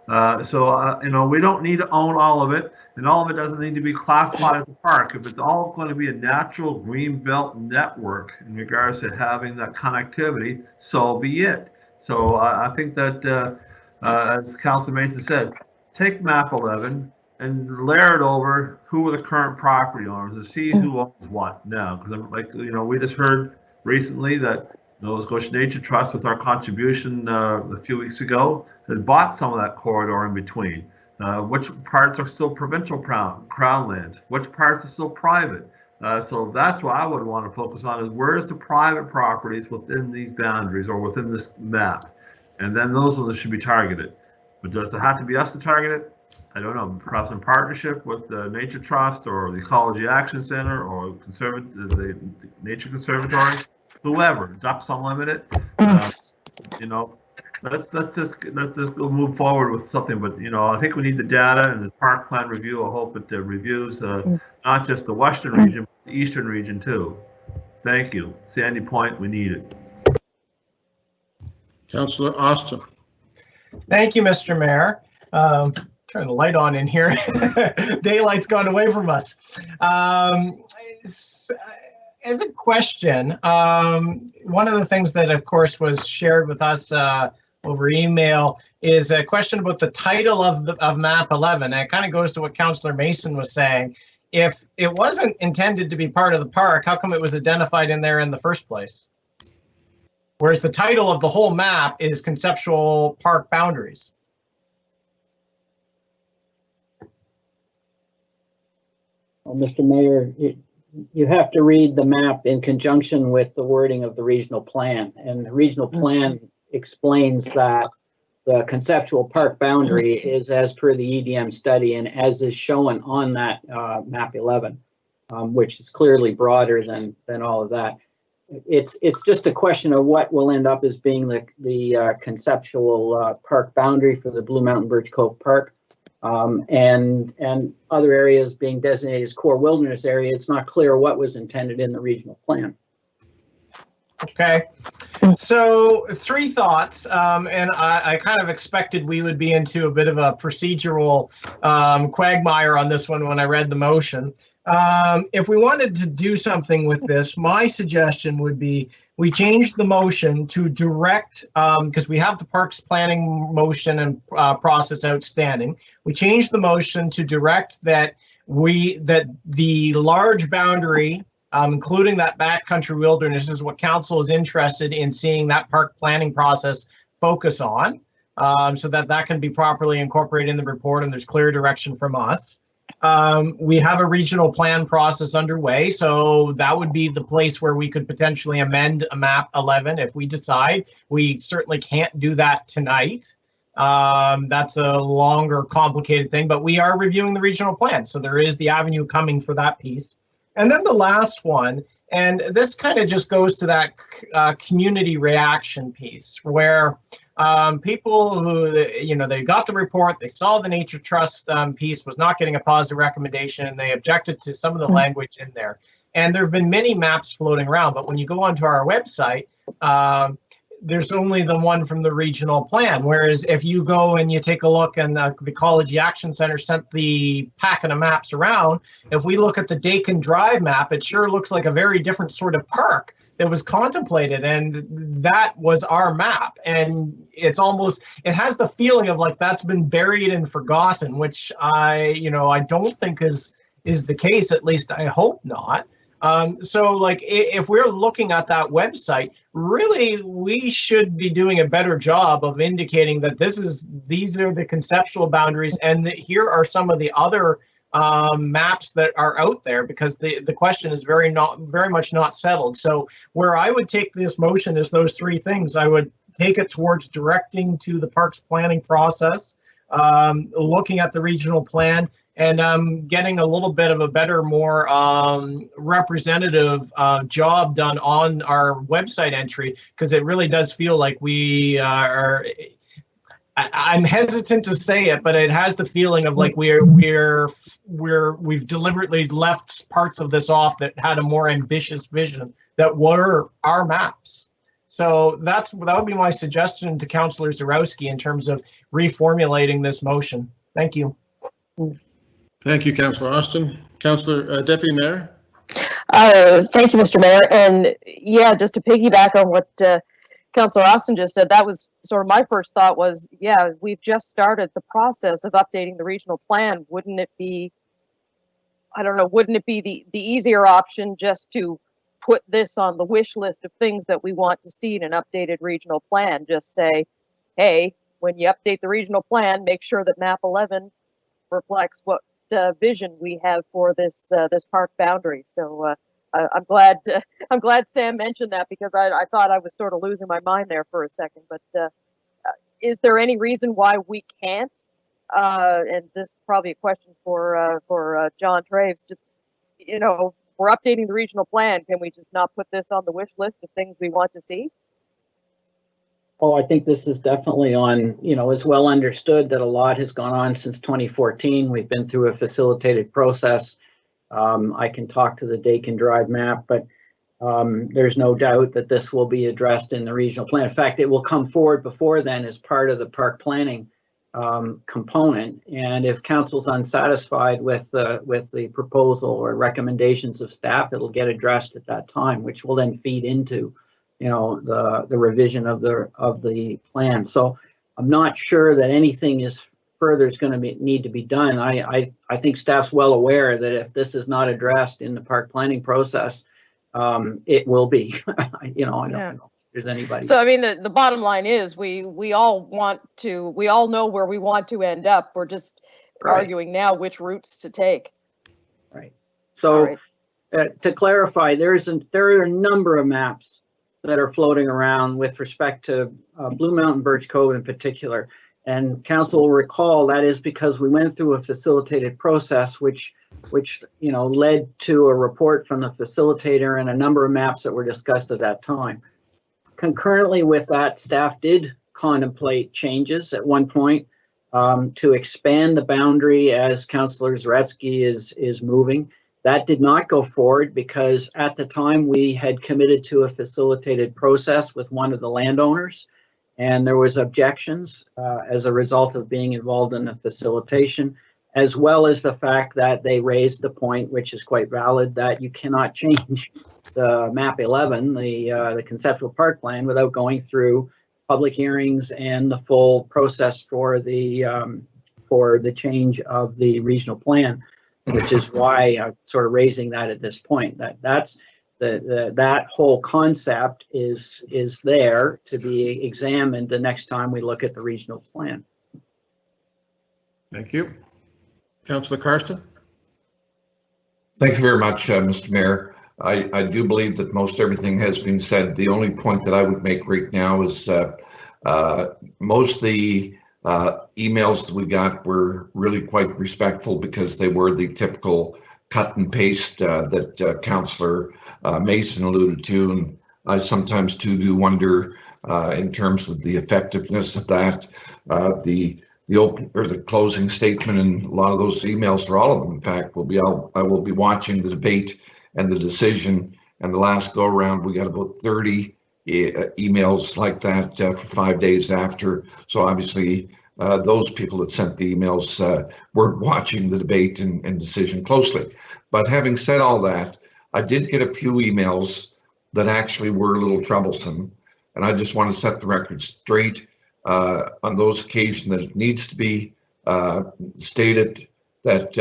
You know, we don't need to own all of it, and all of it doesn't need to be classified as a park. If it's all going to be a natural green belt network in regards to having that connectivity, so be it. So I think that, as Councilor Mason said, take map 11 and layer it over who are the current property owners and see who owns what now. Because, like, you know, we just heard recently that Nova Scotia Nature Trust, with our contribution a few weeks ago, has bought some of that corridor in between. Which parts are still provincial crown lands? Which parts are still private? So that's what I would want to focus on, is where's the private properties within these boundaries or within this map? And then those ones should be targeted. But does it have to be us to target it? I don't know, perhaps in partnership with the Nature Trust or the Ecology Action Center or the Nature Conservatory, whoever. Ducks Unlimited. You know, let's just go move forward with something. But you know, I think we need the data, and the park plan review. I hope it reviews not just the western region, but the eastern region too. Thank you, Sandy Point. We need it. Councillor Austin. Thank you, Mr. Mayor. Turn the light on in here. Daylight's gone away from us. As a question, one of the things that, of course, was shared with us over email is a question about the title of map 11. And it kind of goes to what Councillor Mason was saying. If it wasn't intended to be part of the park, how come it was identified in there in the first place? Whereas the title of the whole map is Conceptual Park Boundaries. Well, Mr. Mayor, you have to read the map in conjunction with the wording of the regional plan. And the regional plan explains that the conceptual park boundary is as per the EDM study and as is shown on that map 11, which is clearly broader than all of that. It's just a question of what will end up as being the conceptual park boundary for the Blue Mountain Birch Cove Park. And other areas being designated as core wilderness area. It's not clear what was intended in the regional plan. Okay, so three thoughts, and I kind of expected we would be into a bit of a procedural quagmire on this one when I read the motion. If we wanted to do something with this, my suggestion would be we change the motion to direct, because we have the parks planning motion and process outstanding. We change the motion to direct that the large boundary, including that backcountry wilderness, is what council is interested in seeing that park planning process focus on, so that can be properly incorporated in the report and there's clear direction from us. We have a regional plan process underway, so that would be the place where we could potentially amend a map 11 if we decide. We certainly can't do that tonight. That's a longer, complicated thing, but we are reviewing the regional plan, so there is the avenue coming for that piece. And then the last one, and this kind of just goes to that community reaction piece, where people who, they got the report, they saw the nature trust piece was not getting a positive recommendation, and they objected to some of the language in there. And there have been many maps floating around, but when you go onto our website, there's only the one from the regional plan. Whereas if you go and you take a look, and the Ecology Action Center sent the packet of maps around, if we look at the Dakin Drive map, it sure looks like a very different sort of park that was contemplated, and that was our map. And it's almost, it has the feeling of like that's been buried and forgotten, which I don't think is the case. At least I hope not. So like if we're looking at that website, really we should be doing a better job of indicating that these are the conceptual boundaries, and that here are some of the other maps that are out there, because the question is very much not settled. So where I would take this motion is those three things. I would take it towards directing to the parks planning process, looking at the regional plan, and getting a little bit of a better, more representative job done on our website entry, because it really does feel like we are. I'm hesitant to say it, but it has the feeling of like we've deliberately left parts of this off that had a more ambitious vision that were our maps. So that would be my suggestion to Councillor Zarowski in terms of reformulating this motion. Thank you. Thank you, Councillor Austin. Councillor Deputy Mayor. Thank you, Mr. Mayor. And yeah, just to piggyback on what Councillor Austin just said, that was sort of my first thought was, yeah, we've just started the process of updating the regional plan. Wouldn't it be, I don't know, wouldn't it be the easier option just to put this on the wish list of things that we want to see in an updated regional plan? Just say, hey, when you update the regional plan, make sure that map 11 reflects what vision we have for this park boundary. So I'm glad Sam mentioned that, because I thought I was sort of losing my mind there for a second. But is there any reason why we can't? And this is probably a question for John Traves. Just, we're updating the regional plan. Can we just not put this on the wish list of things we want to see? Oh, I think this is definitely on, it's well understood that a lot has gone on since 2014. We've been through a facilitated process. I can talk to the Dakin Drive map, but there's no doubt that this will be addressed in the regional plan. In fact, it will come forward before then as part of the park planning component. And if council's unsatisfied with the proposal or recommendations of staff, it'll get addressed at that time, which will then feed into the revision of the plan. So I'm not sure that anything further is going to need to be done. I think staff's well aware that if this is not addressed in the park planning process, it will be. I don't know if there's anybody. So I mean, the bottom line is we all know where we want to end up. We're just arguing now which routes to take. Right. So to clarify, there are a number of maps that are floating around with respect to Blue Mountain Birch Cove in particular. And council will recall that is because we went through a facilitated process, which led to a report from the facilitator and a number of maps that were discussed at that time. Concurrently with that, staff did contemplate changes at one point to expand the boundary as Councillor Zaretsky is moving. That did not go forward because at the time we had committed to a facilitated process with one of the landowners, and there was objections as a result of being involved in the facilitation, as well as the fact that they raised the point, which is quite valid, that you cannot change the map 11, the conceptual park plan, without going through public hearings and the full process for the change of the regional plan, which is why I'm sort of raising that at this point. That whole concept is there to be examined the next time we look at the regional plan. Thank you. Councillor Karsten. Thank you very much, Mr. Mayor. I do believe that most everything has been said. The only point that I would make right now is most of the emails that we got were really quite respectful, because they were the typical cut and paste that Councillor Mason alluded to. And I sometimes too do wonder in terms of the effectiveness of that, the open or the closing statement, and a lot of those emails, or all of them, in fact, I will be watching the debate and the decision. And the last go around, we got about 30 emails like that for 5 days after. So obviously, those people that sent the emails were watching the debate and decision closely. But having said all that, I did get a few emails that actually were a little troublesome. And I just want to set the record straight on those occasions that it needs to be stated that,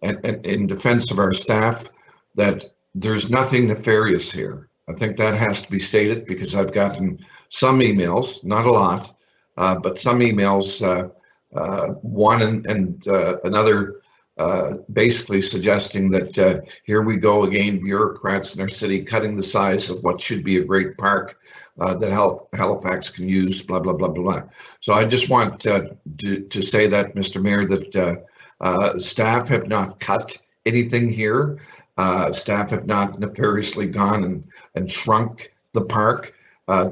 and in defense of our staff, that there's nothing nefarious here. I think that has to be stated, because I've gotten some emails, not a lot, but some emails, one and another, basically suggesting that here we go again, bureaucrats in our city cutting the size of what should be a great park that Halifax can use, blah, blah, blah, blah. So I just want to say that, Mr. Mayor, that staff have not cut anything here. Staff have not nefariously gone and shrunk the park.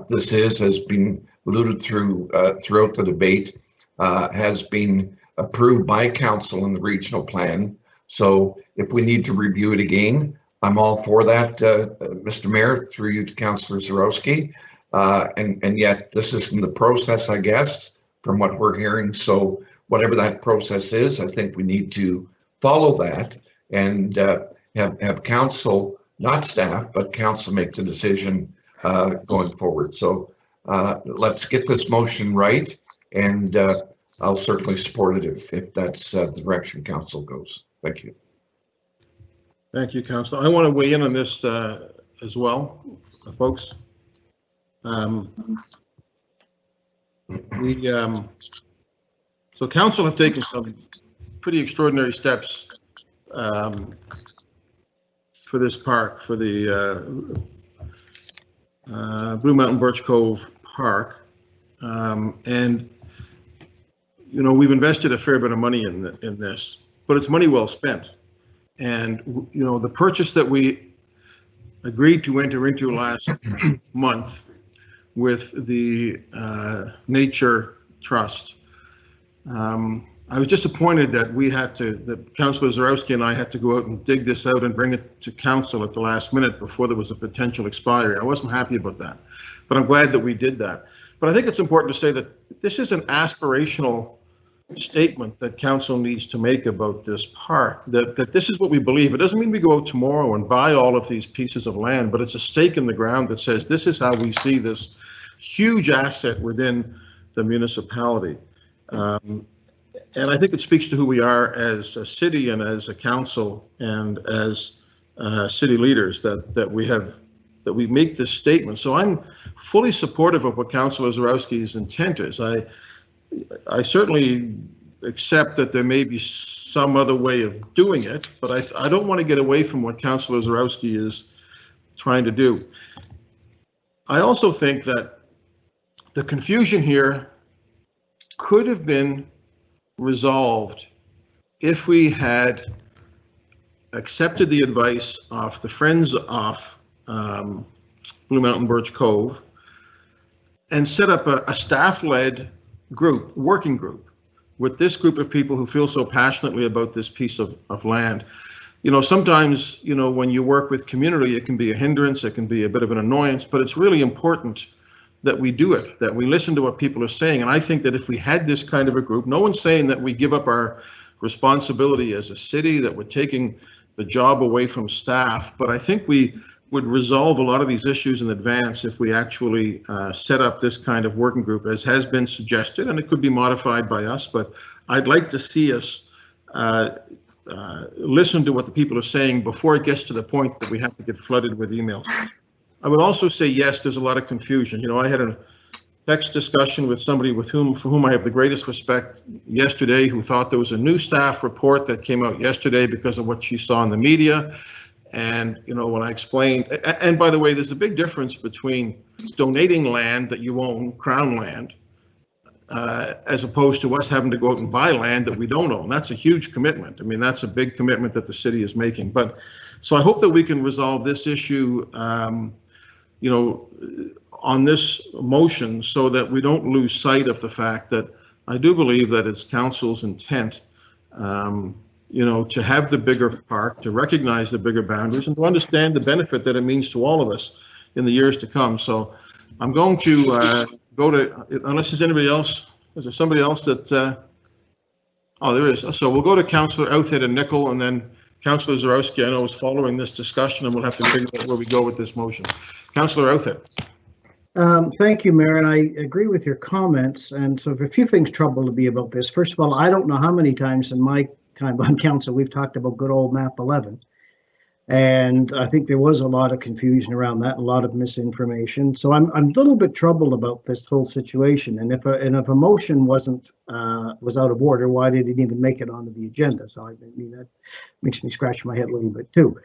This has been alluded throughout the debate, has been approved by council in the regional plan. So if we need to review it again, I'm all for that, Mr. Mayor, through you to Councillor Zarowski. And yet this isn't the process, I guess, from what we're hearing. So whatever that process is, I think we need to follow that and have council, not staff, but council make the decision going forward. So let's get this motion right, and I'll certainly support it if that's the direction council goes. Thank you. Thank you, Councillor. I want to weigh in on this as well, folks. So council have taken some pretty extraordinary steps for this park, for the Blue Mountain Birch Cove Park, and you know, we've invested a fair bit of money in this, but it's money well spent. And you know, the purchase that we agreed to enter into last month with the Nature Trust, I was disappointed that that Councillor Zarowski and I had to go out and dig this out and bring it to council at the last minute before there was a potential expiry. I wasn't happy about that, but I'm glad that we did that. But I think it's important to say that this is an aspirational statement that council needs to make about this park, that this is what we believe. It doesn't mean we go out tomorrow and buy all of these pieces of land, but it's a stake in the ground that says this is how we see this huge asset within the municipality. And I think it speaks to who we are as a city and as a council and as city leaders that we make this statement. So I'm fully supportive of what Councillor Zarowski's intent is. I certainly accept that there may be some other way of doing it, but I don't want to get away from what Councillor Zarowski is trying to do. I also think that the confusion here could have been resolved if we had accepted the advice of the Friends of Blue Mountain Birch Cove and set up a staff-led group, working group, with this group of people who feel so passionately about this piece of land. You know, sometimes, you know, when you work with community, it can be a hindrance, it can be a bit of an annoyance, but it's really important that we do it, that we listen to what people are saying. And I think that if we had this kind of a group, no one's saying that we give up our responsibility as a city, that we're taking the job away from staff, but I think we would resolve a lot of these issues in advance if we actually set up this kind of working group, as has been suggested, and it could be modified by us, but I'd like to see us listen to what the people are saying before it gets to the point that we have to get flooded with emails. I would also say, yes, there's a lot of confusion. You know, I had a text discussion with somebody for whom I have the greatest respect yesterday, who thought there was a new staff report that came out yesterday because of what she saw in the media. And, you know, when I explained, and by the way, there's a big difference between donating land that you own, Crown land, as opposed to us having to go out and buy land that we don't own. That's a huge commitment. I mean, that's a big commitment that the city is making. But so I hope that we can resolve this issue. You know, on this motion so that we don't lose sight of the fact that I do believe that it's council's intent, you know, to have the bigger park, to recognize the bigger boundaries, and to understand the benefit that it means to all of us in the years to come. So I'm going to go to, unless there's anybody else, is there somebody else that, oh, there is. So we'll go to Councillor Outhead and Nickel, and then Councillor Zarowski, I know, is following this discussion, and we'll have to figure out where we go with this motion. Councillor Outhead. Thank you, Mayor, and I agree with your comments. And so a few things trouble me about this. First of all, I don't know how many times in my time on council we've talked about good old map 11. And I think there was a lot of confusion around that, a lot of misinformation. So I'm a little bit troubled about this whole situation. And if a motion was out of order, why did it even make it onto the agenda? So I mean, that makes me scratch my head a little bit too.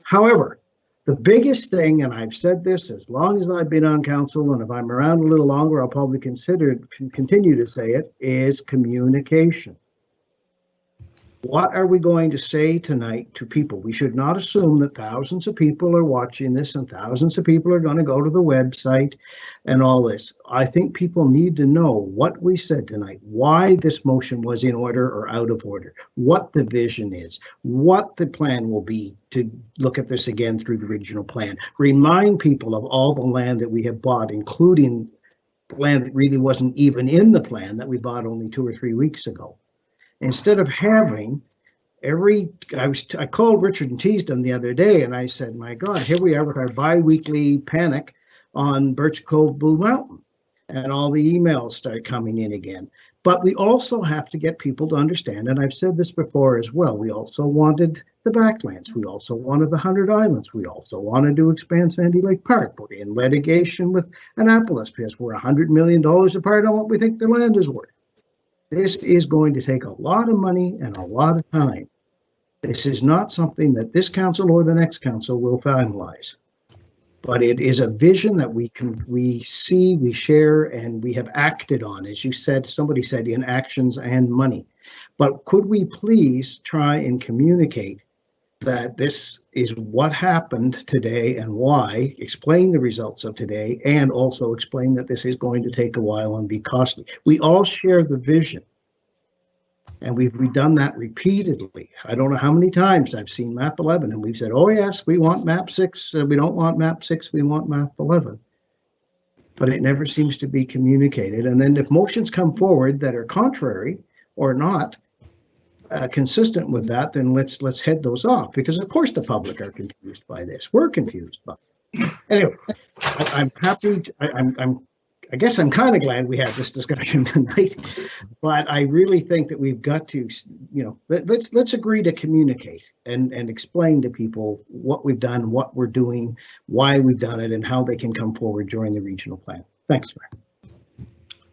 However, the biggest thing, and I've said this as long as I've been on council, and if I'm around a little longer, I'll probably continue to say it, is communication. What are we going to say tonight to people? We should not assume that thousands of people are watching this and thousands of people are going to go to the website and all this. I think people need to know what we said tonight, why this motion was in order or out of order, what the vision is, what the plan will be to look at this again through the regional plan. Remind people of all the land that we have bought, including land that really wasn't even in the plan that we bought only 2 or 3 weeks ago. Instead of having I called Richard and teased him the other day, and I said, my God, here we are with our bi-weekly panic on Birch Cove Blue Mountain, and all the emails start coming in again. But we also have to get people to understand, and I've said this before as well, we also wanted the backlands, we also wanted the 100 Islands, we also wanted to expand Sandy Lake Park. We're in litigation with Annapolis because we're $100 million apart on what we think the land is worth. This is going to take a lot of money and a lot of time. This is not something that this council or the next council will finalize. But it is a vision that we see, we share, and we have acted on, as you said, somebody said, in actions and money. But could we please try and communicate that this is what happened today and why, explain the results of today, and also explain that this is going to take a while and be costly. We all share the vision, and we've done that repeatedly. I don't know how many times I've seen map 11 and we've said, oh yes, we want map 6, we don't want map 6, we want map 11. But it never seems to be communicated. And then if motions come forward that are contrary or not consistent with that, then let's head those off, because of course the public are confused by this. We're confused by it. Anyway, I'm happy. I guess I'm kind of glad we had this discussion tonight, but I really think that we've got to, let's agree to communicate and explain to people what we've done, what we're doing, why we've done it, and how they can come forward during the regional plan. Thanks, Mayor.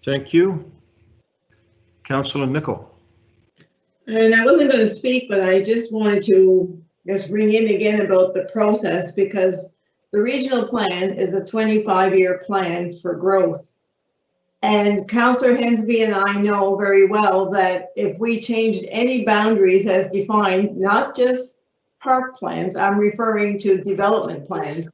Thank you. Councillor Nickel. And I wasn't going to speak, but I just wanted to just ring in again about the process, because the regional plan is a 25-year plan for growth. And Councillor Hensby and I know very well that if we changed any boundaries as defined, not just park plans, I'm referring to development plans.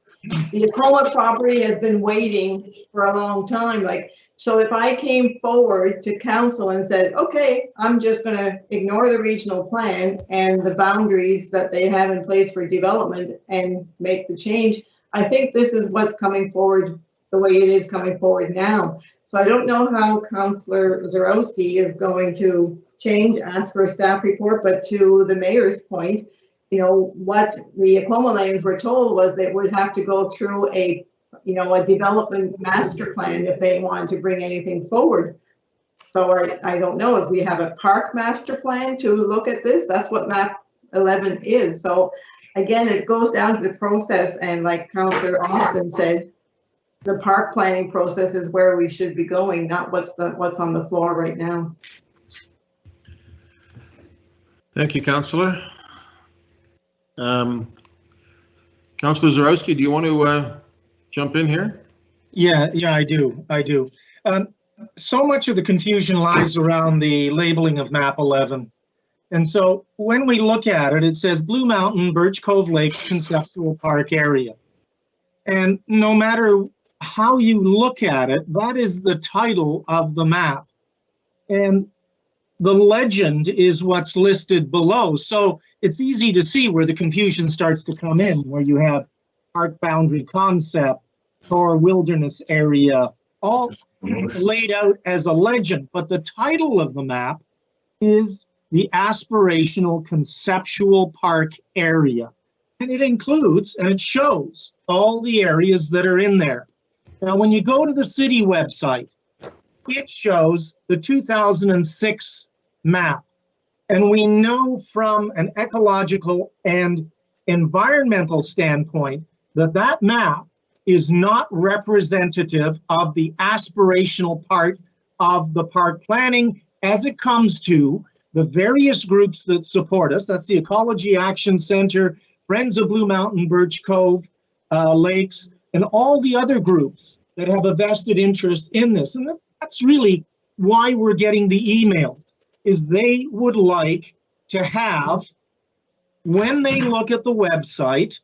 The Acoma property has been waiting for a long time. So if I came forward to council and said, okay, I'm just going to ignore the regional plan and the boundaries that they have in place for development and make the change, I think this is what's coming forward the way it is coming forward now. So I don't know how Councillor Zarowski is going to ask for a staff report, but to the mayor's point, what the Acoma Lanes were told was they would have to go through a development master plan if they wanted to bring anything forward. So I don't know if we have a park master plan to look at this. That's what map 11 is. So again, it goes down to the process, and like Councillor Austin said, the park planning process is where we should be going, not what's on the floor right now. Thank you, Councillor. Councillor Zarowski, do you want to jump in here? Yeah, I do. So much of the confusion lies around the labeling of map 11. And so when we look at it, it says Blue Mountain, Birch Cove Lakes Conceptual Park Area. And no matter how you look at it, that is the title of the map. And the legend is what's listed below. So it's easy to see where the confusion starts to come in, where you have park boundary concept or wilderness area, all laid out as a legend. But the title of the map is the aspirational conceptual park area. And it includes, and it shows all the areas that are in there. Now, when you go to the city website, it shows the 2006 map. And we know from an ecological and environmental standpoint that that map is not representative of the aspirational part of the park planning as it comes to the various groups that support us. That's the Ecology Action Center, Friends of Blue Mountain, Birch Cove, Lakes, and all the other groups that have a vested interest in this. And that's really why we're getting the emails, is they would like to have, when they look at the website,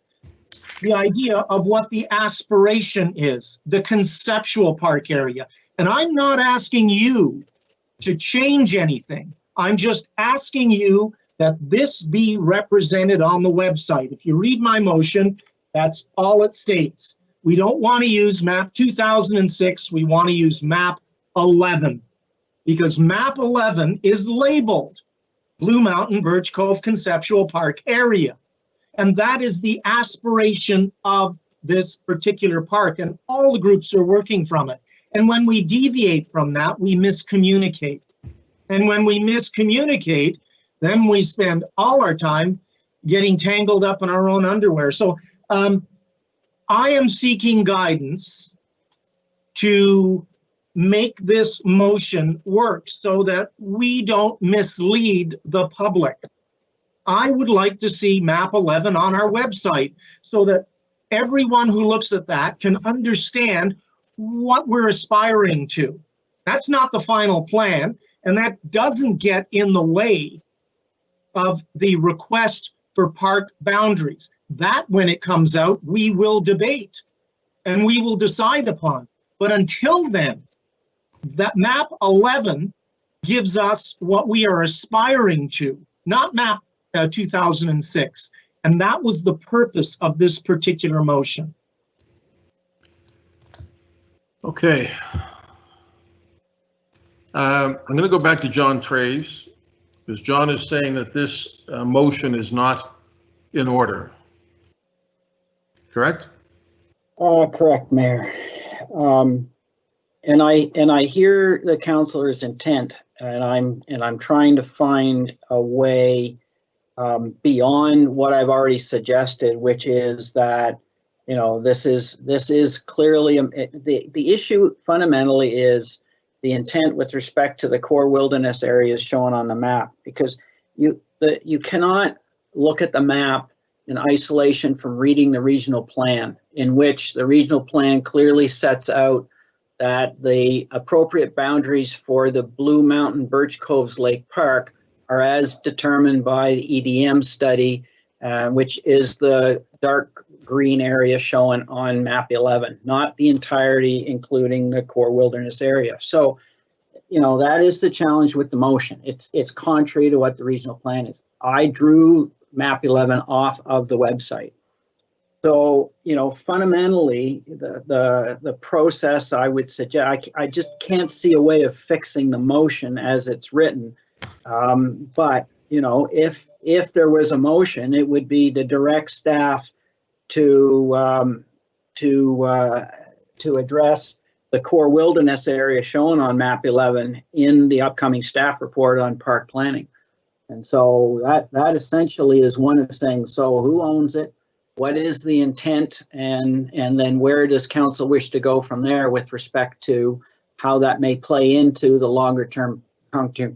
the idea of what the aspiration is, the conceptual park area. And I'm not asking you to change anything. I'm just asking you that this be represented on the website. If you read my motion, that's all it states. We don't want to use map 2006, we want to use map 11, because map 11 is labeled Blue Mountain Birch Cove Conceptual Park Area. And that is the aspiration of this particular park, and all the groups are working from it. And when we deviate from that, we miscommunicate. And when we miscommunicate, then we spend all our time getting tangled up in our own underwear. So I am seeking guidance to make this motion work so that we don't mislead the public. I would like to see map 11 on our website so that everyone who looks at that can understand what we're aspiring to. That's not the final plan, and that doesn't get in the way of the request for park boundaries. That, when it comes out, we will debate and we will decide upon. But until then, that map 11 gives us what we are aspiring to, not map 2006. And that was the purpose of this particular motion. Okay. I'm going to go back to John Traves, because John is saying that this motion is not in order. Correct? Correct, Mayor. And I hear the councillor's intent, and I'm trying to find a way beyond what I've already suggested, which is that, you know, this is clearly the issue fundamentally is the intent with respect to the core wilderness areas shown on the map, because you cannot look at the map in isolation from reading the regional plan, in which the regional plan clearly sets out that the appropriate boundaries for the Blue Mountain Birch Coves Lake Park are as determined by the EDM study, which is the dark green area shown on map 11, not the entirety, including the core wilderness area. So, you know, that is the challenge with the motion. It's contrary to what the regional plan is. I drew map 11 off of the website. So, you know, fundamentally, the process I would suggest, I just can't see a way of fixing the motion as it's written. But, you know, if there was a motion, it would be to direct staff to address the core wilderness area shown on map 11 in the upcoming staff report on park planning. And so that essentially is one of the things. So who owns it? What is the intent? And then where does council wish to go from there with respect to how that may play into the longer term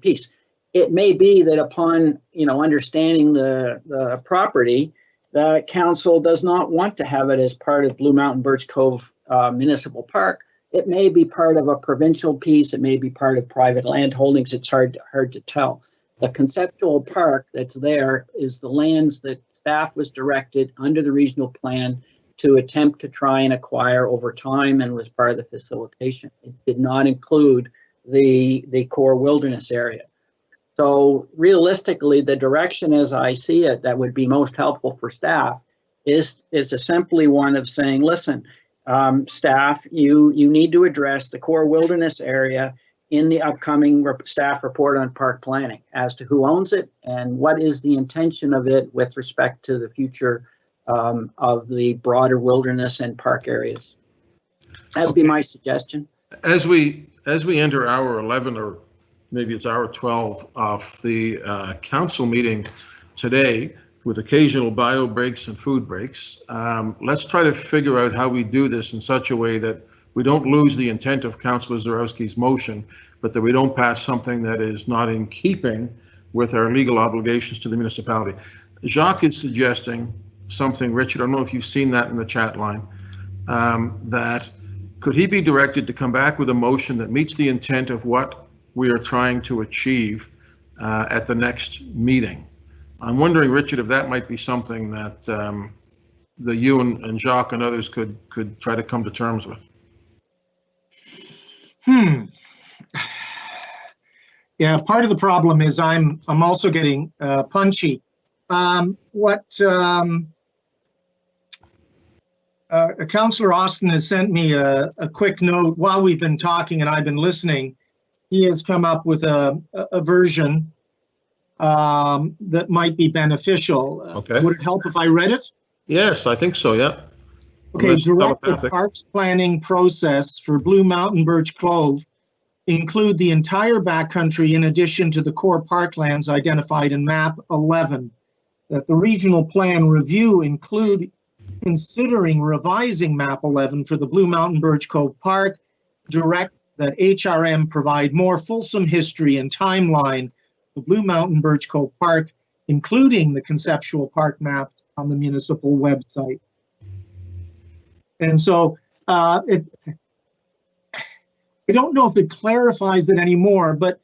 piece? It may be that upon, you know, understanding the property, the council does not want to have it as part of Blue Mountain Birch Cove Municipal Park. It may be part of a provincial piece. It may be part of private land holdings. It's hard to tell. The conceptual park that's there is the lands that staff was directed under the regional plan to attempt to try and acquire over time and was part of the facilitation. It did not include the core wilderness area. So realistically, the direction as I see it that would be most helpful for staff is a simply one of saying, listen, staff, you need to address the core wilderness area in the upcoming staff report on park planning as to who owns it and what is the intention of it with respect to the future of the broader wilderness and park areas. That would be my suggestion. As we enter hour 11, or maybe it's hour 12 of the council meeting today, with occasional bio breaks and food breaks, let's try to figure out how we do this in such a way that we don't lose the intent of Councillor Zarowski's motion, but that we don't pass something that is not in keeping with our legal obligations to the municipality. Jacques is suggesting something, Richard, I don't know if you've seen that in the chat line, that could he be directed to come back with a motion that meets the intent of what we are trying to achieve at the next meeting? I'm wondering, Richard, if that might be something that you and Jacques and others could try to come to terms with. Yeah, part of the problem is I'm also getting punchy. Councillor Austin has sent me a quick note while we've been talking and I've been listening. He has come up with a version that might be beneficial. Okay. Would it help if I read it? Yes, I think so, yeah. Okay, direct the parks planning process for Blue Mountain Birch Cove include the entire backcountry in addition to the core parklands identified in map 11. That the regional plan review include considering revising map 11 for the Blue Mountain Birch Cove Park, direct that HRM provide more fulsome history and timeline of Blue Mountain Birch Cove Park, including the conceptual park map on the municipal website. And so I don't know if it clarifies it anymore, but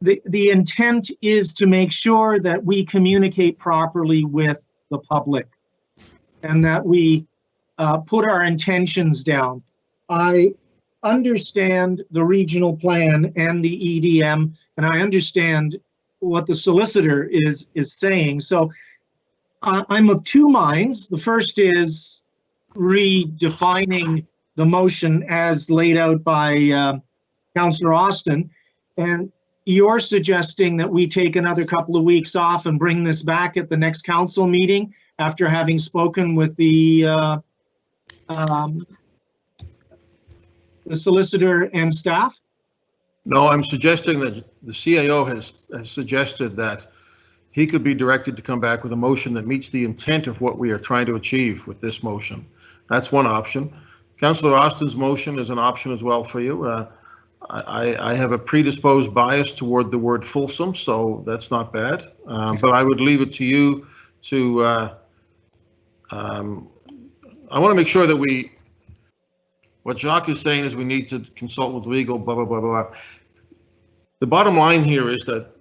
the intent is to make sure that we communicate properly with the public and that we put our intentions down. I understand the regional plan and the EDM, and I understand what the solicitor is saying. So I'm of two minds. The first is redefining the motion as laid out by Councillor Austin, and you're suggesting that we take another couple of weeks off and bring this back at the next council meeting after having spoken with the solicitor and staff? No, I'm suggesting that the CAO has suggested that he could be directed to come back with a motion that meets the intent of what we are trying to achieve with this motion. That's one option. Councillor Austin's motion is an option as well for you. I have a predisposed bias toward the word fulsome, so that's not bad. But I would leave it to you to, I want to make sure that what Jacques is saying is we need to consult with legal, blah, blah, blah, blah. The bottom line here is that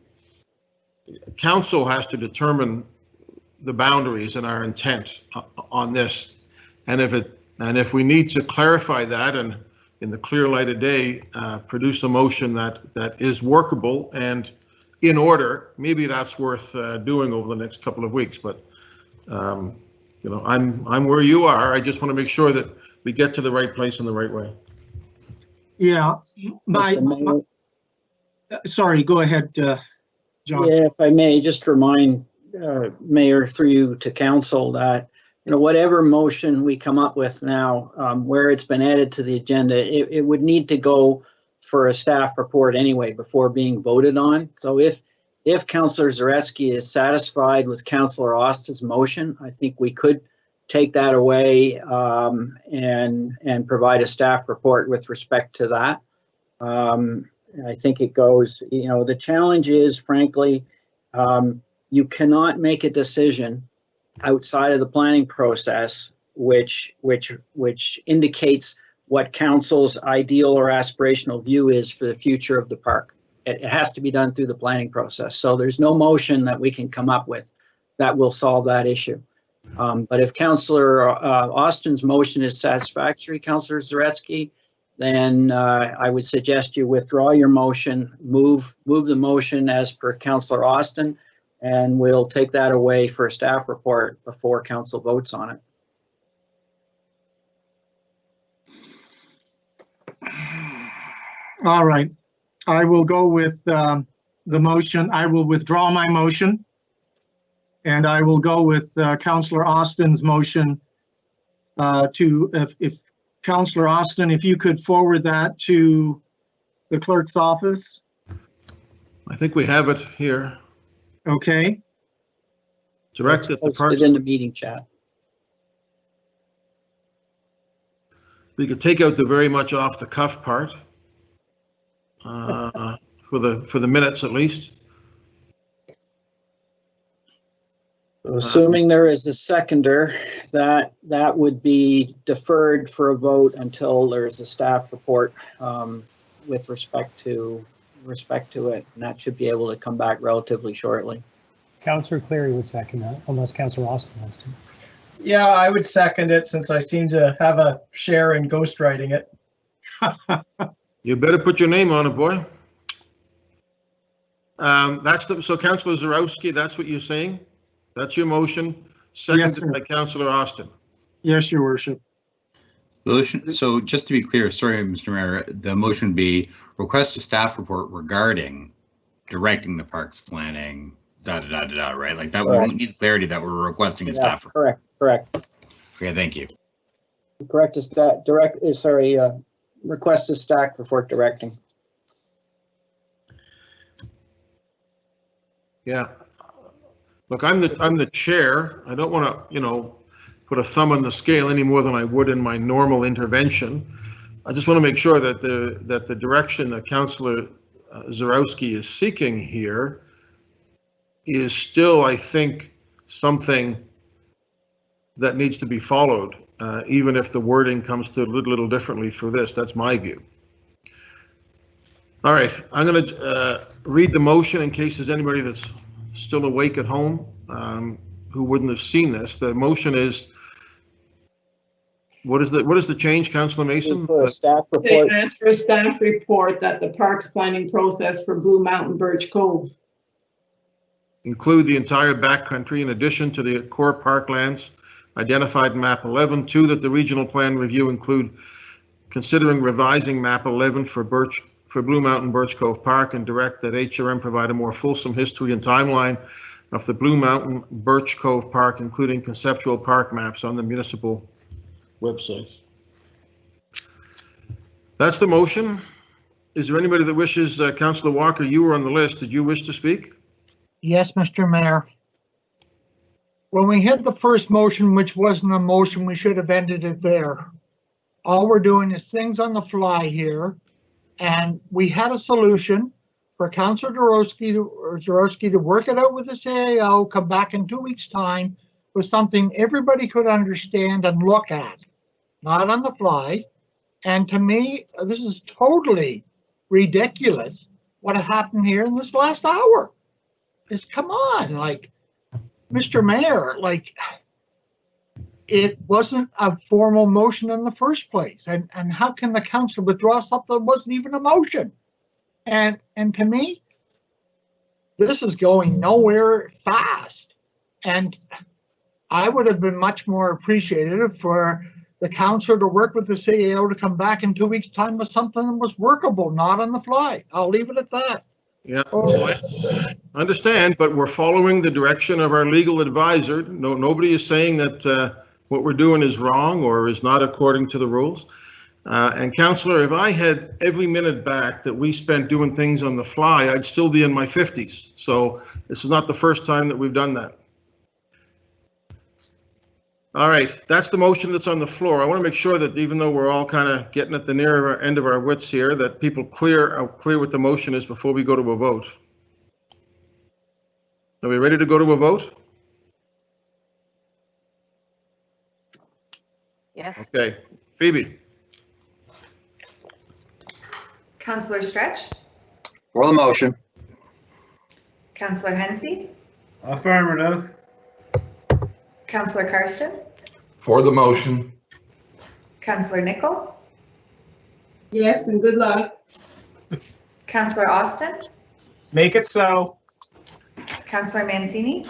council has to determine the boundaries and our intent on this. And if we need to clarify that and in the clear light of day, produce a motion that is workable and in order, maybe that's worth doing over the next couple of weeks. But you know, I'm where you are. I just want to make sure that we get to the right place in the right way. Yeah, sorry, go ahead, John. Yeah, if I may, just remind Mayor through you to council that, you know, whatever motion we come up with now, where it's been added to the agenda, it would need to go for a staff report anyway before being voted on. So if Councillor Zarowski is satisfied with Councillor Austin's motion, I think we could take that away and provide a staff report with respect to that. I think it goes, you know, the challenge is, frankly, you cannot make a decision outside of the planning process, which indicates what council's ideal or aspirational view is for the future of the park. It has to be done through the planning process. So there's no motion that we can come up with that will solve that issue. But if Councillor Austin's motion is satisfactory, Councillor Zaretsky, then I would suggest you withdraw your motion, move the motion as per Councillor Austin, and we'll take that away for a staff report before council votes on it. All right, I will go with the motion. I will withdraw my motion. And I will go with Councillor Austin's motion if Councillor Austin, if you could forward that to the clerk's office. I think we have it here. Okay. Direct at the park. In the meeting chat. We could take out the very much off the cuff part for the minutes at least. Assuming there is a seconder, that would be deferred for a vote until there's a staff report with respect to it, and that should be able to come back relatively shortly. Councillor Cleary would second that, unless Councillor Austin wants to. Yeah, I would second it since I seem to have a share in ghostwriting it. You better put your name on it, boy. So Councillor Zarowski, that's what you're saying? That's your motion, seconded by Councillor Austin. Yes, Your Worship. So just to be clear, sorry, Mr. Mayor, the motion would be request a staff report regarding directing the parks planning, right? Like that, we need clarity that we're requesting a staff report. Correct. Okay, thank you. Correct is that request a staff report directing. Yeah. Look, I'm the chair. I don't want to, put a thumb on the scale any more than I would in my normal intervention. I just want to make sure that the direction that Councillor Zarowski is seeking here is still, I think, something that needs to be followed, even if the wording comes to a little differently through this. That's my view. All right, I'm going to read the motion in case there's anybody that's still awake at home who wouldn't have seen this. The motion is, what is the change, Councillor Mason? For a staff report. They asked for a staff report that the parks planning process for Blue Mountain Birch Cove Include the entire backcountry in addition to the core parklands identified in map 11. 2, that the regional plan review include considering revising map 11 for Blue Mountain Birch Cove Park, and direct that HRM provide a more fulsome history and timeline of the Blue Mountain Birch Cove Park, including conceptual park maps on the municipal website. That's the motion. Is there anybody that wishes, Councillor Walker, you were on the list. Did you wish to speak? Yes, Mr. Mayor. When we had the first motion, which wasn't a motion, we should have ended it there. All we're doing is things on the fly here. And we had a solution for Councillor Zarowski to work it out with the CAO, come back in 2 weeks' time with something everybody could understand and look at, not on the fly. And to me, this is totally ridiculous what happened here in this last hour. Come on, like, Mr. Mayor, like, it wasn't a formal motion in the first place. And how can the council withdraw something that wasn't even a motion? And to me, this is going nowhere fast. And I would have been much more appreciative for the council to work with the CAO to come back in 2 weeks' time with something that was workable, not on the fly. I'll leave it at that. Yeah, so I understand, but we're following the direction of our legal advisor. Nobody is saying that what we're doing is wrong or is not according to the rules. And Councillor, if I had every minute back that we spent doing things on the fly, I'd still be in my 50s. So this is not the first time that we've done that. All right, that's the motion that's on the floor. I want to make sure that even though we're all kind of getting at the near end of our wits here, that people clear what the motion is before we go to a vote. Are we ready to go to a vote? Yes. Okay, Phoebe. Councillor Stretch, For the motion. Councillor Hensby, Affirmative. Councillor Karsten, For the motion. Councillor Nicol, Yes, and good luck. Councillor Austin, Make it so. Councillor Mancini,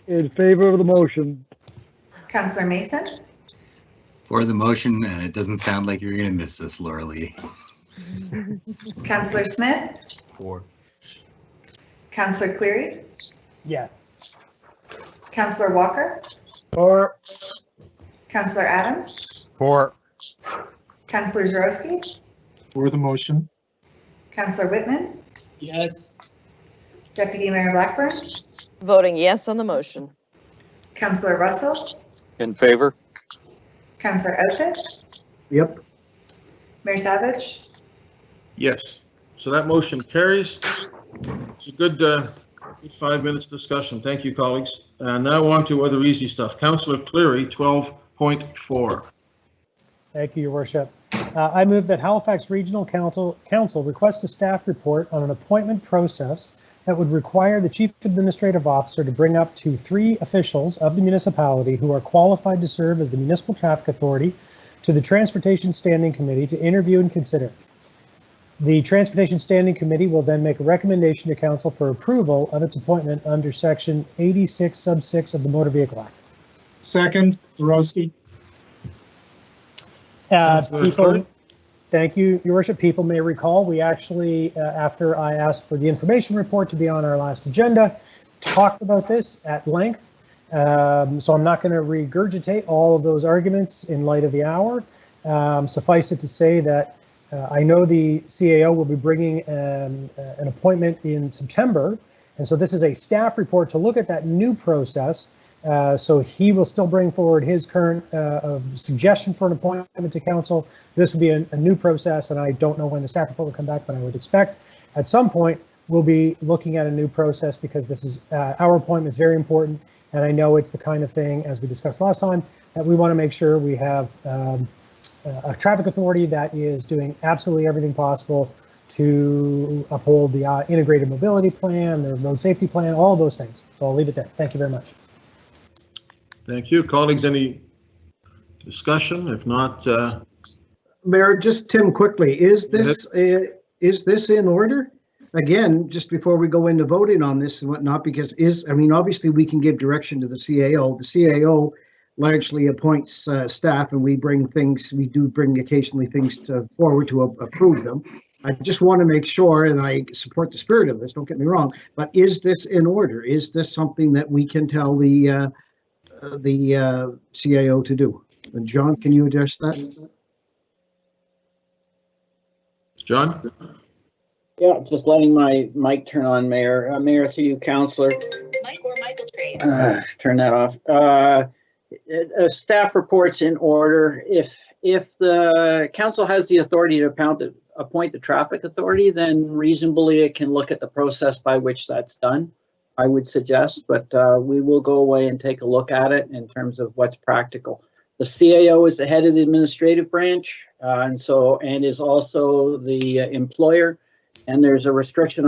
In favor of the motion. Councillor Mason, For the motion, and it doesn't sound like you're going to miss this, Laura Lee. Councillor Smith, For. Councillor Cleary, Yes. Councillor Walker, Or Councillor Adams, For. Councillor Zarowski, For the motion. Councillor Whitman, Yes. Deputy Mayor Blackburn, Voting yes on the motion. Councillor Russell, In favor? Councillor Outfit, Yep. Mayor Savage, Yes. So that motion carries. It's a good 5 minutes discussion. Thank you, colleagues. Now on to other easy stuff. Councillor Cleary, 12.4. Thank you, Your Worship. I move that Halifax Regional Council request a staff report on an appointment process that would require the Chief Administrative Officer to bring up to 3 officials of the municipality who are qualified to serve as the Municipal Traffic Authority to the Transportation Standing Committee to interview and consider. The Transportation Standing Committee will then make a recommendation to Council for approval of its appointment under Section 86 sub 6 of the Motor Vehicle Act. Second, Zarowski. People, thank you, Your Worship. People may recall, we actually, after I asked for the information report to be on our last agenda, talked about this at length. So I'm not going to regurgitate all of those arguments in light of the hour. Suffice it to say that I know the CAO will be bringing an appointment in September. And so this is a staff report to look at that new process. So he will still bring forward his current suggestion for an appointment to council. This will be a new process, and I don't know when the staff report will come back, but I would expect at some point we'll be looking at a new process because this is our appointment is very important, and I know it's the kind of thing, as we discussed last time, that we want to make sure we have a traffic authority that is doing absolutely everything possible to uphold the integrated mobility plan, the road safety plan, all of those things. So I'll leave it there. Thank you very much. Thank you. Colleagues, any discussion? If not, Mayor, just Tim quickly, is this in order? Again, just before we go into voting on this and whatnot, because I mean, obviously we can give direction to the CAO. The CAO largely appoints staff, and we do bring occasionally things forward to approve them. I just want to make sure, and I support the spirit of this, don't get me wrong, but is this in order? Is this something that we can tell the CAO to do? And John, can you address that? John? Yeah, just letting my mic turn on, Mayor. Mayor, through you, Councillor. Mike or Michael trades. Turn that off. Staff reports in order. If the council has the authority to appoint the traffic authority, then reasonably it can look at the process by which that's done, I would suggest, but we will go away and take a look at it in terms of what's practical. The CAO is the head of the administrative branch, and is also the employer, and there's a restriction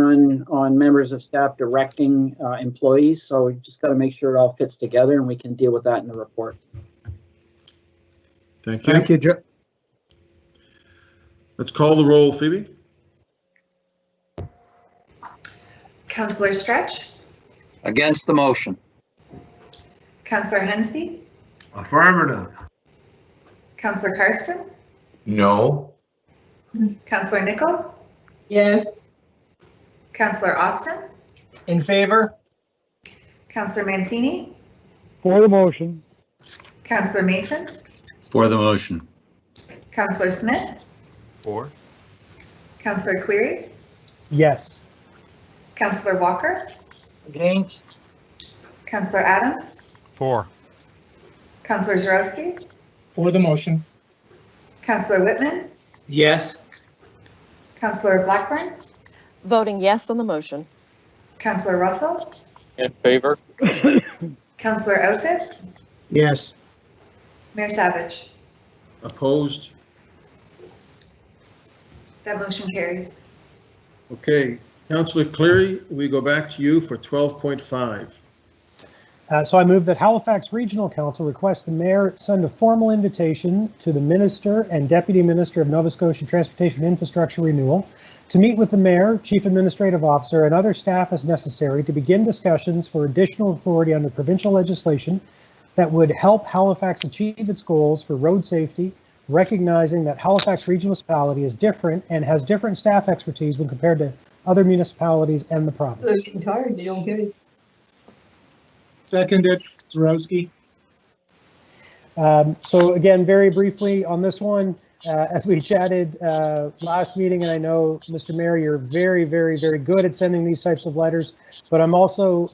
on members of staff directing employees, so we just got to make sure it all fits together, and we can deal with that in the report. Thank you. Thank you, Joe. Let's call the roll, Phoebe. Councillor Stretch, Against the motion. Councillor Hensby, Affirmative. Councillor Karsten, No. Councillor Nicol, Yes. Councillor Austin, in favor? Councillor Mancini, For the motion. Councillor Mason, For the motion. Councillor Smith, For. Councillor Cleary, Yes. Councillor Walker, Against? Councillor Adams, For. Councillor Zarowski, For the motion. Councillor Whitman, Yes. Councillor Blackburn, Voting yes on the motion. Councillor Russell, In favor? Councillor Outfit, Yes. Mayor Savage. Opposed? That motion carries. Okay. Councillor Cleary, we go back to you for 12.5. So I move that Halifax Regional Council request the mayor send a formal invitation to the Minister and Deputy Minister of Nova Scotia Transportation Infrastructure Renewal to meet with the mayor, chief administrative officer, and other staff as necessary to begin discussions for additional authority under provincial legislation that would help Halifax achieve its goals for road safety, recognizing that Halifax Regional Municipality is different and has different staff expertise when compared to other municipalities and the province. They're getting tired, they don't get it. Seconded, Zarowski. So again, very briefly on this one, as we chatted last meeting, and I know, Mr. Mayor, you're very, very, very good at sending these types of letters, but I'm also,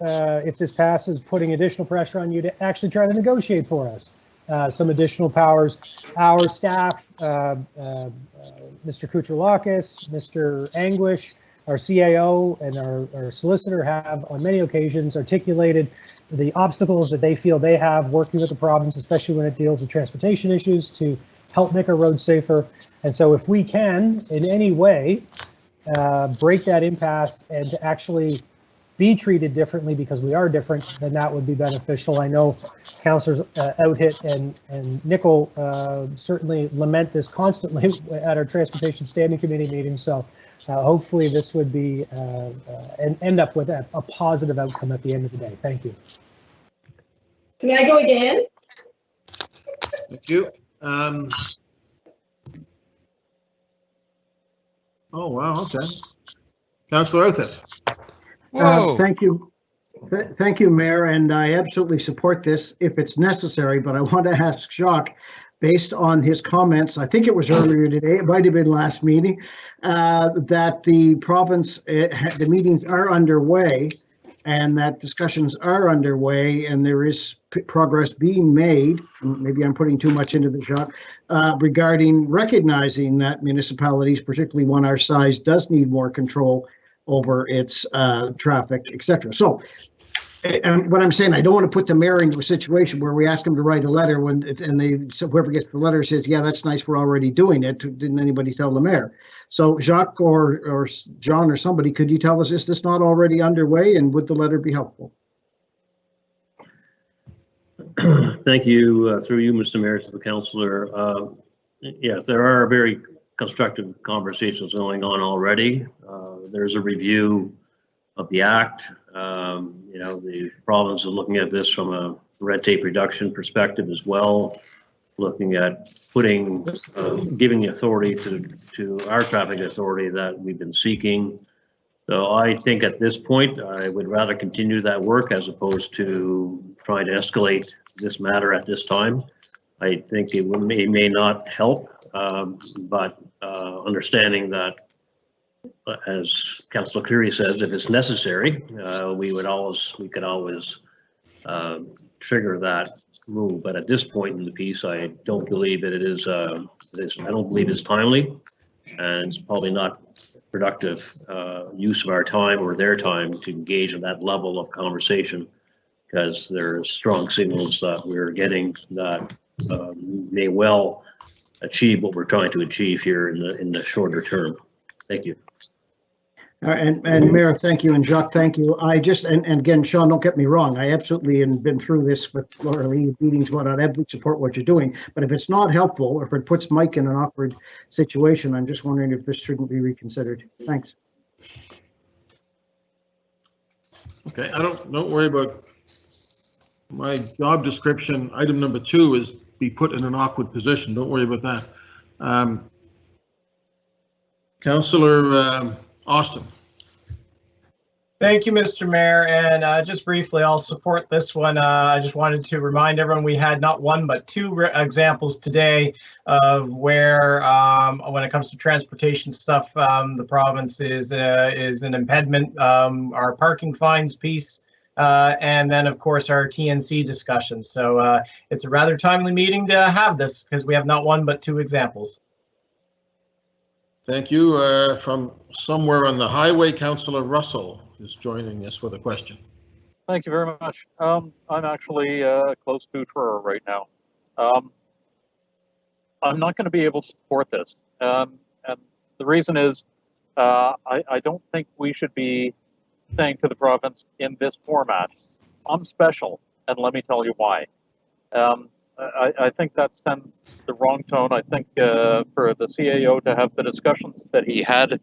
if this passes, putting additional pressure on you to actually try to negotiate for us some additional powers. Our staff, Mr. Kucherlakis, Mr. Anguish, our CAO and our solicitor have on many occasions articulated the obstacles that they feel they have working with the province, especially when it deals with transportation issues, to help make our roads safer. And so if we can in any way break that impasse and to actually be treated differently because we are different, then that would be beneficial. I know councillors Outhit and Nickel certainly lament this constantly at our Transportation Standing Committee meetings. So hopefully this would be and end up with a positive outcome at the end of the day. Thank you. Can I go again? Thank you. Oh, wow, okay. Councillor Outhit. Thank you. Thank you, Mayor, and I absolutely support this if it's necessary, but I want to ask Jacques, based on his comments, I think it was earlier today, it might have been last meeting, that the province, the meetings are underway and that discussions are underway and there is progress being made, maybe I'm putting too much into the Jacques, regarding recognizing that municipalities, particularly one our size, does need more control over its traffic, etc. So, and what I'm saying, I don't want to put the mayor into a situation where we ask him to write a letter so whoever gets the letter says, yeah, that's nice, we're already doing it. Didn't anybody tell the mayor? So Jacques or John or somebody, could you tell us, is this not already underway and would the letter be helpful? Thank you, through you, Mr. Mayor, to the councillor. Yes, there are very constructive conversations going on already. There's a review of the act. The province is looking at this from a red tape reduction perspective as well, looking at putting, giving the authority to our traffic authority that we've been seeking. So I think at this point, I would rather continue that work as opposed to trying to escalate this matter at this time. I think it may not help, but understanding that, as Councillor Cleary says, if it's necessary, we could always trigger that move. But at this point in the piece, I don't believe that it is. I don't believe it's timely, and it's probably not productive use of our time or their time to engage in that level of conversation, because there's strong signals that we're getting that may well achieve what we're trying to achieve here in the shorter term. Thank you. And Mayor, thank you, and Jacques, thank you. And again, Sean, don't get me wrong, I absolutely have been through this with Laura Lee meetings, what I absolutely support what you're doing. But if it's not helpful, or if it puts Mike in an awkward situation, I'm just wondering if this shouldn't be reconsidered. Thanks. Okay, don't worry about my job description. Item number 2 is be put in an awkward position. Don't worry about that. Councillor Austin. Thank you, Mr. Mayor. And just briefly, I'll support this one. I just wanted to remind everyone we had not one, but 2 examples today of where, when it comes to transportation stuff, the province is an impediment. Our parking fines piece, and then, of course, our TNC discussion. So it's a rather timely meeting to have this because we have not one, but 2 examples. Thank you. From somewhere on the highway, Councillor Russell is joining us with a question. Thank you very much. I'm actually close to Truro right now. I'm not going to be able to support this. And the reason is I don't think we should be saying to the province in this format, I'm special. and let me tell you why. I think that sends the wrong tone. I think for the CAO to have the discussions that he had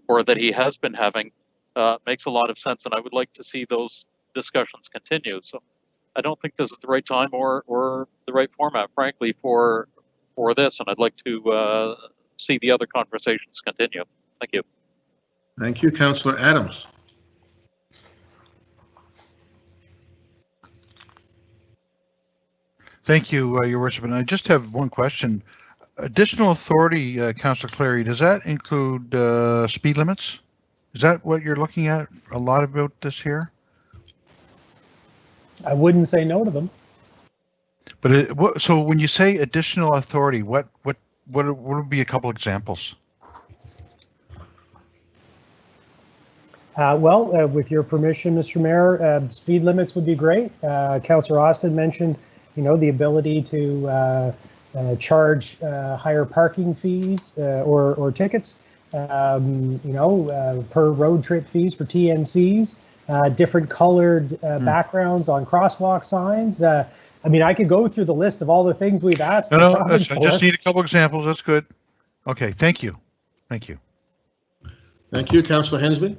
or that he has been having makes a lot of sense, and I would like to see those discussions continue. So I don't think this is the right time or the right format, frankly, for this, and I'd like to see the other conversations continue. Thank you. Thank you, Councillor Adams. Thank you, Your Worship. And I just have one question. Additional authority, Councillor Clary, does that include speed limits? Is that what you're looking at a lot about this here? I wouldn't say no to them. But so when you say additional authority, what would be a couple examples? With your permission, Mr. Mayor, speed limits would be great. Councillor Austin mentioned, the ability to charge higher parking fees or tickets, per road trip fees for TNCs, different colored backgrounds on crosswalk signs. I could go through the list of all the things we've asked. No, I just need a couple examples. That's good. Okay, thank you. Thank you. Thank you, Councillor Hensby.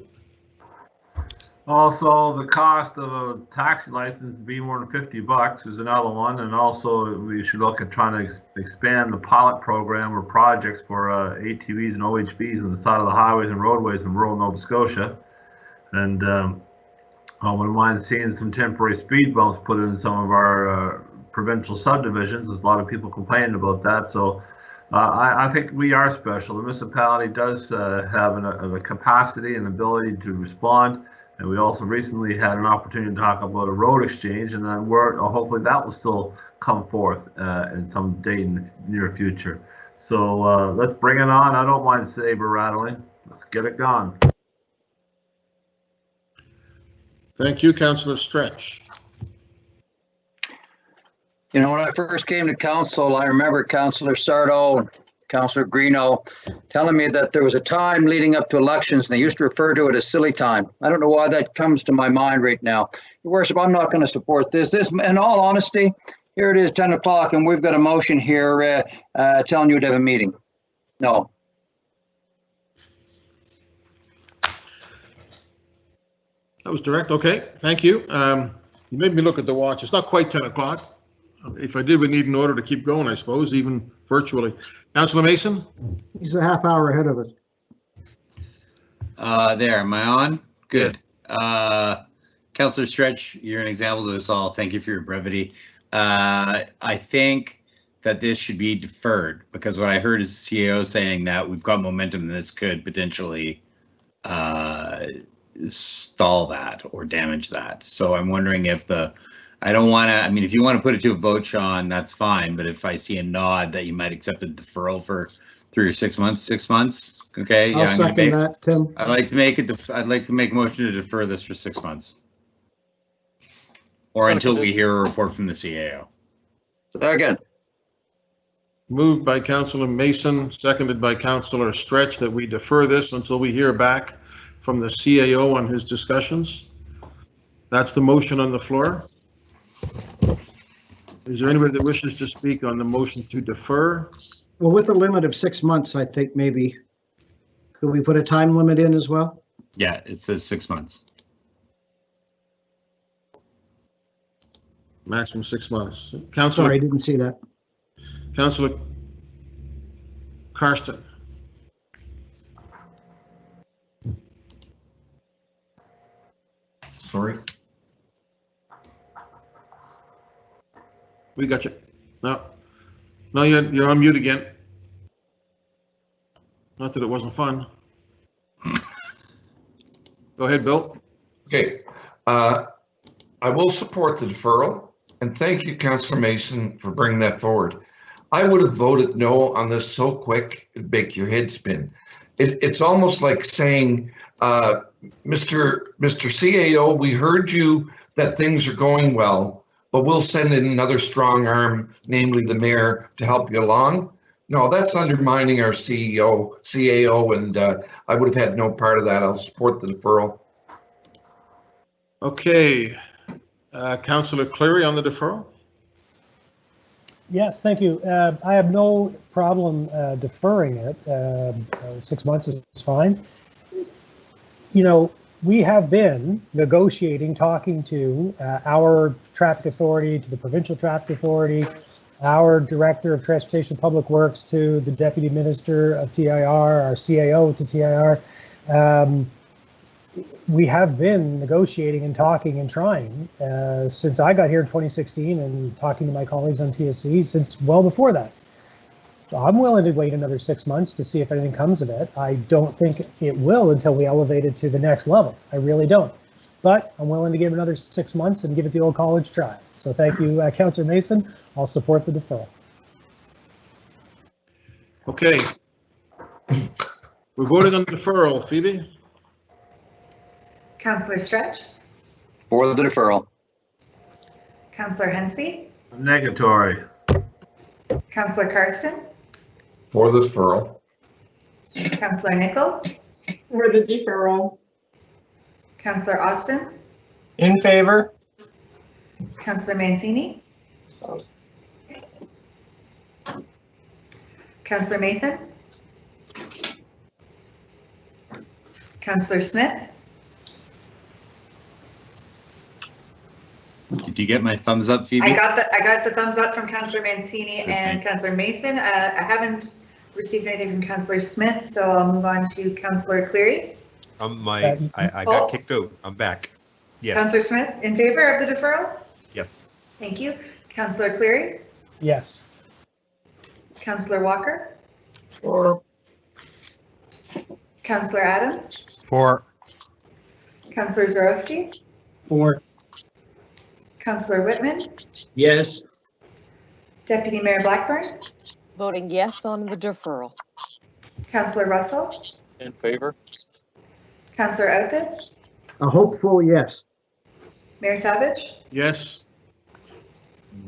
Also, the cost of a taxi license to be more than $50 is another one, and also we should look at trying to expand the pilot program or projects for ATVs and OHVs on the side of the highways and roadways in rural Nova Scotia. And I wouldn't mind seeing some temporary speed bumps put in some of our provincial subdivisions. There's a lot of people complaining about that. So I think we are special. The municipality does have a capacity and ability to respond. And we also recently had an opportunity to talk about a road exchange, and then hopefully that will still come forth in some date in the near future. So let's bring it on. I don't mind saber rattling. Let's get it gone. Thank you, Councillor Stretch. When I first came to council, I remember Councillor Sardo and Councillor Greeno telling me that there was a time leading up to elections and they used to refer to it as silly time. I don't know why that comes to my mind right now. Your Worship, I'm not going to support this. In all honesty, here it is 10 o'clock and we've got a motion here telling you to have a meeting. No. That was direct. Okay, thank you. You made me look at the watch. It's not quite 10 o'clock. If I did, we need an order to keep going, I suppose, even virtually. Councillor Mason? He's a half hour ahead of us. There, am I on? Good. Councillor Stretch, you're an example of this all. Thank you for your brevity. I think that this should be deferred because what I heard is the CEO saying that we've got momentum and this could potentially stall that or damage that. So I'm wondering if I don't want to, if you want to put it to a vote, Sean, that's fine. But if I see a nod that you might accept a deferral for 3 or 6 months, okay? I'll second that, Tim. I'd like to make a motion to defer this for 6 months. Or until we hear a report from the CAO. Second. Moved by Councillor Mason, seconded by Councillor Stretch, that we defer this until we hear back from the CAO on his discussions. That's the motion on the floor. Is there anybody that wishes to speak on the motion to defer? Well, with a limit of 6 months, I think maybe, could we put a time limit in as well? Yeah, it says 6 months. Maximum 6 months. Councillor. Sorry, I didn't see that. Councillor Karsten. Sorry. We got you. No, you're on mute again. Not that it wasn't fun. Go ahead, Bill. Okay. I will support the deferral, and thank you, Councillor Mason, for bringing that forward. I would have voted no on this so quick it'd make your head spin. It's almost like saying, Mr. CAO, we heard you that things are going well, but we'll send in another strong arm, namely the mayor, to help you along. No, that's undermining our CAO, and I would have had no part of that. I'll support the deferral. Okay. Councillor Cleary on the deferral? Yes, thank you. I have no problem deferring it. 6 months is fine. You know, we have been negotiating, talking to our traffic authority, to the provincial traffic authority, our director of transportation public works, to the deputy minister of TIR, our CAO to TIR. We have been negotiating and talking and trying since I got here in 2016 and talking to my colleagues on TSC since well before that. So I'm willing to wait another 6 months to see if anything comes of it. I don't think it will until we elevate it to the next level. I really don't. But I'm willing to give another 6 months and give it the old college try. So thank you, Councillor Mason. I'll support the deferral. Okay. We're voting on the deferral. Phoebe? Councillor Stretch, For the deferral. Councillor Hensby, Negatory. Councillor Karsten, For the deferral. Councillor Nickel, For the deferral. Councillor Austin, In favor? Councillor Mancini, Councillor Mason, Councillor Smith, Did you get my thumbs up, Phoebe? I got the thumbs up from Councillor Mancini and Councillor Mason. I haven't received anything from Councillor Smith, so I'll move on to Councillor Cleary. I got kicked out. I'm back. Yes. Councillor Smith, in favor of the deferral? Yes. Thank you. Councillor Cleary, Yes. Councillor Walker, For. Councillor Adams, For. Councillor Zorowski, For. Councillor Whitman, Yes. Deputy Mayor Blackburn, Voting yes on the deferral. Councillor Russell, In favor? Councillor Outfit, A hopeful yes. Mayor Savage, Yes.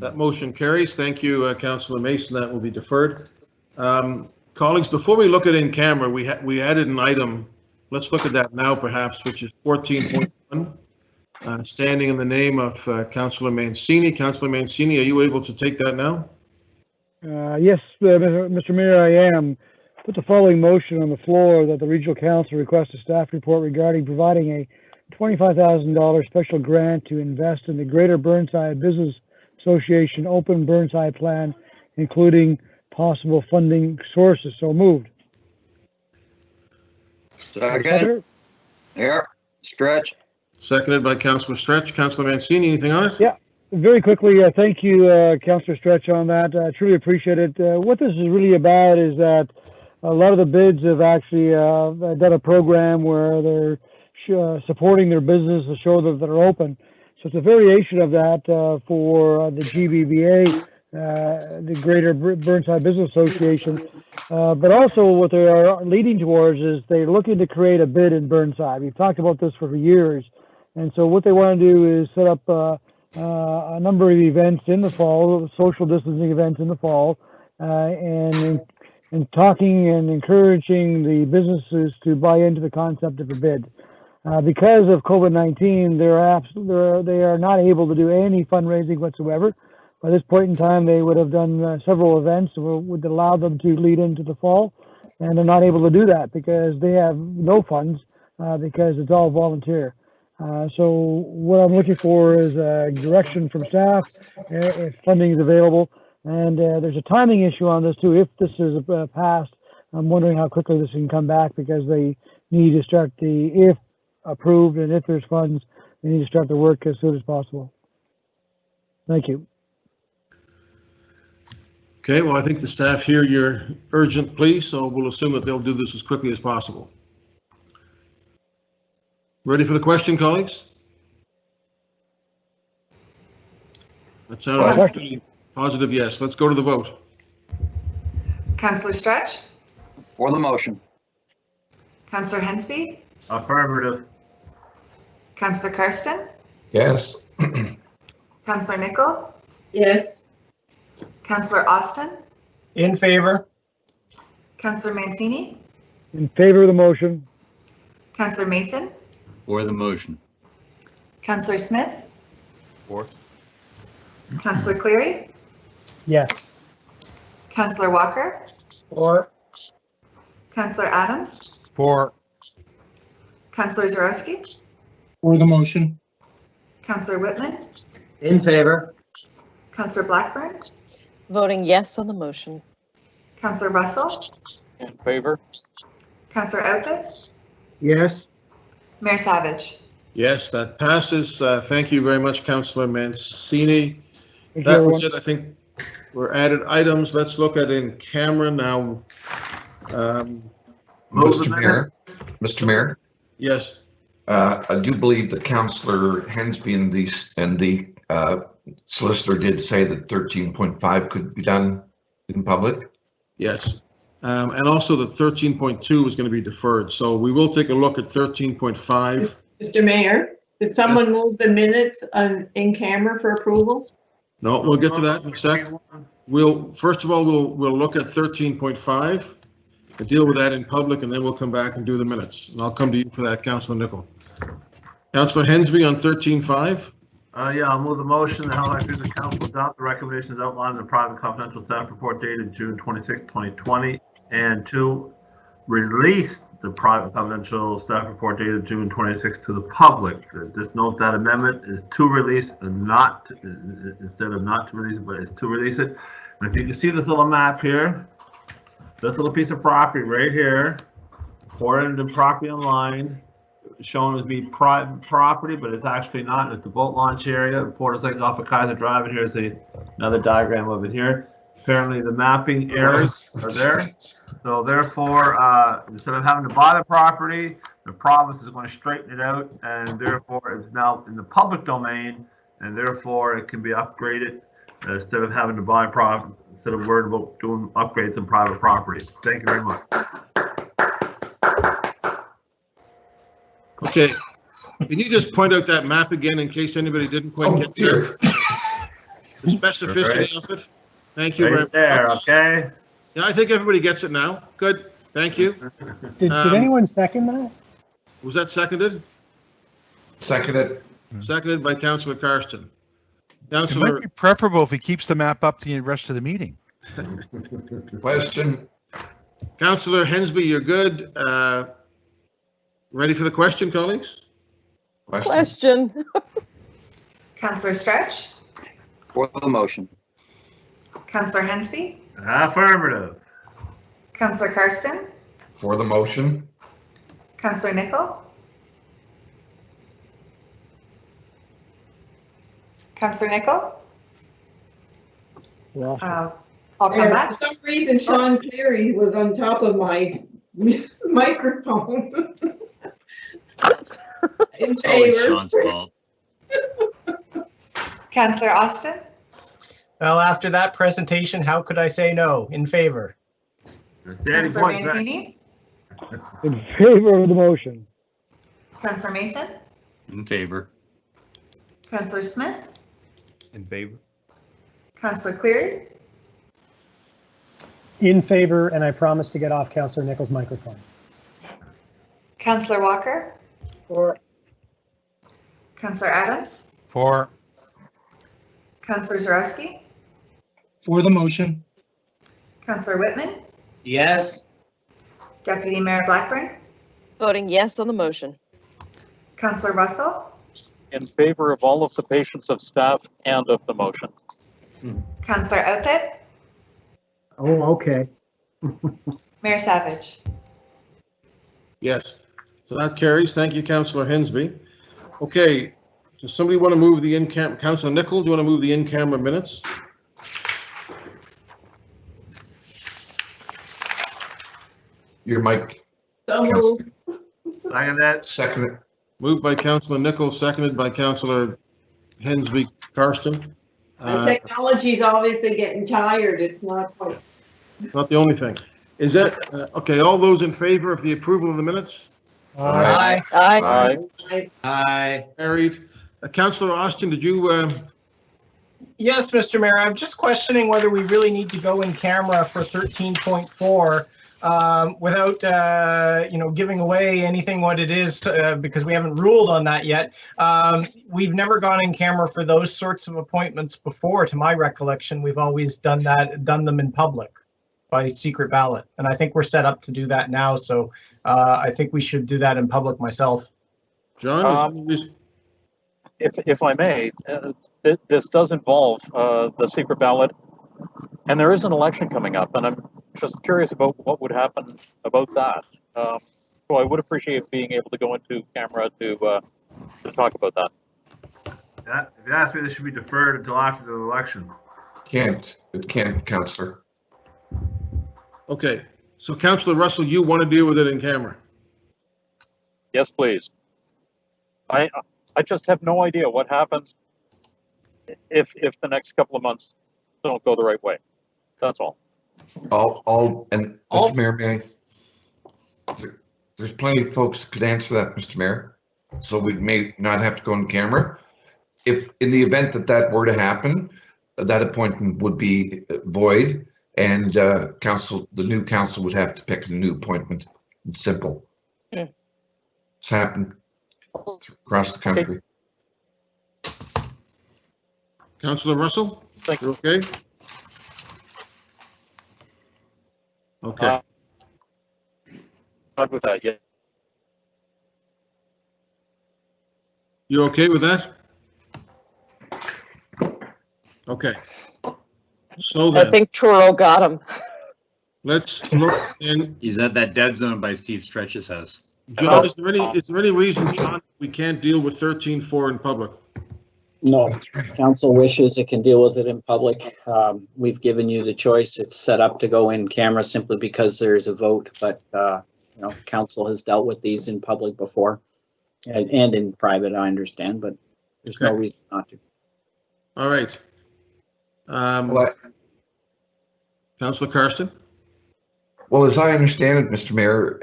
That motion carries. Thank you, Councillor Mason. That will be deferred. Colleagues, before we look at in camera, we added an item. Let's look at that now, perhaps, which is 14.1. Standing in the name of Councillor Mancini. Councillor Mancini, are you able to take that now? Yes, Mr. Mayor, I am. Put the following motion on the floor that the Regional Council request a staff report regarding providing a $25,000 special grant to invest in the Greater Burnside Business Association Open Burnside Plan, including possible funding sources. So moved. Second. Here, Stretch. Seconded by Councillor Stretch. Councillor Mancini, anything on it? Yeah, very quickly, thank you, Councillor Stretch, on that. I truly appreciate it. What this is really about is that a lot of the bids have actually done a program where they're supporting their business to show that they're open. So it's a variation of that for the GBBA, the Greater Burnside Business Association. But also what they are leading towards is they're looking to create a bid in Burnside. We've talked about this for years. And so what they want to do is set up a number of events in the fall, social distancing events in the fall, and talking and encouraging the businesses to buy into the concept of a bid. Because of COVID-19, they are not able to do any fundraising whatsoever. By this point in time, they would have done several events that would allow them to lead into the fall, and they're not able to do that because they have no funds because it's all volunteer. So what I'm looking for is a direction from staff if funding is available. And there's a timing issue on this too. If this is passed, I'm wondering how quickly this can come back because they need to start if approved and if there's funds, they need to start the work as soon as possible. Thank you. Okay, well, I think the staff hear your urgent plea, so we'll assume that they'll do this as quickly as possible. Ready for the question, colleagues? That sounds like a positive yes. Let's go to the vote. Councillor Stretch, For the motion. Councillor Hensby, Affirmative. Councillor Karsten, Yes. Councillor Nickel, Yes. Councillor Austin, In favor? Councillor Mancini, In favor of the motion. Councillor Mason, For the motion. Councillor Smith, Support. Councillor Cleary, Yes. Councillor Walker, Or, Councillor Adams, For. Councillor Zarowski, for the motion. Councillor Whitman, In favor? Councillor Blackburn, Voting yes on the motion. Councillor Russell, In favor? Councillor Outfit, Yes. Mayor Savage. Yes, that passes. Thank you very much, Councillor Mancini. Thank you, That was everyone. it. I think we're added items. Let's look at in camera now. Mr. Mayor, Yes. I do believe that Councillor Hensby and the solicitor did say that 13.5 could be done in public. Yes. And also the 13.2 is going to be deferred. So we will take a look at 13.5. Mr. Mayor, did someone move the minutes in camera for approval? No, we'll get to that in a sec. First of all, we'll look at 13.5 and deal with that in public, and then we'll come back and do the minutes. And I'll come to you for that, Councillor Nichol. Councillor Hensby on 13.5. Yeah, I'll move the motion that Halifax Regional Council adopt the recommendations outlined in the private confidential staff report dated June 26, 2020, and to release the private confidential staff report dated June 26 to the public. Just note that amendment is to release and not, instead of not to release it, but it's to release it. And if you can see this little map here, this little piece of property right here, quartered into property on line, shown as being private property, but it's actually not. It's the boat launch area. The Porter's Lake off of Kaiser Drive, and here's another diagram of it here. Apparently the mapping errors are there. So therefore, instead of having to buy the property, the province is going to straighten it out, and therefore it's now in the public domain, and therefore it can be upgraded instead of having to buy property, instead of worried about doing upgrades on private property. Thank you very much. Okay. Can you just point out that map again in case anybody didn't quite get there? The specificity of it. Thank you very much. There, okay. Yeah, I think everybody gets it now. Good. Thank you. Did anyone second that? Was that seconded? Seconded. Seconded by Councillor Karsten. It might Councillor, be preferable if he keeps the map up the rest of the meeting. Question. Councillor Hensby, you're good. Ready for the question, colleagues? Question. Councillor Stretch, For the motion. Councillor Hensby, Affirmative. Councillor Karsten, For the motion. Councillor Nichol, Councillor Nichol. Yeah. I'll come For back. some reason, Sean Cleary was on top of my microphone. In It's always favor. Sean's fault. Councillor Austin, well, after that presentation, how could I say no? In favor? Councillor Mancini, In favor of the motion. Councillor Mason, In favor. Councillor Smith, In favor. Councillor Cleary, In favor, and I promise to get off Councillor Nichols' microphone. Councillor Walker, For. Councillor Adams, For. Councillor Zarowski, For the motion. Councillor Whitman, Yes. Deputy Mayor Blackburn, Voting yes on the motion. Councillor Russell, In favor of all of the patients of staff and of the motion. Councillor Outfit, Oh, okay. Mayor Savage. Yes. So that carries. Thank you, Councillor Hensby. Okay. Does somebody want to move the in-camera? Councillor Nichol, do you want to move the in-camera minutes? Your mic. So moved. Second that. Seconded. Moved by Councillor Nichol, seconded by Councillor Hensby Karsten. The technology's obviously getting tired. It's not quite. Not the only thing. Is that, okay, all those in favor of the approval of the minutes? Aye. Aye. Aye. Carried. Councillor Austin, did you, Yes, Mr. Mayor, I'm just questioning whether we really need to go in camera for 13.4 without giving away anything what it is, because we haven't ruled on that yet. We've never gone in camera for those sorts of appointments before. To my recollection, we've always done them in public by secret ballot, and I think we're set up to do that now. So I think we should do that in public myself. John, if I may, this does involve the secret ballot, and there is an election coming up, and I'm just curious about what would happen about that. So I would appreciate being able to go into camera to talk about that. If you ask me, this should be deferred until after the election. It can't, Councillor. okay. So Councillor Russell, you want to deal with it in camera? Yes, please. I just have no idea what happens if the next couple of months don't go the right way. That's all. Mr. Mayor, may I? There's plenty of folks that could answer that, Mr. Mayor. So we may not have to go on camera. If in the event that were to happen, that appointment would be void, and the new council would have to pick a new appointment. It's simple. Mm. It's happened across the country. Councillor Russell, you okay? Okay. Not with that yet. You okay with that? Okay. So then, I think Truro got him. let's look in. He's at that dead zone by Steve Stretch's house. John, is there any reason, John, we can't deal with 13.4 in public? No, council wishes it can deal with it in public. We've given you the choice. It's set up to go in camera simply because there is a vote, but council has dealt with these in public before and in private, I understand, but there's no reason not to. All right. Councillor Karsten? Well, as I understand it, Mr. Mayor,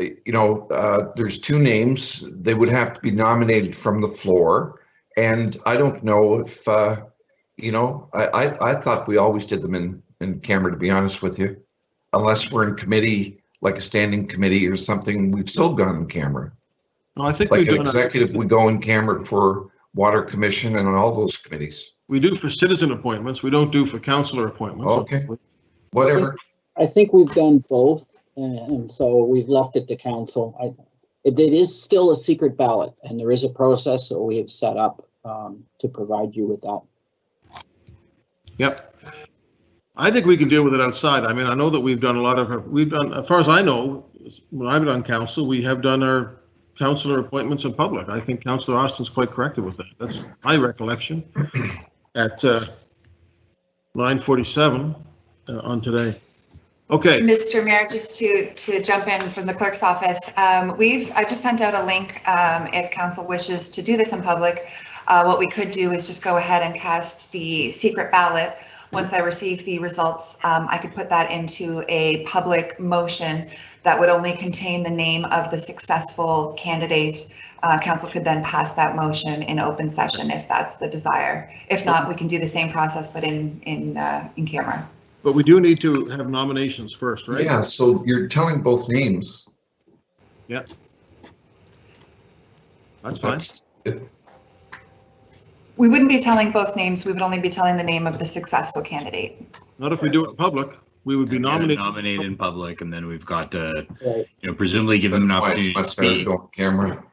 there's two names. They would have to be nominated from the floor. And I don't know if, I thought we always did them in camera, to be honest with you. Unless we're in committee, like a standing committee or something, we've still gone in camera. No, I think like we've an done executive, we go in camera for Water Commission and all those committees. We do for citizen appointments. We don't do for councillor appointments. Okay, whatever. I think we've done both, and so we've left it to council. It is still a secret ballot, and there is a process that we have set up to provide you with that. Yep. I think we can deal with it outside. I mean, I know that we've done, as far as I know, when I've been on council, we have done our councillor appointments in public. I think Councillor Austin's quite corrected with that. That's my recollection at 9:47 on today. Okay. Mr. Mayor, just to jump in from the clerk's office, I just sent out a link if council wishes to do this in public. What we could do is just go ahead and cast the secret ballot. Once I receive the results, I could put that into a public motion that would only contain the name of the successful candidate. Council could then pass that motion in open session if that's the desire. If not, we can do the same process, but in camera. But we do need to have nominations first, right? Yeah, so you're telling both names. Yeah. That's fine. We wouldn't be telling both names. We would only be telling the name of the successful candidate. Not if we do it in public. We would be nominated in public, and then we've got to, presumably give them an opportunity to speak. Camera.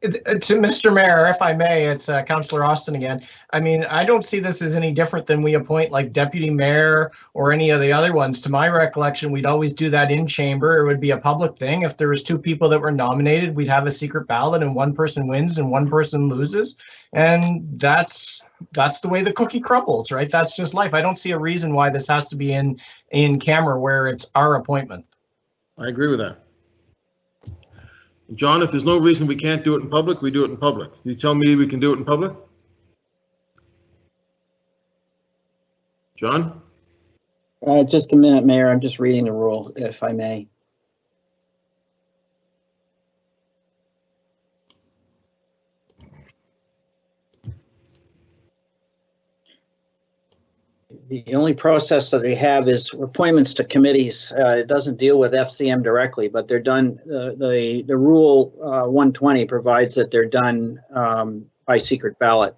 To Mr. Mayor, if I may, it's Councillor Austin again. I mean, I don't see this as any different than we appoint like deputy mayor or any of the other ones. To my recollection, we'd always do that in chamber. It would be a public thing. If there was two people that were nominated, we'd have a secret ballot and one person wins and one person loses. And that's the way the cookie crumbles, right? That's just life. I don't see a reason why this has to be in camera where it's our appointment. I agree with that. John, if there's no reason we can't do it in public, we do it in public. You tell me we can do it in public? John? Just a minute, Mayor. I'm just reading the rule, if I may. The only process that they have is appointments to committees. It doesn't deal with FCM directly, but they're done, the rule 120 provides that they're done by secret ballot.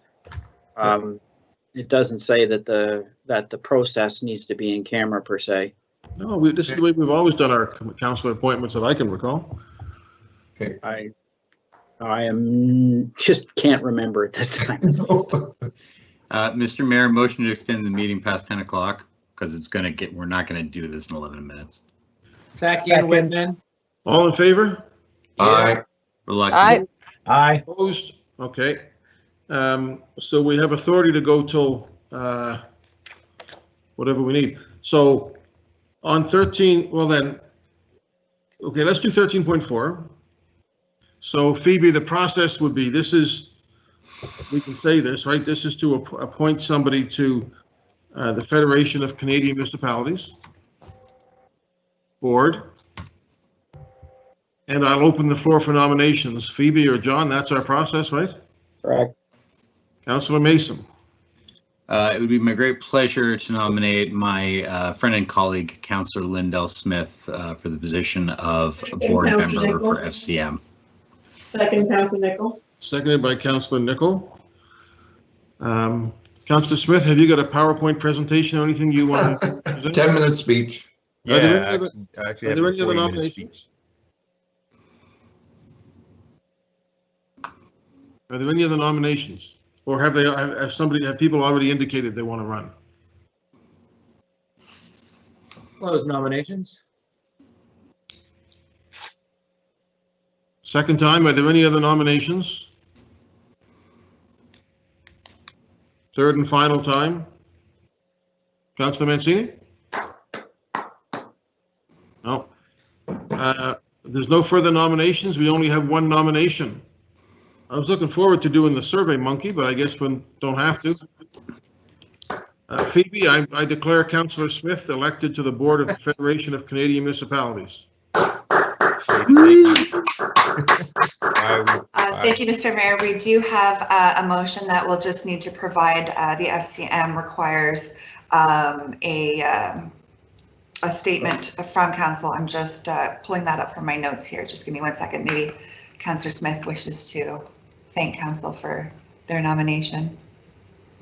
It doesn't say that the process needs to be in camera per se. No, this is the way we've always done our councillor appointments that I can recall. Okay. I am just can't remember at this time. Mr. Mayor, motion to extend the meeting past 10 o'clock because we're not gonna do this in 11 minutes. Second, Whitman. All in favor? Aye. Reluctant. Aye. Opposed? Okay. So we have authority to go till whatever we need. So on 13, well then, okay, let's do 13.4. So Phoebe, the process would be, we can say this, right? This is to appoint somebody to the Federation of Canadian Municipalities Board. And I'll open the floor for nominations. Phoebe or John, that's our process, right? Correct. Councillor Mason. It would be my great pleasure to nominate my friend and colleague, Councillor Lindell Smith, for the position of board member for FCM. Second, Councillor Nicol. Seconded by Councillor Nicol. Councillor Smith, have you got a PowerPoint presentation or anything you want to present? 10-minute speech. Are there any other nominations? Are there any other nominations? Or have people already indicated they want to run? Close nominations. Second time, are there any other nominations? Third and final time. Councillor Mancini? No. There's no further nominations. We only have one nomination. I was looking forward to doing the Survey Monkey, but I guess we don't have to. Phoebe, I declare Councillor Smith elected to the Board of the Federation of Canadian Municipalities. Thank you, Mr. Mayor. We do have a motion that we'll just need to provide. The FCM requires a statement from council. I'm just pulling that up from my notes here. Just give me 1 second. Maybe Councillor Smith wishes to thank council for their nomination.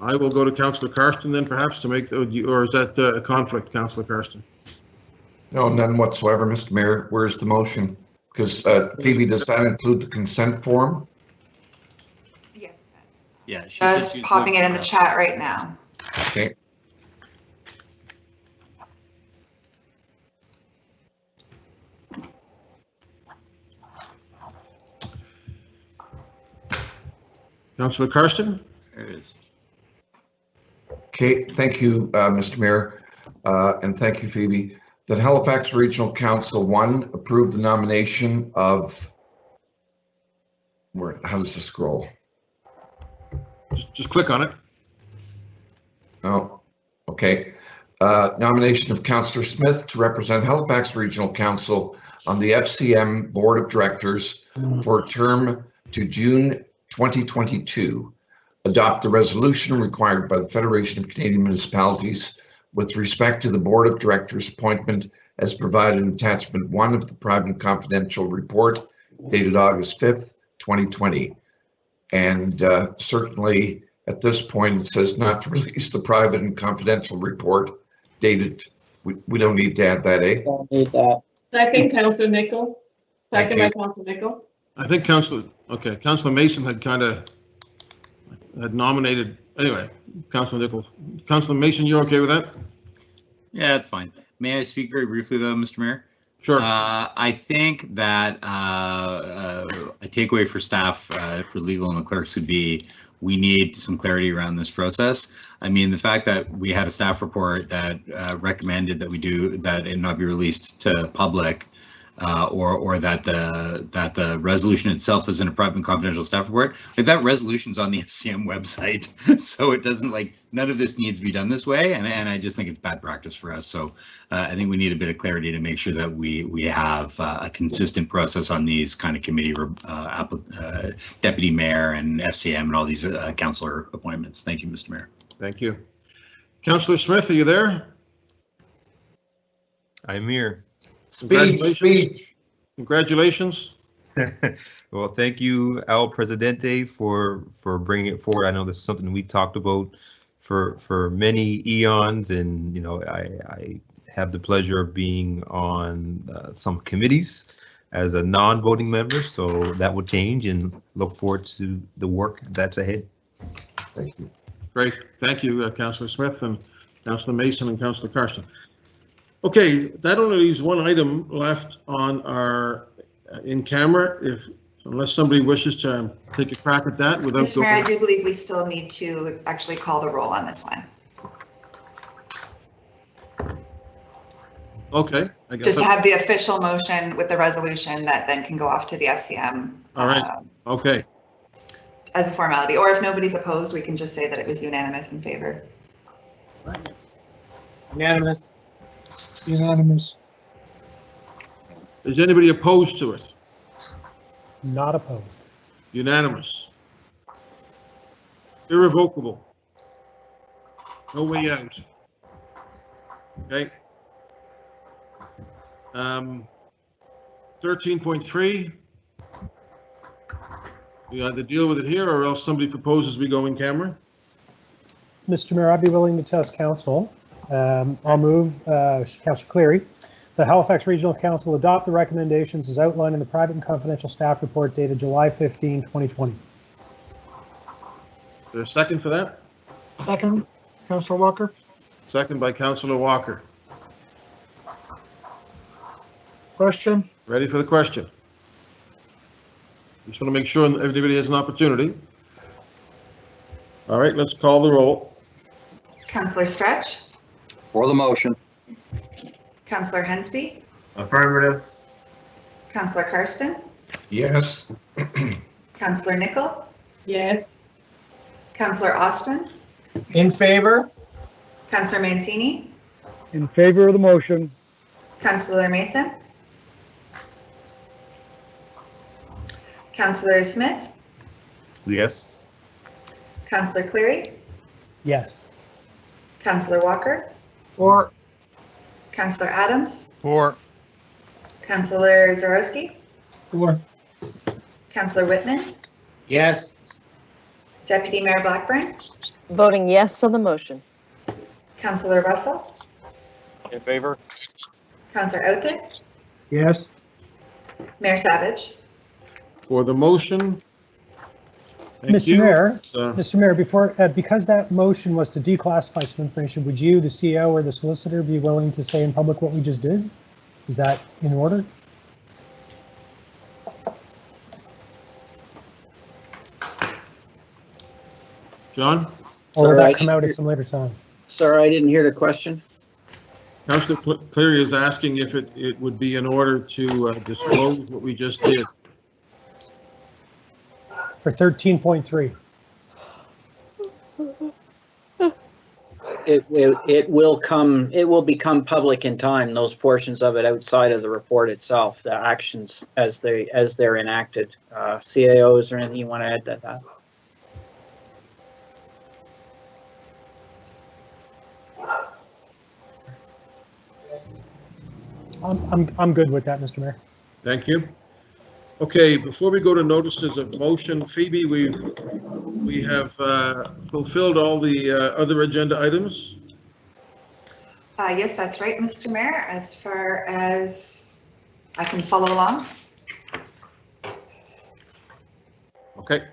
I will go to Councillor Karsten then perhaps to make, or is that a conflict, Councillor Karsten? No, none whatsoever, Mr. Mayor. Where's the motion? Because Phoebe, does that include the consent form? Yes, it does. Yeah, just popping it in the chat right now. Okay. Councillor Karsten? There it is. Okay, thank you, Mr. Mayor, and thank you, Phoebe. That Halifax Regional Council 1 approved the nomination of, how does this scroll? Just click on it. Oh, okay. Nomination of Councillor Smith to represent Halifax Regional Council on the FCM Board of Directors for a term to June 2022. Adopt the resolution required by the Federation of Canadian Municipalities with respect to the Board of Directors appointment as provided in attachment 1 of the private and confidential report dated August 5th, 2020. And certainly at this point, it says not to release the private and confidential report dated. We don't need to add that, eh? Don't need that. Second, Councillor Nicol. Thank Second by you. Councillor Nicol. I think Councillor Mason had nominated, anyway, Councillor Nicol. Councillor Mason, you okay with that? Yeah, that's fine. May I speak very briefly though, Mr. Mayor? Sure. I think that a takeaway for staff, for legal and the clerks would be, we need some clarity around this process. I mean, the fact that we had a staff report that recommended that it not be released to public, or that the resolution itself is in a private and confidential staff report. Like, that resolution's on the FCM website, so it doesn't, like, none of this needs to be done this way, and I just think it's bad practice for us. So I think we need a bit of clarity to make sure that we have a consistent process on these kind of committee deputy mayor and FCM and all these councillor appointments. Thank you, Mr. Mayor. Thank you. Councillor Smith, are you there? I'm here. Speech. Congratulations. Well, thank you, El Presidente, for bringing it forward. I know this is something we talked about for many eons, and I have the pleasure of being on some committees as a non-voting member, so that will change, and look forward to the work that's ahead. Thank you. Great. Thank you, Councillor Smith and Councillor Mason and Councillor Carson. Okay, that only leaves one item left on our in camera, unless somebody wishes to take a crack at that without. Mr. Mayor, I do believe we still need to actually call the roll on this one. Okay. I guess Just to have the official motion with the resolution that then can go off to the FCM. All right. Okay. As a formality, or if nobody's opposed, we can just say that it was unanimous in favor. Unanimous. Unanimous. Is anybody opposed to it? Not opposed. Unanimous. Irrevocable. No way out. Okay. 13.3. We either deal with it here or else somebody proposes we go in camera. Mr. Mayor, I'd be willing to test council. I'll move, Councillor Cleary, the Halifax Regional Council adopt the recommendations as outlined in the private and confidential staff report dated July 15, 2020. Is there a second for that? Second, Councillor Walker. Second by Councillor Walker. Question? Ready for the question? Just want to make sure everybody has an opportunity. All right, let's call the roll. Councillor Stretch, For the motion. Councillor Hensby, Affirmative. Councillor Karsten, Yes. Councillor Nickel, Yes. Councillor Austin, In favor? Councillor Mancini, In favor of the motion. Councillor Mason, Councillor Smith, Yes. Councillor Cleary, Yes. Councillor Walker, Or Councillor Adams, For. Councillor Zorowski, Or Councillor Whitman, Yes. Deputy Mayor Blackburn, Voting yes on the motion. Councillor Russell, In favor? Councillor Outhick, yes. Mayor Savage. For the motion. Thank Mr. you. Mayor, Uh, Mr. Mayor, because that motion was to declassify some information, would you, the CEO or the solicitor, be willing to say in public what we just did? Is that in order? John? Or would Sorry, that come out at some later time? Sir, I didn't hear the question. Councillor Cleary is asking if it would be in order to disclose what we just did. For 13.3. It will become public in time, those portions of it outside of the report itself, the actions as they're enacted. CAO, is there anything you want to add to that? I'm good with that, Mr. Mayor. Thank you. Okay, before we go to notices of motion, Phoebe, we have fulfilled all the other agenda items. Yes, that's right, Mr. Mayor, as far as I can follow along. Okay.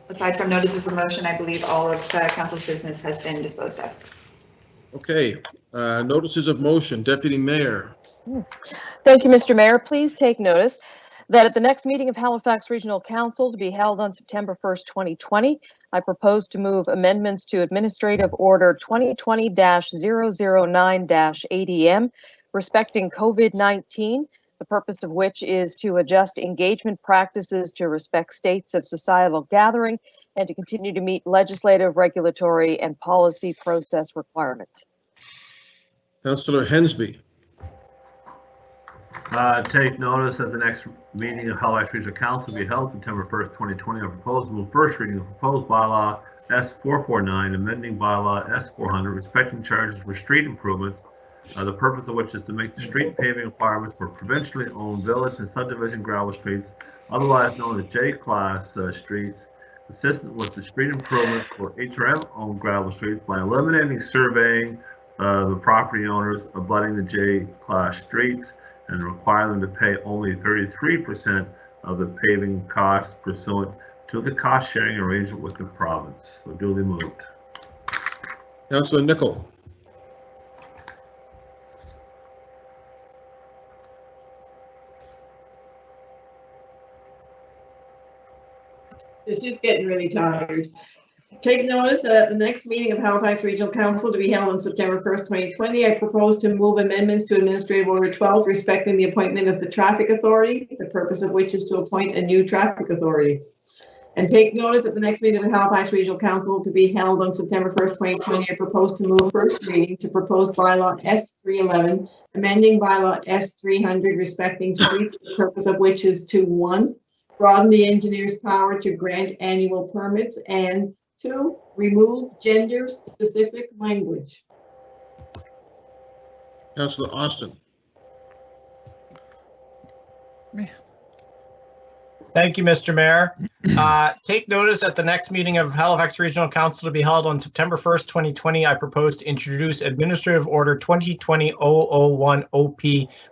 Aside from notices of motion, I believe all of council's business has been disposed of. Okay, notices of motion, Deputy Mayor. Thank you, Mr. Mayor. Please take notice that at the next meeting of Halifax Regional Council to be held on September 1st, 2020, I propose to move amendments to Administrative Order 2020-009-ADM respecting COVID-19, the purpose of which is to adjust engagement practices to respect states of societal gathering and to continue to meet legislative, regulatory, and policy process requirements. Councillor Hensby. Take notice that the next meeting of Halifax Regional Council will be held September 1st, 2020 on proposed move first reading of proposed bylaw S449, amending bylaw S400, respecting charges for street improvements, the purpose of which is to make the street paving requirements for provincially owned village and subdivision gravel streets, otherwise known as J-class streets, consistent with the street improvements for HRM owned gravel streets by eliminating surveying the property owners abutting the J-class streets and require them to pay only 33% of the paving costs pursuant to the cost sharing arrangement with the province. So duly moved. Councillor Nicol. This is getting really tired. Take notice that at the next meeting of Halifax Regional Council to be held on September 1st, 2020, I propose to move amendments to Administrative Order 12 respecting the appointment of the Traffic Authority, the purpose of which is to appoint a new Traffic Authority. And take notice at the next meeting of Halifax Regional Council to be held on September 1st, 2020, I propose to move first reading to proposed bylaw S311, amending bylaw S300 respecting streets, the purpose of which is to 1, broaden the engineer's power to grant annual permits, and 2, remove gender-specific language. Councillor Austin. Thank you, Mr. Mayor. Take notice at the next meeting of Halifax Regional Council to be held on September 1st, 2020, I propose to introduce Administrative Order 2020-001 OP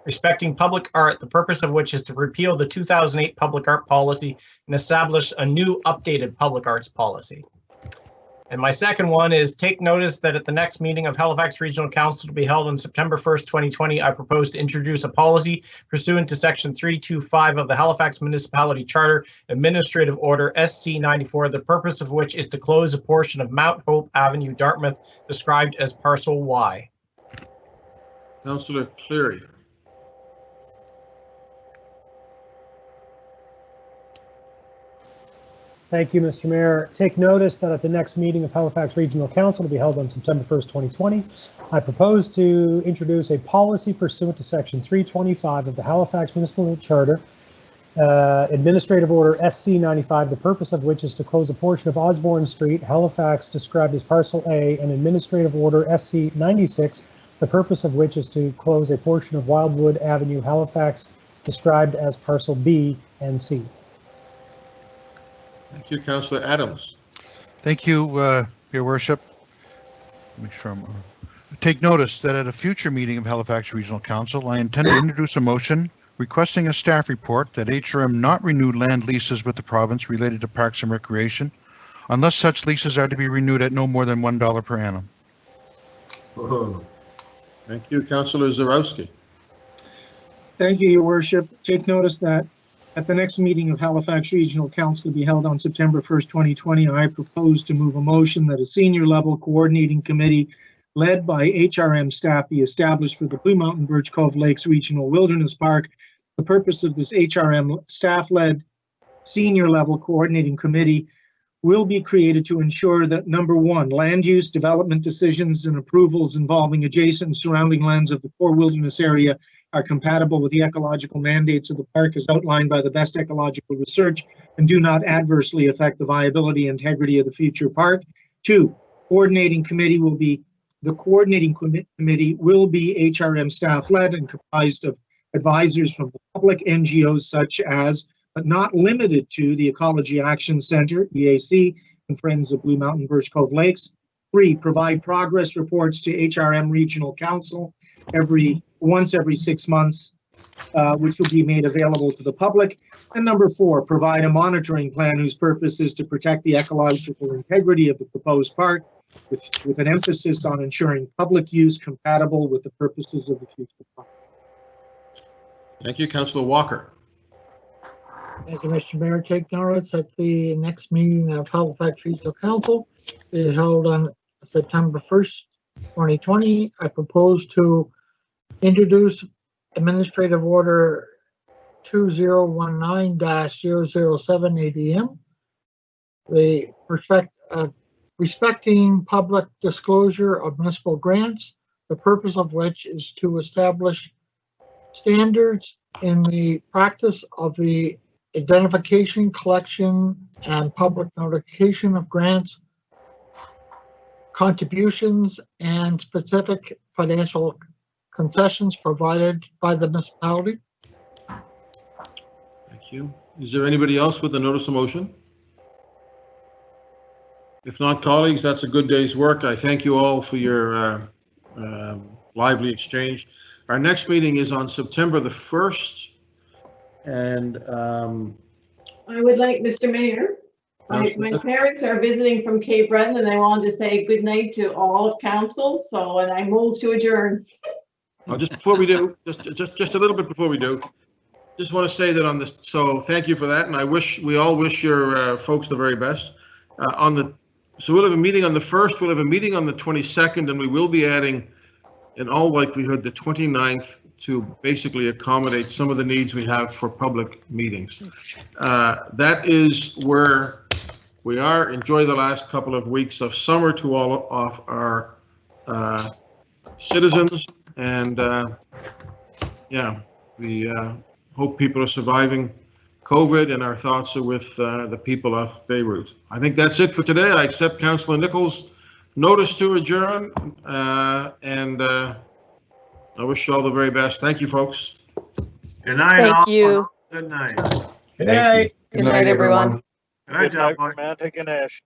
respecting public art, the purpose of which is to repeal the 2008 public art policy and establish a new updated public arts policy. And my second one is take notice that at the next meeting of Halifax Regional Council to be held on September 1st, 2020, I propose to introduce a policy pursuant to Section 325 of the Halifax Municipality Charter, Administrative Order SC94, the purpose of which is to close a portion of Mount Hope Avenue, Dartmouth, described as Parcel Y. Councillor Cleary. Thank you, Mr. Mayor. Take notice that at the next meeting of Halifax Regional Council to be held on September 1st, 2020, I propose to introduce a policy pursuant to Section 325 of the Halifax Municipal Charter, Administrative Order SC95, the purpose of which is to close a portion of Osborne Street, Halifax, described as Parcel A, and Administrative Order SC96, the purpose of which is to close a portion of Wildwood Avenue, Halifax, described as Parcel B and C. Thank you, Councillor Adams. Thank you, Your Worship. Make sure take notice that at a future meeting of Halifax Regional Council, I intend to introduce a motion requesting a staff report that HRM not renew land leases with the province related to parks and recreation, unless such leases are to be renewed at no more than $1 per annum. Oh. Thank you, Councillor Zarowski. Thank you, Your Worship. Take notice that at the next meeting of Halifax Regional Council to be held on September 1st, 2020, I propose to move a motion that a senior level coordinating committee led by HRM staff be established for the Blue Mountain Birch Cove Lakes Regional Wilderness Park. The purpose of this HRM staff-led senior level coordinating committee will be created to ensure that, number 1, land use development decisions and approvals involving adjacent and surrounding lands of the core wilderness area are compatible with the ecological mandates of the park as outlined by the best ecological research and do not adversely affect the viability and integrity of the future park. 2, coordinating committee will be HRM staff led and comprised of advisors from the public, NGOs such as, but not limited to, the Ecology Action Center, EAC, and Friends of Blue Mountain Birch Cove Lakes. 3, provide progress reports to HRM Regional Council once every 6 months, which will be made available to the public. And number 4, provide a monitoring plan whose purpose is to protect the ecological integrity of the proposed park with an emphasis on ensuring public use compatible with the purposes of the future park. Thank you, Councillor Walker. Thank you, Mr. Mayor. Take notice at the next meeting of Halifax Regional Council is held on September 1st, 2020. I propose to introduce Administrative Order 2019-007 ADM. The respecting public disclosure of municipal grants, the purpose of which is to establish standards in the practice of the identification, collection, and public notification of grants, contributions, and specific financial concessions provided by the municipality. Thank you. Is there anybody else with a notice of motion? If not, colleagues, that's a good day's work. I thank you all for your lively exchange. Our next meeting is on September the 1st. And I would like, Mr. Mayor, my parents are visiting from Cape Breton and I wanted to say good night to all of council. So, and I move to adjourn. well, just before we do, just a little bit before we do, just want to say that on this, so thank you for that. And we all wish your folks the very best. So we'll have a meeting on the 1st, we'll have a meeting on the 22nd, and we will be adding, in all likelihood, the 29th to basically accommodate some of the needs we have for public meetings. That is where we are. Enjoy the last couple of weeks of summer to all of our citizens. And yeah, we hope people are surviving COVID, and our thoughts are with the people of Beirut. I think that's it for today. I accept Councillor Nichols' notice to adjourn, and I wish you all the very best. Thank you, folks. Good night. Thank you. Good night. Good night. Good night, everyone. Good night, Good night John. from Antigonish.